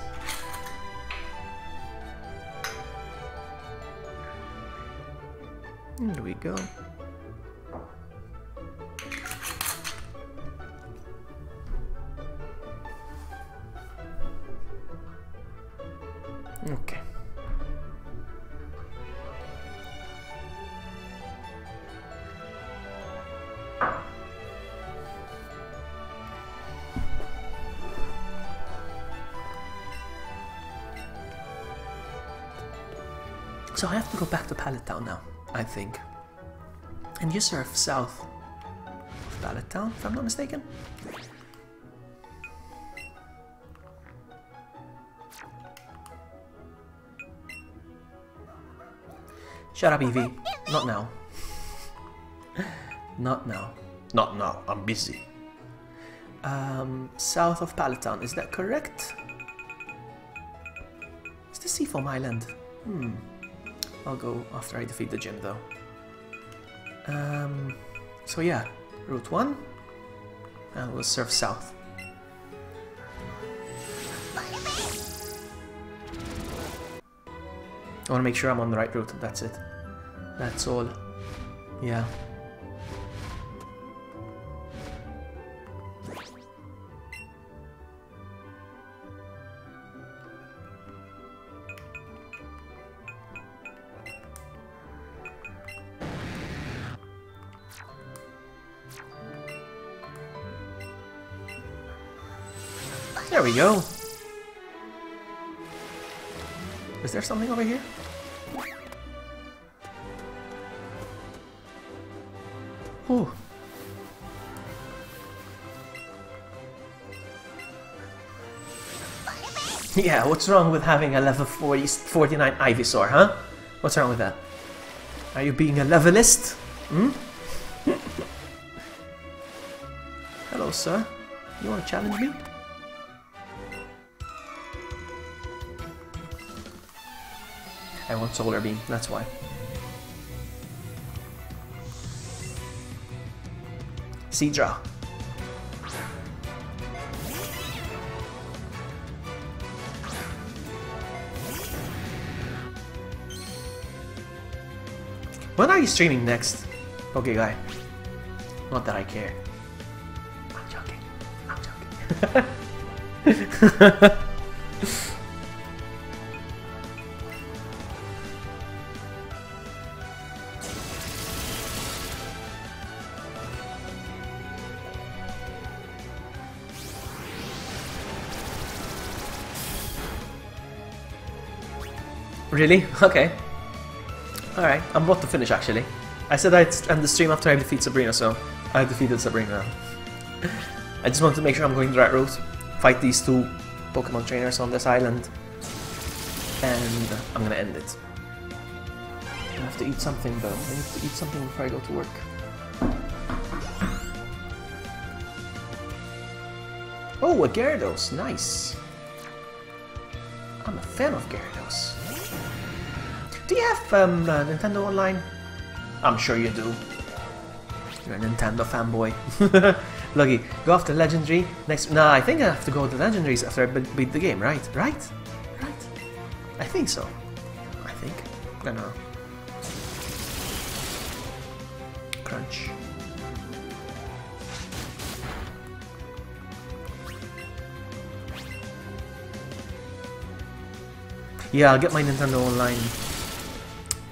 A: Here we go. Okay. So I have to go back to Pallet Town now, I think. And you surf south of Pallet Town, if I'm not mistaken. Shut up, Eevee. Not now. Not now. Not now. I'm busy. South of Pallet Town. Is that correct? Is this Seafoam Island? I'll go after I defeat the gym, though. So yeah, Route 1. And we'll surf south. I want to make sure I'm on the right route, that's it. That's all. Yeah. There we go. Is there something over here? Ooh. Yeah, what's wrong with having a level 49 Ivysaur, huh? What's wrong with that? Are you being a levelist? Hello, sir. You want to challenge me? I want Solar Beam, that's why. Seadra. When are you streaming next? Okay, guy. Not that I care. I'm joking. I'm joking. Really? Okay. Alright, I'm about to finish actually. I said I'd end the stream after I defeat Sabrina, so I defeated Sabrina. I just want to make sure I'm going the right route. Fight these 2 Pokemon trainers on this island. And I'm gonna end it. I have to eat something though. I need to eat something before I go to work. Oh, a Gyarados! Nice! I'm a fan of Gyarados. Do you have Nintendo Online? I'm sure you do. You're a Nintendo fanboy. Lucky. Go after Legendary. Next. Nah, I think I have to go to Legendaries after I beat the game, right? Right? Right? I think so. I think. I don't know. Crunch. Yeah, I'll get my Nintendo Online.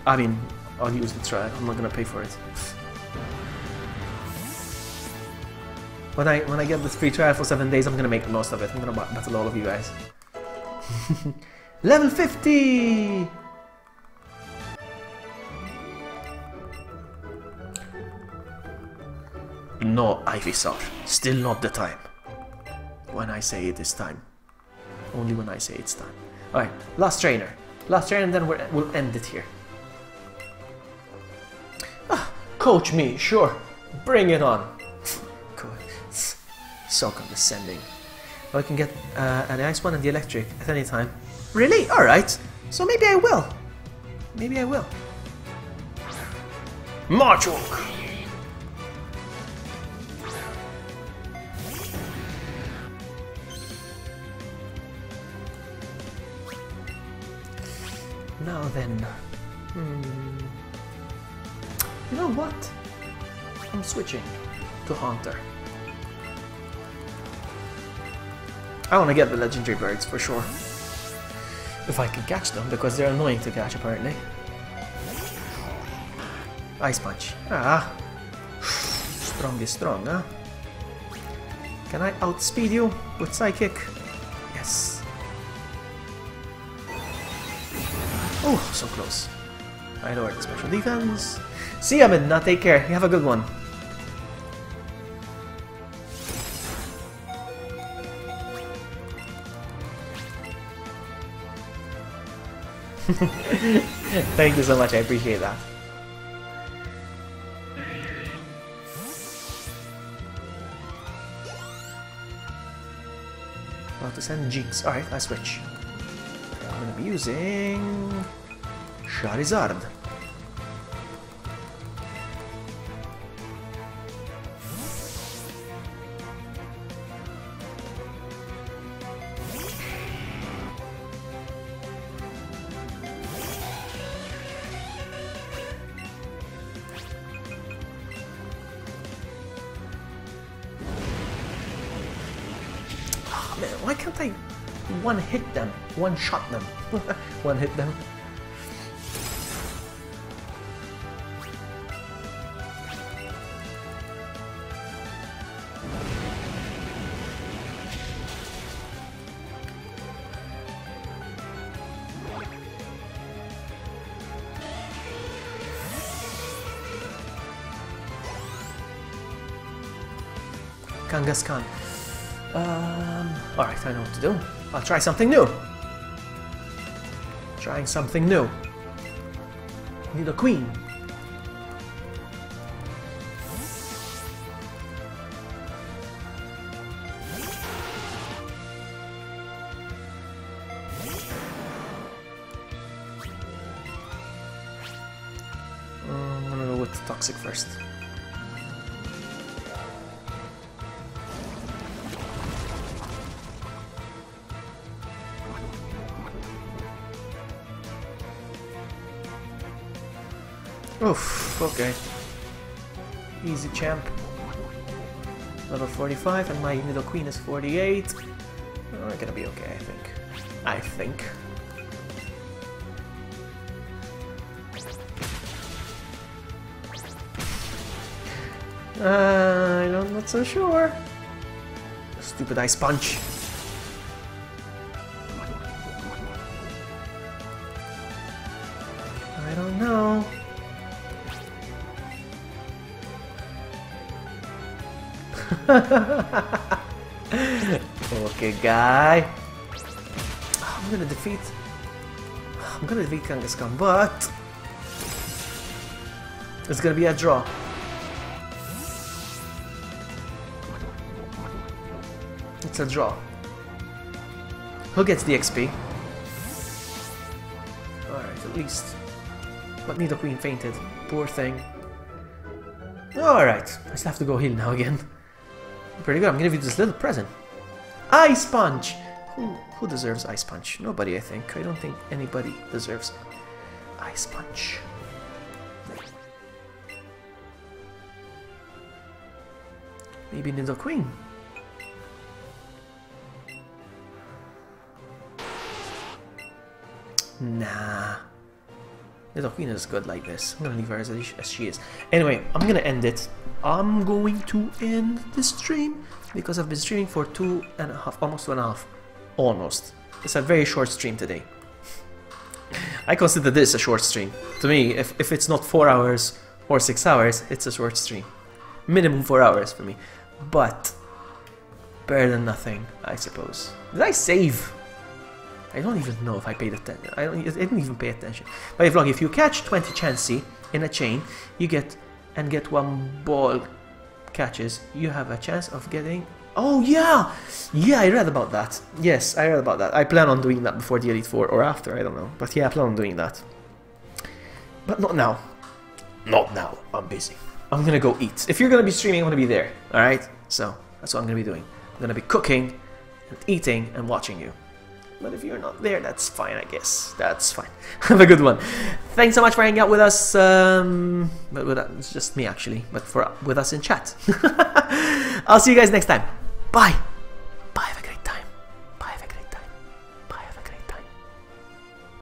A: I mean, I'll use the trial. I'm not gonna pay for it. When I get this free trial for 7 days, I'm gonna make the most of it. I'm gonna battle all of you guys. Level 50! No, Ivysaur. Still not the time. When I say it is time. Only when I say it's time. Alright, last trainer. Last trainer and then we'll end it here. Ah, coach me, sure. Bring it on. So condescending. Well, I can get an ice one and the electric at any time. Really? Alright. So maybe I will. Maybe I will. Marchok! Now then, you know what? I'm switching to Haunter. I want to get the legendary birds for sure. If I can catch them, because they're annoying to catch apparently. Ice Punch. Ah. Strong is strong, huh? Can I outspeed you with Psychic? Yes. Oh, so close. I lowered the special defense. See ya, Midna. Take care. You have a good one. Thank you so much. I appreciate that. About to send Jinx. Alright, I switch. I'm gonna be using Charizard. Oh, man, why can't I one hit them? One shot them. One hit them. Kangaskhan. Alright, I know what to do. I'll try something new. Trying something new. Need a queen. I'm gonna go with the toxic first. Oof, okay. Easy champ. Level 45 and my middle queen is 48. We're gonna be okay, I think. I think. I'm not so sure. Stupid Ice Punch. I don't know. Okay, guy. I'm gonna defeat Kangaskhan, but it's gonna be a draw. It's a draw. Who gets the XP? Alright, at least. But Nidoqueen fainted. Poor thing. Alright, I just have to go heal now again. Pretty good, I'm gonna give you this little present. Ice Punch! Who deserves Ice Punch? Nobody, I think. I don't think anybody deserves Ice Punch. Maybe Nidoqueen. Nah. Little Queen is good like this. I'm gonna leave her as she is. Anyway, I'm gonna end it. I'm going to end the stream because I've been streaming for 2.5, almost 2.5. Almost. It's a very short stream today. I consider this a short stream. To me, if it's not 4 hours or 6 hours, it's a short stream. Minimum 4 hours for me. But better than nothing, I suppose. Did I save? I don't even know if I paid attention. I didn't even pay attention. But if you catch 20 Chansey in a chain, you get 1 ball catches, you have a chance of getting... Oh yeah! Yeah, I read about that. Yes, I read about that. I plan on doing that before the Elite Four or after, I don't know. But yeah, I plan on doing that. But not now. Not now. I'm busy. I'm gonna go eat. If you're gonna be streaming, I'm gonna be there. Alright? So, that's what I'm gonna be doing. I'm gonna be cooking, and eating, and watching you. But if you're not there, that's fine, I guess. That's fine. Have a good one. Thanks so much for hanging out with us. But it's just me, actually. But with us in chat. I'll see you guys next time. Bye.